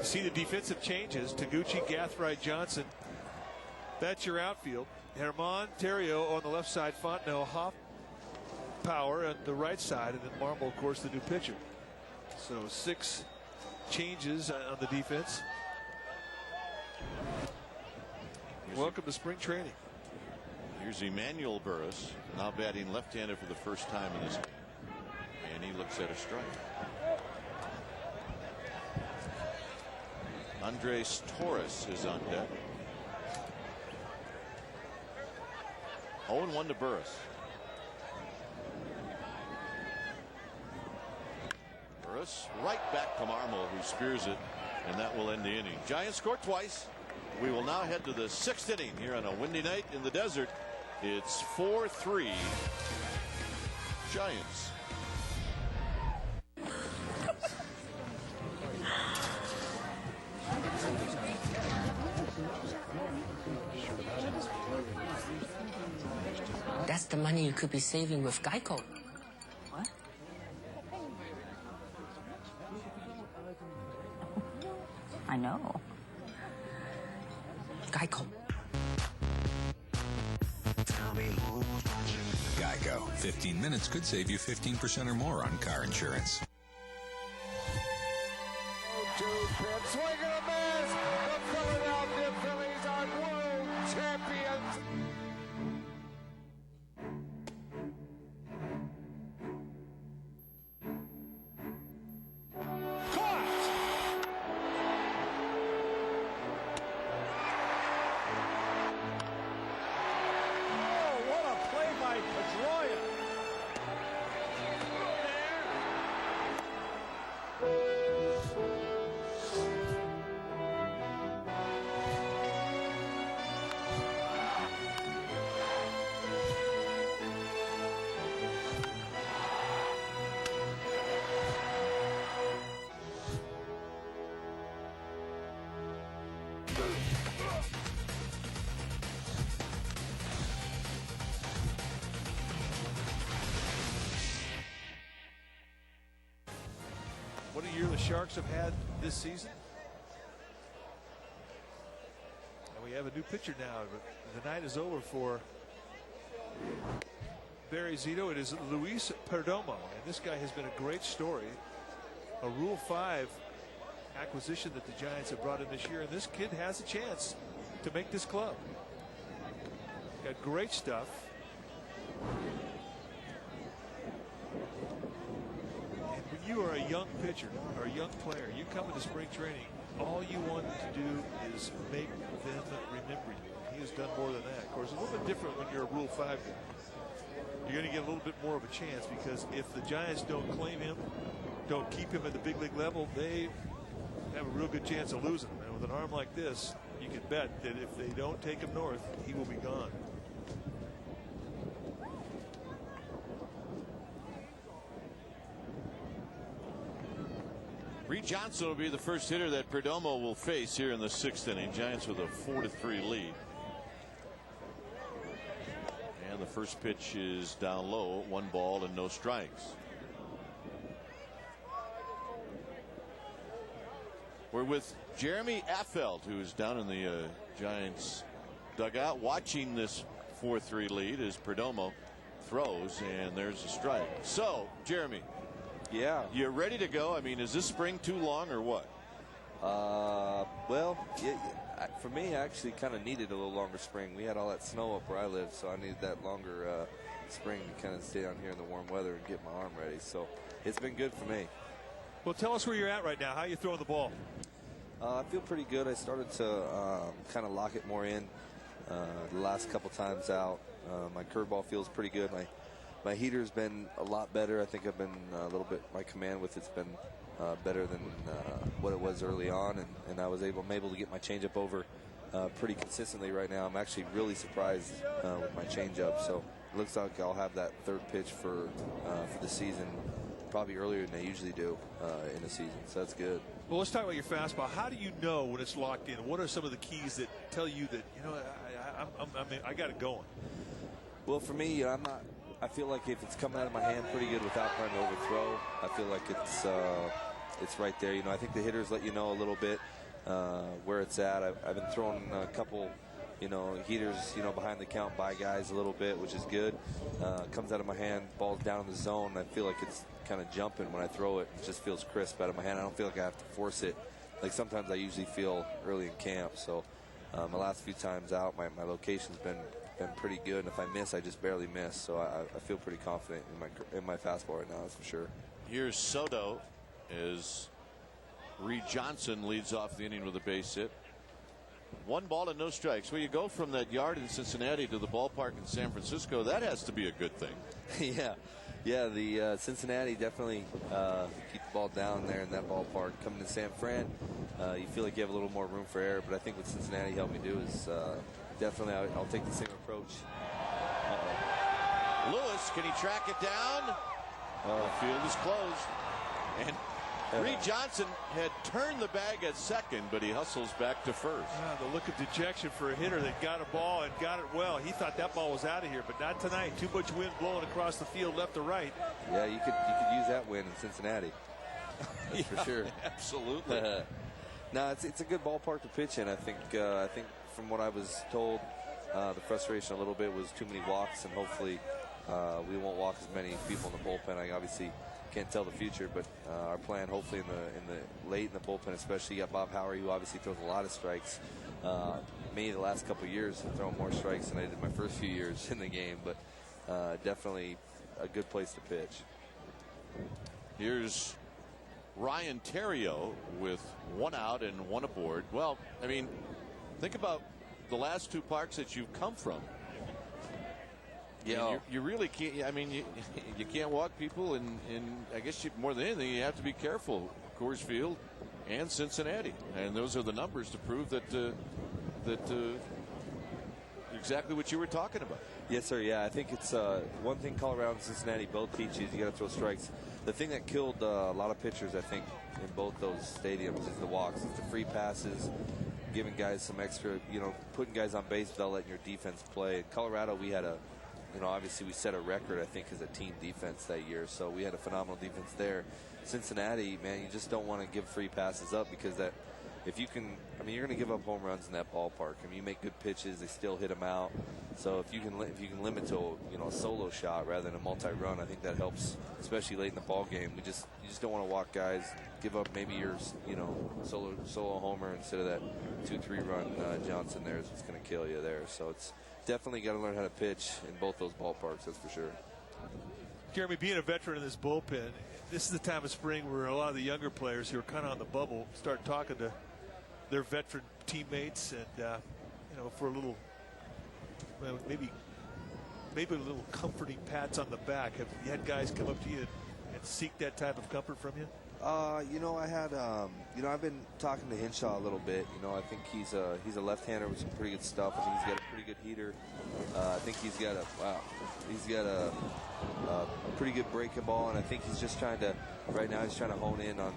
See the defensive changes. Taguchi, Gathright, Johnson. That's your outfield. Herman, Terrio on the left side. Fontenot, Hoff, Power on the right side. And then Marmol, of course, the new pitcher. So 6 changes on the defense. Welcome to spring training. Here's Emmanuel Burris, now batting left-handed for the first time in this game. And he looks at a strike. Andres Torres is on deck. 0-1 to Burris. Burris right back to Marmol, who spears it, and that will end the inning. Giants score twice. We will now head to the 6th inning here on a windy night in the desert. It's 4-3 Giants. That's the money you could be saving with Geico. What? I know. Geico. Geico. 15 minutes could save you 15% or more on car insurance. 2 pitch, swing and a miss. The Philadelphia Phillies are world champions. What a year the Sharks have had this season. And we have a new pitcher now. The night is over for Barry Zito. It is Luis Perdomo. And this guy has been a great story. A Rule 5 acquisition that the Giants have brought in this year. And this kid has a chance to make this club. Got great stuff. You are a young pitcher or a young player. You come into spring training, all you want to do is make them remember you. He has done more than that. Of course, a little bit different when you're a Rule 5 guy. You're going to get a little bit more of a chance because if the Giants don't claim him, don't keep him at the big league level, they have a real good chance of losing him. And with an arm like this, you can bet that if they don't take him north, he will be gone. Reed Johnson will be the first hitter that Perdomo will face here in the 6th inning. Giants with a 4-3 lead. And the first pitch is down low, 1 ball and no strikes. We're with Jeremy Affeld, who is down in the Giants dugout, watching this 4-3 lead as Perdomo throws, and there's a strike. So, Jeremy. Yeah. You're ready to go? I mean, is this spring too long or what? Well, for me, I actually kind of needed a little longer spring. We had all that snow up where I live, so I needed that longer spring to kind of stay down here in the warm weather and get my arm ready. So it's been good for me. Well, tell us where you're at right now. How are you throwing the ball? I feel pretty good. I started to kind of lock it more in the last couple times out. My curveball feels pretty good. My my heater's been a lot better. I think I've been a little bit, my command with it's been better than what it was early on, and I'm able to get my changeup over pretty consistently right now. I'm actually really surprised with my changeup. So it looks like I'll have that third pitch for the season probably earlier than I usually do in the season. So that's good. Well, let's talk about your fastball. How do you know when it's locked in? What are some of the keys that tell you that, you know, I got it going? Well, for me, I feel like if it's coming out of my hand pretty good without trying to overthrow, I feel like it's right there. You know, I think the hitters let you know a little bit where it's at. I've been throwing a couple, you know, heaters, you know, behind the count by guys a little bit, which is good. Comes out of my hand, ball's down in the zone. I feel like it's kind of jumping when I throw it. It just feels crisp out of my hand. I don't feel like I have to force it like sometimes I usually feel early in camp. So my last few times out, my location's been pretty good. And if I miss, I just barely miss. So I feel pretty confident in my fastball right now, that's for sure. Here's Soto as Reed Johnson leads off the inning with a base hit. 1 ball and no strikes. Well, you go from that yard in Cincinnati to the ballpark in San Francisco. That has to be a good thing. Yeah, the Cincinnati definitely keep the ball down there in that ballpark. Coming to San Fran, you feel like you have a little more room for error, but I think what Cincinnati helped me do is definitely I'll take the same approach. Lewis, can he track it down? The field is closed. And Reed Johnson had turned the bag at second, but he hustles back to first. The look of dejection for a hitter that got a ball and got it well. He thought that ball was out of here, but not tonight. Too much wind blowing across the field left to right. Yeah, you could use that win in Cincinnati. That's for sure. Absolutely. No, it's a good ballpark to pitch in. I think from what I was told, the frustration a little bit was too many walks, and hopefully we won't walk as many people in the bullpen. I obviously can't tell the future, but our plan, hopefully in the late in the bullpen, especially, you got Bob Howery, who obviously throws a lot of strikes. Me, the last couple of years, have thrown more strikes than I did my first few years in the game, but definitely a good place to pitch. Here's Ryan Theriot with 1 out and 1 aboard. Well, I mean, think about the last 2 parks that you've come from. Yeah, you really can't. I mean, you can't walk people, and I guess more than anything, you have to be careful. Coors Field and Cincinnati, and those are the numbers to prove that exactly what you were talking about. Yes, sir. Yeah, I think it's one thing Colorado and Cincinnati both teach you is you got to throw strikes. The thing that killed a lot of pitchers, I think, in both those stadiums is the walks. It's the free passes, giving guys some extra, you know, putting guys on base without letting your defense play. In Colorado, we had obviously we set a record, I think, as a team defense that year. So we had a phenomenal defense there. Cincinnati, man, you just don't want to give free passes up, because that, if you can, I mean, you're going to give up home runs in that ballpark. I mean, you make good pitches, they still hit them out. So if you can limit to a solo shot rather than a multi-run, I think that helps, especially late in the ball game. You just don't want to walk guys, give up maybe your solo homer instead of that 2-3 run Johnson there is what's going to kill you there. So it's definitely got to learn how to pitch in both those ballparks, that's for sure. Jeremy, being a veteran in this bullpen, this is the time of spring where a lot of the younger players who are kind of on the bubble start talking to their veteran teammates, and for a little, well, maybe a little comforting pats on the back. Have you had guys come up to you and seek that type of comfort from you? I had, I've been talking to Hinshaw a little bit. I think he's a left-hander with some pretty good stuff. I think he's got a pretty good heater. I think he's got a pretty good breaking ball, and I think he's just trying to hone in on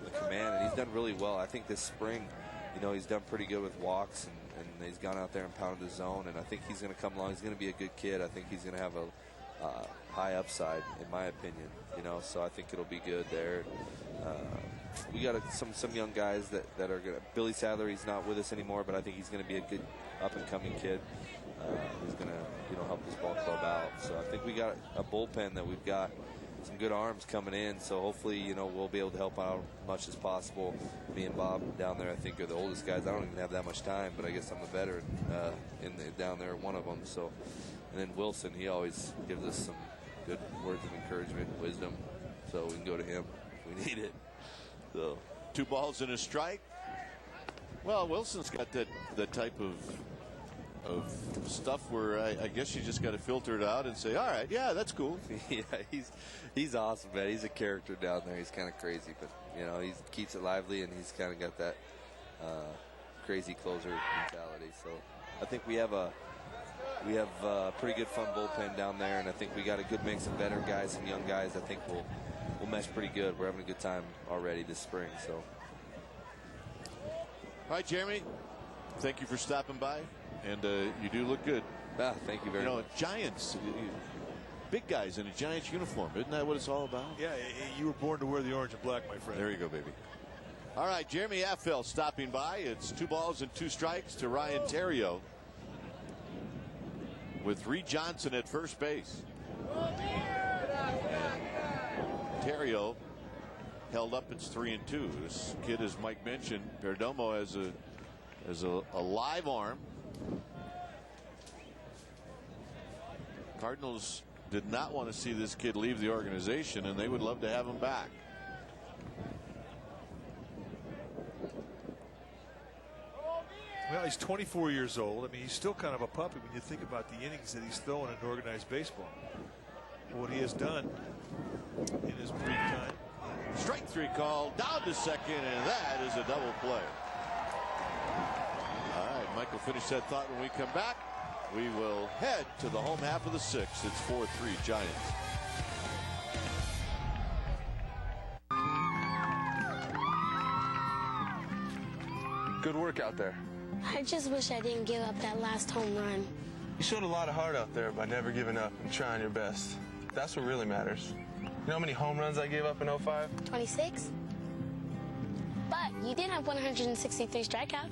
the command, and he's done really well. I think this spring, he's done pretty good with walks, and he's gone out there and pounded the zone, and I think he's going to come along. He's going to be a good kid. I think he's going to have a high upside, in my opinion. So I think it'll be good there. We got some young guys that are going to. Billy Sadler, he's not with us anymore, but I think he's going to be a good up-and-coming kid. Who's going to help this ball club out. So I think we got a bullpen that we've got some good arms coming in. So hopefully, we'll be able to help out as much as possible. Me and Bob down there, I think, are the oldest guys. I don't even have that much time, but I guess I'm the veteran down there, one of them. So, and then Wilson, he always gives us some good words of encouragement, wisdom. So we can go to him if we need it. So 2 balls and a strike. Well, Wilson's got that type of of stuff where I guess you just got to filter it out and say, all right, yeah, that's cool. Yeah, he's awesome, man. He's a character down there. He's kind of crazy, but you know, he keeps it lively, and he's kind of got that crazy closer mentality. So I think we have a pretty good fun bullpen down there, and I think we got a good mix of veteran guys and young guys. I think we'll mesh pretty good. We're having a good time already this spring. So, all right, Jeremy, thank you for stopping by, and you do look good. Thank you very much. Giants, big guys in a Giants uniform. Isn't that what it's all about? Yeah, you were born to wear the orange and black, my friend. There you go, baby. All right, Jeremy Affel stopping by. It's 2 balls and 2 strikes to Ryan Theriot, with Reed Johnson at first base. Theriot held up. It's 3-2. This kid, as Mike mentioned, Perdomo has a live arm. Cardinals did not want to see this kid leave the organization, and they would love to have him back. Well, he's 24 years old. I mean, he's still kind of a puppy when you think about the innings that he's throwing in organized baseball. What he has done in his brief time. Strike 3 call, down to second, and that is a double play. All right, Mike will finish that thought when we come back. We will head to the home half of the 6th. It's 4-3 Giants. Good work out there. I just wish I didn't give up that last home run. You showed a lot of heart out there by never giving up and trying your best. That's what really matters. You know how many home runs I gave up in 05? 26? But you did have 163 strikeouts.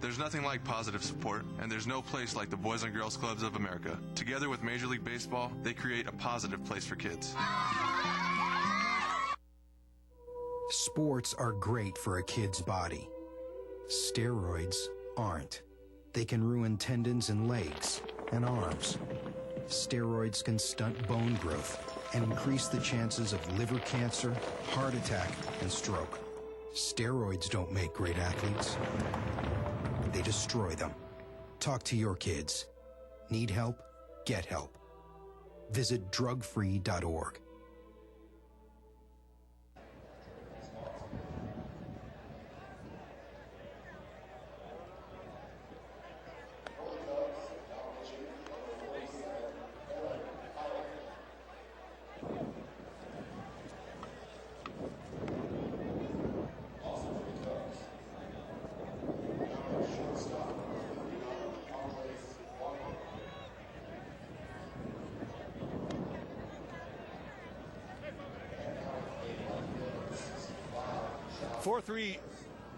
There's nothing like positive support, and there's no place like the Boys and Girls Clubs of America. Together with Major League Baseball, they create a positive place for kids. Sports are great for a kid's body. Steroids aren't. They can ruin tendons in legs and arms. Steroids can stunt bone growth and increase the chances of liver cancer, heart attack, and stroke. Steroids don't make great athletes. They destroy them. Talk to your kids. Need help? Get help. Visit drugfree.org.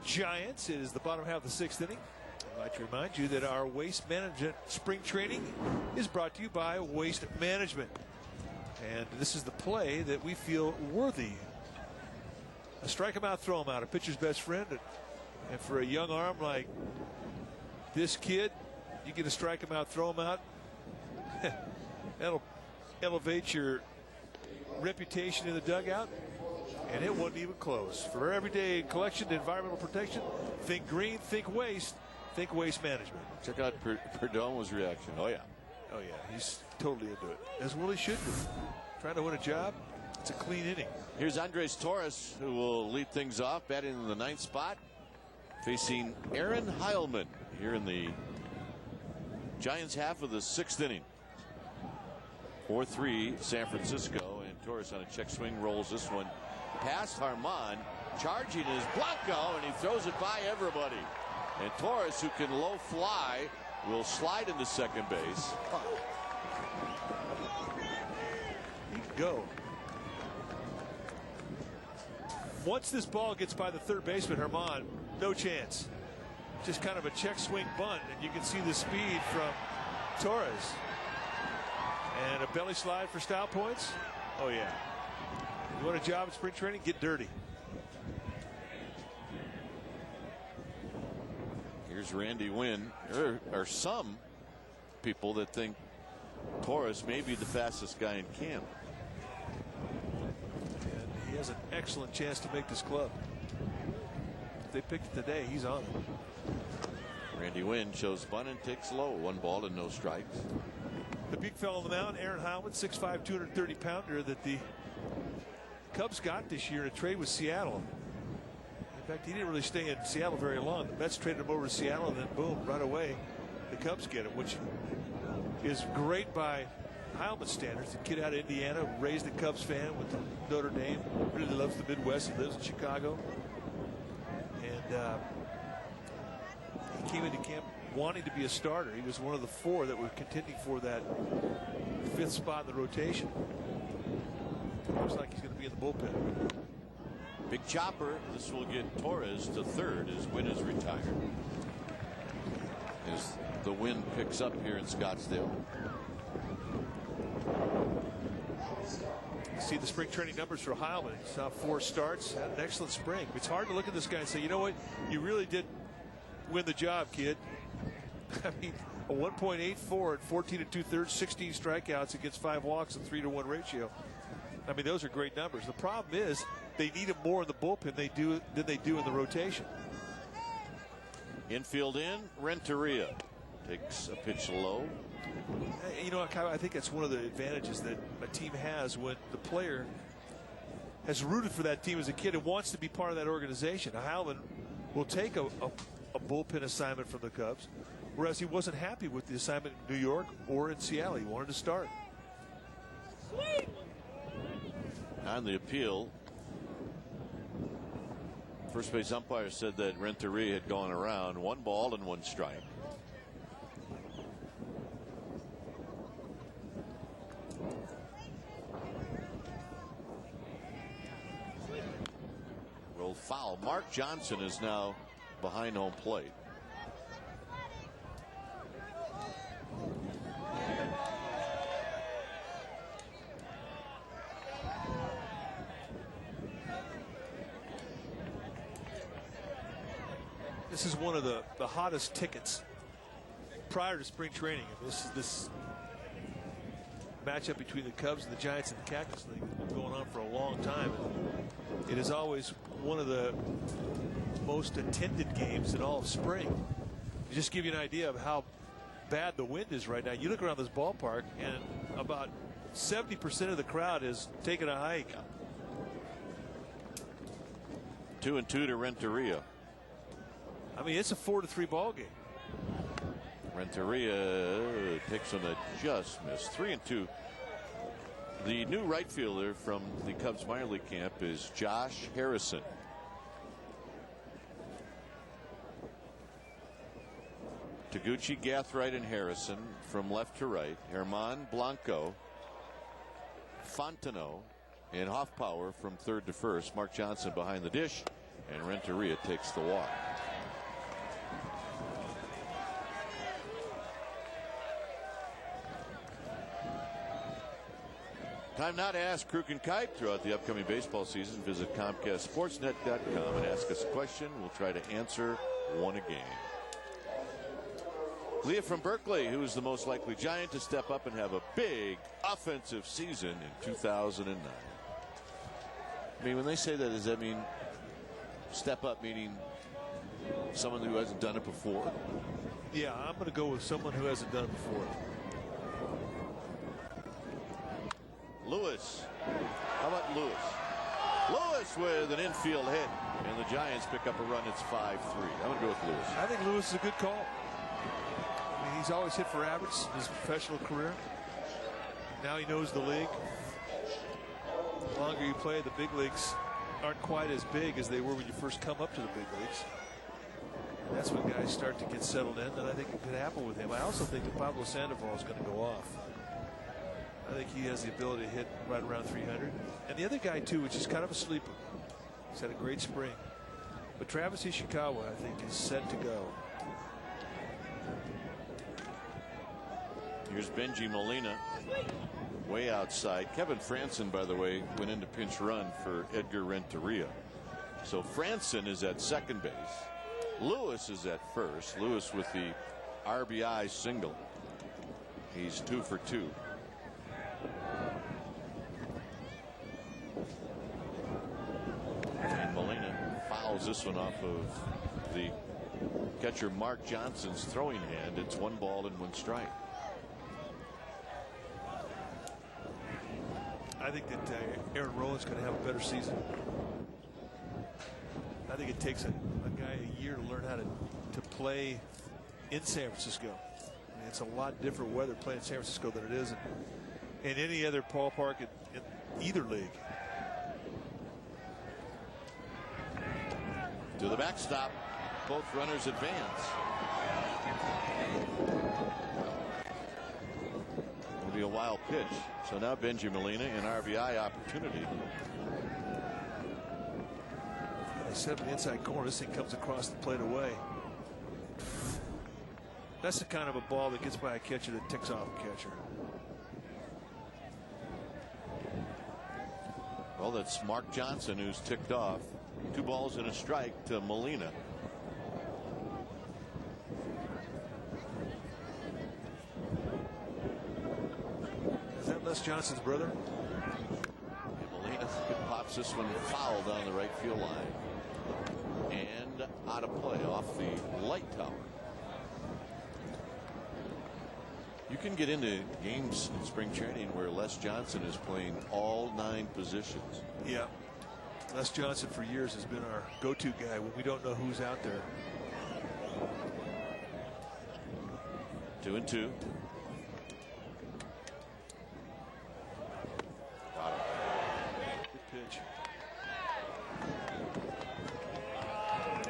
Giants. It is the bottom half of the 6th inning. I'd like to remind you that our Waste Management Spring Training is brought to you by Waste Management. And this is the play that we feel worthy. A strike him out, throw him out, a pitcher's best friend. And for a young arm like this kid, you get a strike him out, throw him out. That'll elevate your reputation in the dugout. And it wasn't even close. For everyday collection, environmental protection, think green, think Waste Management. Check out Perdomo's reaction. Oh, yeah. Oh, yeah. He's totally into it. As Willie should be. Trying to win a job. It's a clean inning. Here's Andres Torres, who will lead things off, batting in the 9th spot, facing Aaron Heilman here in the Giants half of the 6th inning. 4-3 San Francisco, and Torres on a check swing rolls this one past Harmon. Charging is Blanco, and he throws it by everybody. And Torres, who can low fly, will slide into second base. He can go. Once this ball gets by the third baseman, Herman, no chance. Just kind of a check swing bunt, and you can see the speed from Torres. And a belly slide for style points. Oh, yeah. You want a job at spring training? Get dirty. Here's Randy Wynn. There are some people that think Torres may be the fastest guy in camp. And he has an excellent chance to make this club. If they picked it today, he's on it. Randy Wynn shows bunt and takes low. 1 ball and no strikes. The big fellow on the mound, Aaron Howland, 6'5", 230-pounder that the Cubs got this year in a trade with Seattle. In fact, he didn't really stay in Seattle very long. The Mets traded him over to Seattle, and then boom, right away, the Cubs get him, which is great by Heilman's standards. The kid out of Indiana, raised a Cubs fan with Notre Dame, really loves the Midwest. He lives in Chicago, and he came into camp wanting to be a starter. He was one of the 4 that were contending for that 5th spot in the rotation. Looks like he's going to be in the bullpen. Big chopper. This will get Torres to third as Wynn is retired. As the wind picks up here in Scottsdale. You see the spring training numbers for Heilman. He's now 4 starts, had an excellent spring. It's hard to look at this guy and say, you know what, you really did win the job, kid. I mean, a 1.84 at 14 2/3, 16 strikeouts against 5 walks, and 3-to-1 ratio. I mean, those are great numbers. The problem is they need him more in the bullpen than they do in the rotation. Infield in, Renteria takes a pitch low. You know, I think that's one of the advantages that a team has when the player has rooted for that team as a kid and wants to be part of that organization. Heilman will take a bullpen assignment from the Cubs, whereas he wasn't happy with the assignment in New York or in Seattle. He wanted to start. On the appeal, first base umpire said that Renteria had gone around. 1 ball and 1 strike. Rolled foul. Mark Johnson is now behind home plate. This is one of the hottest tickets prior to spring training. This matchup between the Cubs and the Giants in the Cactus League has been going on for a long time. And it is always one of the most attended games in all of spring. To just give you an idea of how bad the wind is right now, you look around this ballpark and about 70% of the crowd is taking a hike. 2-2 to Renteria. I mean, it's a 4-3 ball game. Renteria takes one that just missed. 3-2. The new right fielder from the Cubs minor league camp is Josh Harrison. Taguchi, Gathright, and Harrison from left to right. Herman, Blanco, Fontenot, and Hoffpower from third to first. Mark Johnson behind the dish, and Renteria takes the walk. Time now to ask Kruk and Kite. Throughout the upcoming baseball season, visit ComcastSportsNet.com and ask us a question. We'll try to answer one a game. Leah from Berkeley, who is the most likely Giant to step up and have a big offensive season in 2009. I mean, when they say that, does that mean step up meaning someone who hasn't done it before? Yeah, I'm going to go with someone who hasn't done it before. Lewis. How about Lewis? Lewis with an infield hit, and the Giants pick up a run. It's 5-3. I'm going to go with Lewis. I think Lewis is a good call. I mean, he's always hit for average in his professional career. Now he knows the league. The longer you play, the big leagues aren't quite as big as they were when you first come up to the big leagues. And that's when guys start to get settled in, and I think it could happen with him. I also think that Pablo Sandoval is going to go off. I think he has the ability to hit right around 300. And the other guy, too, which is kind of a sleeper. He's had a great spring. But Travis Ishikawa, I think, is set to go. Here's Benji Molina way outside. Kevin Franson, by the way, went into pinch run for Edgar Renteria. So Franson is at second base. Lewis is at first. Lewis with the RBI single. He's 2 for 2. And Molina fouls this one off of the catcher Mark Johnson's throwing hand. It's 1 ball and 1 strike. I think that Aaron Rowland's going to have a better season. I think it takes a guy a year to learn how to play in San Francisco. I mean, it's a lot different weather playing in San Francisco than it is in any other ballpark in either league. To the backstop. Both runners advance. It'll be a wild pitch. So now Benji Molina an RBI opportunity. I said in the inside corner, this thing comes across the plate away. That's the kind of a ball that gets by a catcher that ticks off a catcher. Well, that's Mark Johnson who's ticked off. 2 balls and a strike to Molina. Is that Les Johnson's brother? And Molina pops this one foul down the right field line. And out of play off the light tower. You can get into games in spring training where Les Johnson is playing all 9 positions. Yeah. Les Johnson for years has been our go-to guy when we don't know who's out there. 2-2. Got him. Good pitch.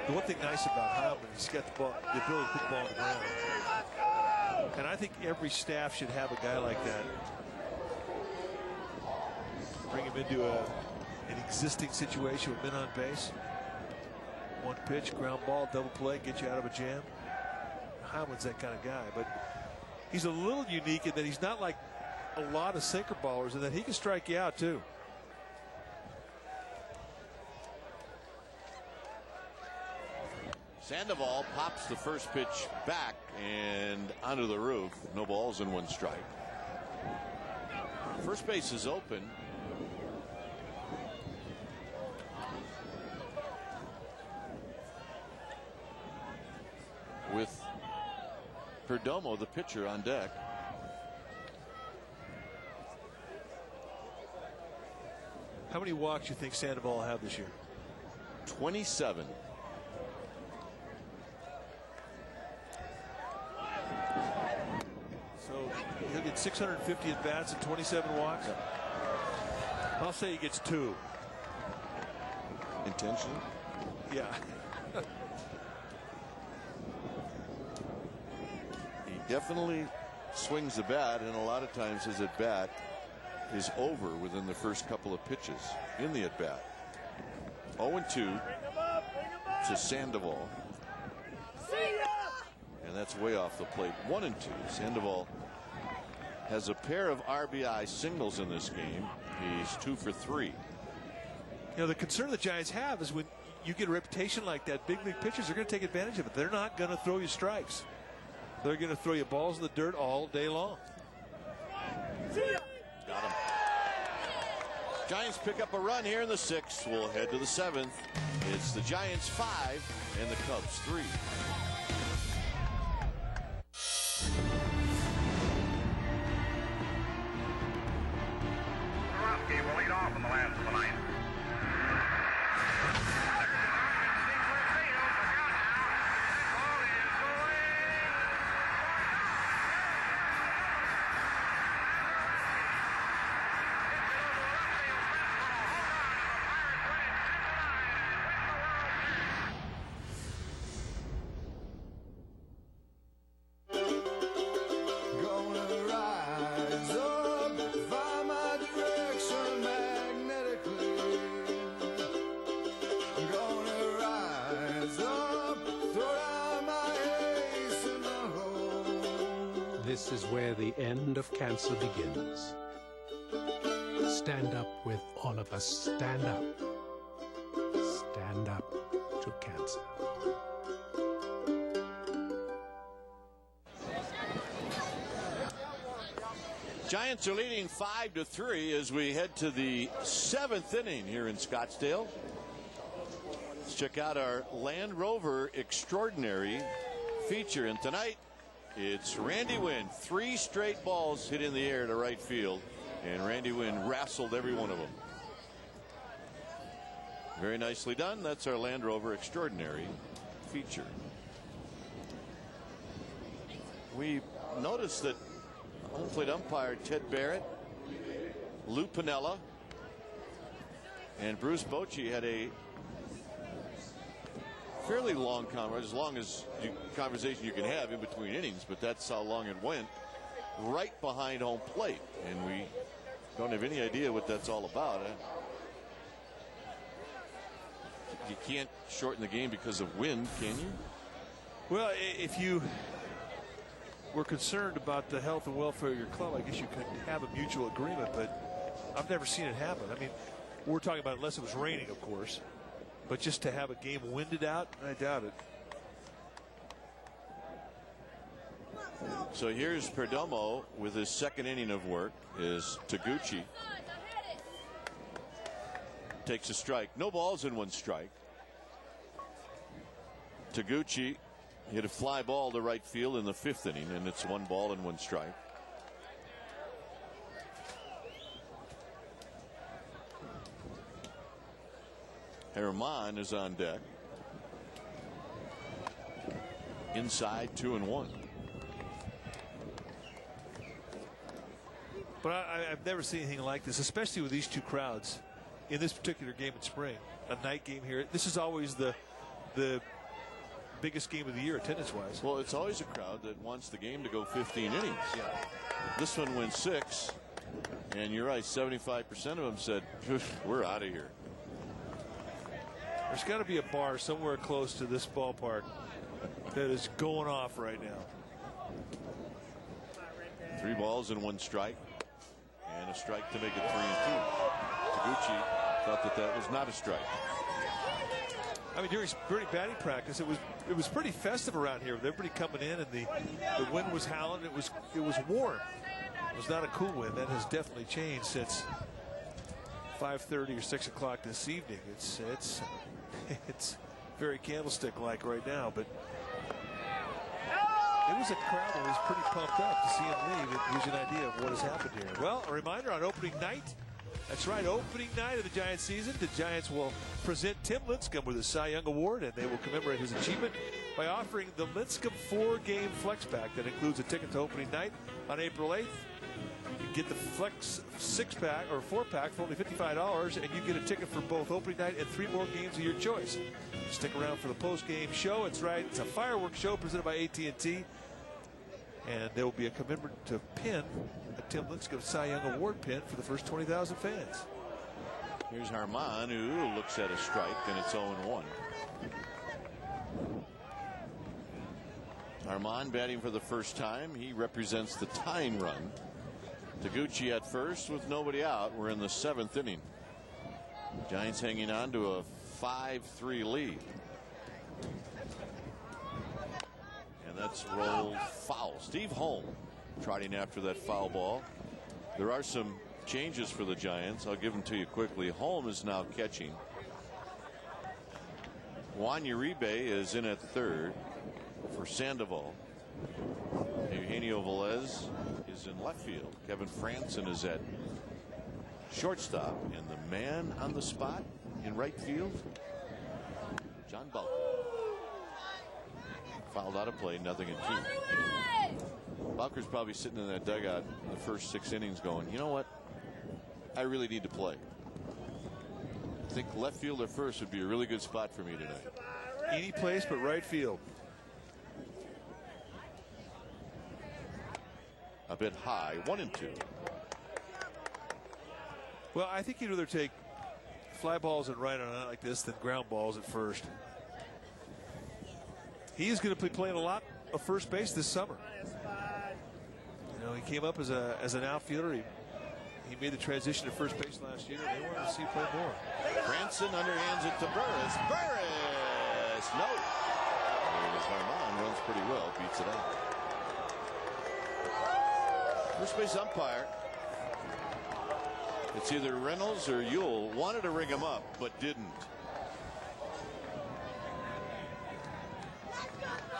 The one thing nice about Heilman, he's got the ability to put the ball on the ground. And I think every staff should have a guy like that. Bring him into an existing situation with men on base. 1 pitch, ground ball, double play, get you out of a jam. Heilman's that kind of guy, but he's a little unique in that he's not like a lot of sinker ballers, and that he can strike you out too. Sandoval pops the first pitch back and onto the roof. No balls and 1 strike. First base is open. With Perdomo, the pitcher, on deck. How many walks do you think Sandoval will have this year? 27. So he'll get 650 at bats and 27 walks. I'll say he gets 2. Intentionally? Yeah. He definitely swings the bat, and a lot of times his at bat is over within the first couple of pitches in the at bat. 0-2 to Sandoval. And that's way off the plate. 1-2. Sandoval has a pair of RBI singles in this game. He's 2 for 3. You know, the concern the Giants have is when you get a reputation like that, big league pitchers are going to take advantage of it. They're not going to throw you strikes. They're going to throw you balls in the dirt all day long. Got him. Giants pick up a run here in the 6th. We'll head to the 7th. It's the Giants 5 and the Cubs 3. Will lead off in the last of the ninth. This is where the end of cancer begins. Stand up with all of us. Stand up. Stand up to cancer. Giants are leading 5-3 as we head to the 7th inning here in Scottsdale. Let's check out our Land Rover Extraordinary feature. And tonight, it's Randy Wynn. 3 straight balls hit in the air to right field. And Randy Wynn wrestled every one of them. Very nicely done. That's our Land Rover Extraordinary feature. We noticed that home plate umpire Ted Barrett, Lou Piniella, and Bruce Bochy had a fairly long conversation you can have in between innings, but that's how long it went, right behind home plate, and we don't have any idea what that's all about. You can't shorten the game because of wind, can you? Well, if you were concerned about the health and welfare of your club, I guess you could have a mutual agreement, but I've never seen it happen. I mean, we're talking about unless it was raining, of course, but just to have a game winded out, I doubt it. So here's Perdomo with his second inning of work. Is Taguchi takes a strike. No balls in 1 strike. Taguchi hit a fly ball to right field in the 5th inning, and it's 1 ball and 1 strike. Herman is on deck. Inside 2-1. But I've never seen anything like this, especially with these 2 crowds in this particular game in spring. A night game here. This is always the biggest game of the year attendance-wise. Well, it's always a crowd that wants the game to go 15 innings. Yeah. This one went 6, and you're right, 75% of them said, we're out of here. There's got to be a bar somewhere close to this ballpark that is going off right now. 3 balls and 1 strike, and a strike to make it 3-2. Taguchi thought that was not a strike. I mean, during batting practice, it was pretty festive around here with everybody coming in, and the wind was howling. It was warm. It was not a cool wind. That has definitely changed since 5:30 or 6 o'clock this evening. It's very candlestick-like right now, but it was a crowd that was pretty pumped up to see him leave. It gives you an idea of what has happened here. Well, a reminder on opening night. That's right, opening night of the Giants season. The Giants will present Tim Lincecum with a Cy Young Award, and they will commemorate his achievement by offering the Lincecum 4-game flex pack that includes a ticket to opening night on April 8th. You get the Flex 6-pack or 4-pack for only $55, and you get a ticket for both opening night and 3 more games of your choice. Stick around for the post-game show. It's right, it's a fireworks show presented by AT&T, and there will be a commemorative pin, a Tim Lincecum Cy Young Award pin for the first 20,000 fans. Here's Harman, who looks at a strike, and it's 0-1. Harman batting for the first time. He represents the tying run. Taguchi at first with nobody out. We're in the 7th inning. Giants hanging on to a 5-3 lead. And that's rolled foul. Steve Holm trotting after that foul ball. There are some changes for the Giants. I'll give them to you quickly. Holm is now catching. Juan Uribe is in at third for Sandoval. Eugenio Velez is in left field. Kevin Franson is at shortstop, and the man on the spot in right field, John Bulk. Fouled out of play, 0-2. Bulker's probably sitting in that dugout in the first 6 innings going, you know what? I really need to play. I think left field or first would be a really good spot for me tonight. Any place but right field. A bit high, 1-2. Well, I think you'd rather take fly balls at right on a night like this than ground balls at first. He is going to be playing a lot of first base this summer. You know, he came up as an outfielder. He made the transition to first base last year. They wanted to see him play more. Branson underhands it to Burris. Burris, no. Harman runs pretty well, beats it out. First base umpire, it's either Reynolds or Ewell, wanted to ring him up, but didn't.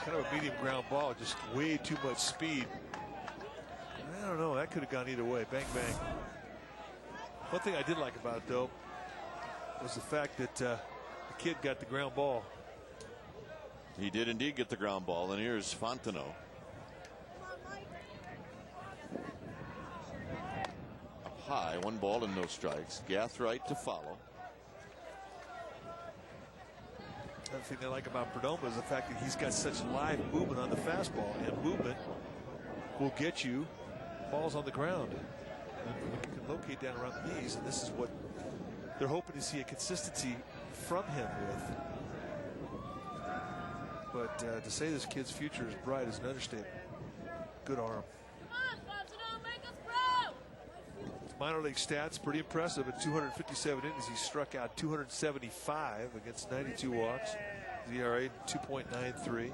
kind of a medium ground ball, just way too much speed. I don't know, that could have gone either way. Bang, bang. One thing I did like about it, though, was the fact that the kid got the ground ball. He did indeed get the ground ball, and here's Fontenot. Up high, 1 ball and no strikes. Gathright to follow. Another thing I like about Perdomo is the fact that he's got such live movement on the fastball, and movement will get you balls on the ground. And you can locate down around the knees, and this is what they're hoping to see, a consistency from him with. But to say this kid's future is bright is an understatement. Good arm. Minor league stats pretty impressive. At 257 innings, he struck out 275 against 92 walks. His ERA 2.93.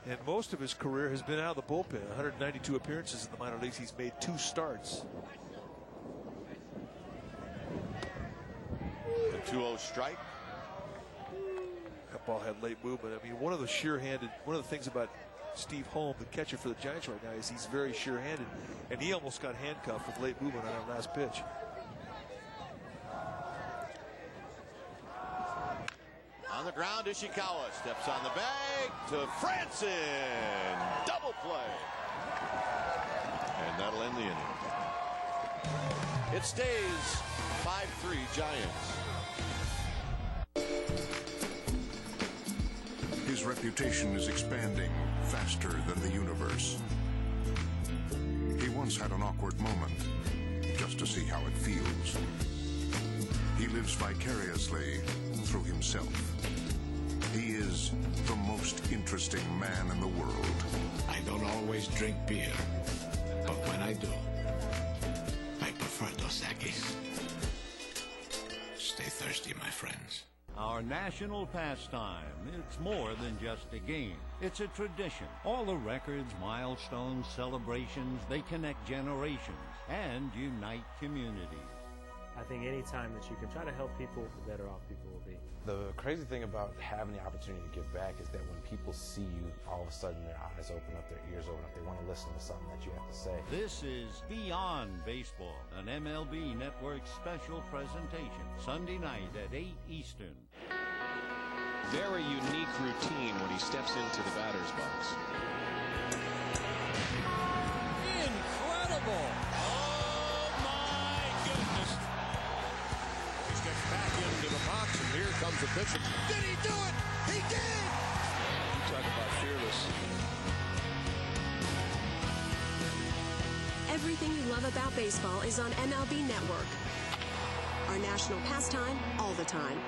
And most of his career has been out of the bullpen. 192 appearances in the minor leagues. He's made 2 starts. The 2-0 strike. That ball had late movement. I mean, one of the things about Steve Holm, the catcher for the Giants right now, is he's very sure-handed, and he almost got handcuffed with late movement on that last pitch. On the ground, Ishikawa steps on the bag to Franson. Double play. And that'll end the inning. It stays 5-3 Giants. His reputation is expanding faster than the universe. He once had an awkward moment, just to see how it feels. He lives vicariously through himself. He is the most interesting man in the world. I don't always drink beer, but when I do, I prefer Dos Equis. Stay thirsty, my friends. Our national pastime. It's more than just a game. It's a tradition. All the records, milestones, celebrations, they connect generations and unite communities. I think any time that you can try to help people, the better off people will be. The crazy thing about having the opportunity to give back is that when people see you, all of a sudden their eyes open up, their ears open up. They want to listen to something that you have to say. This is Beyond Baseball, an MLB Network special presentation, Sunday night at 8 Eastern. Very unique routine when he steps into the batter's box. Incredible! Oh, my goodness. He steps back into the box, and here comes the pitcher. Did he do it? He did! You talk about fearless. Everything you love about baseball is on MLB Network. Our national pastime all the time.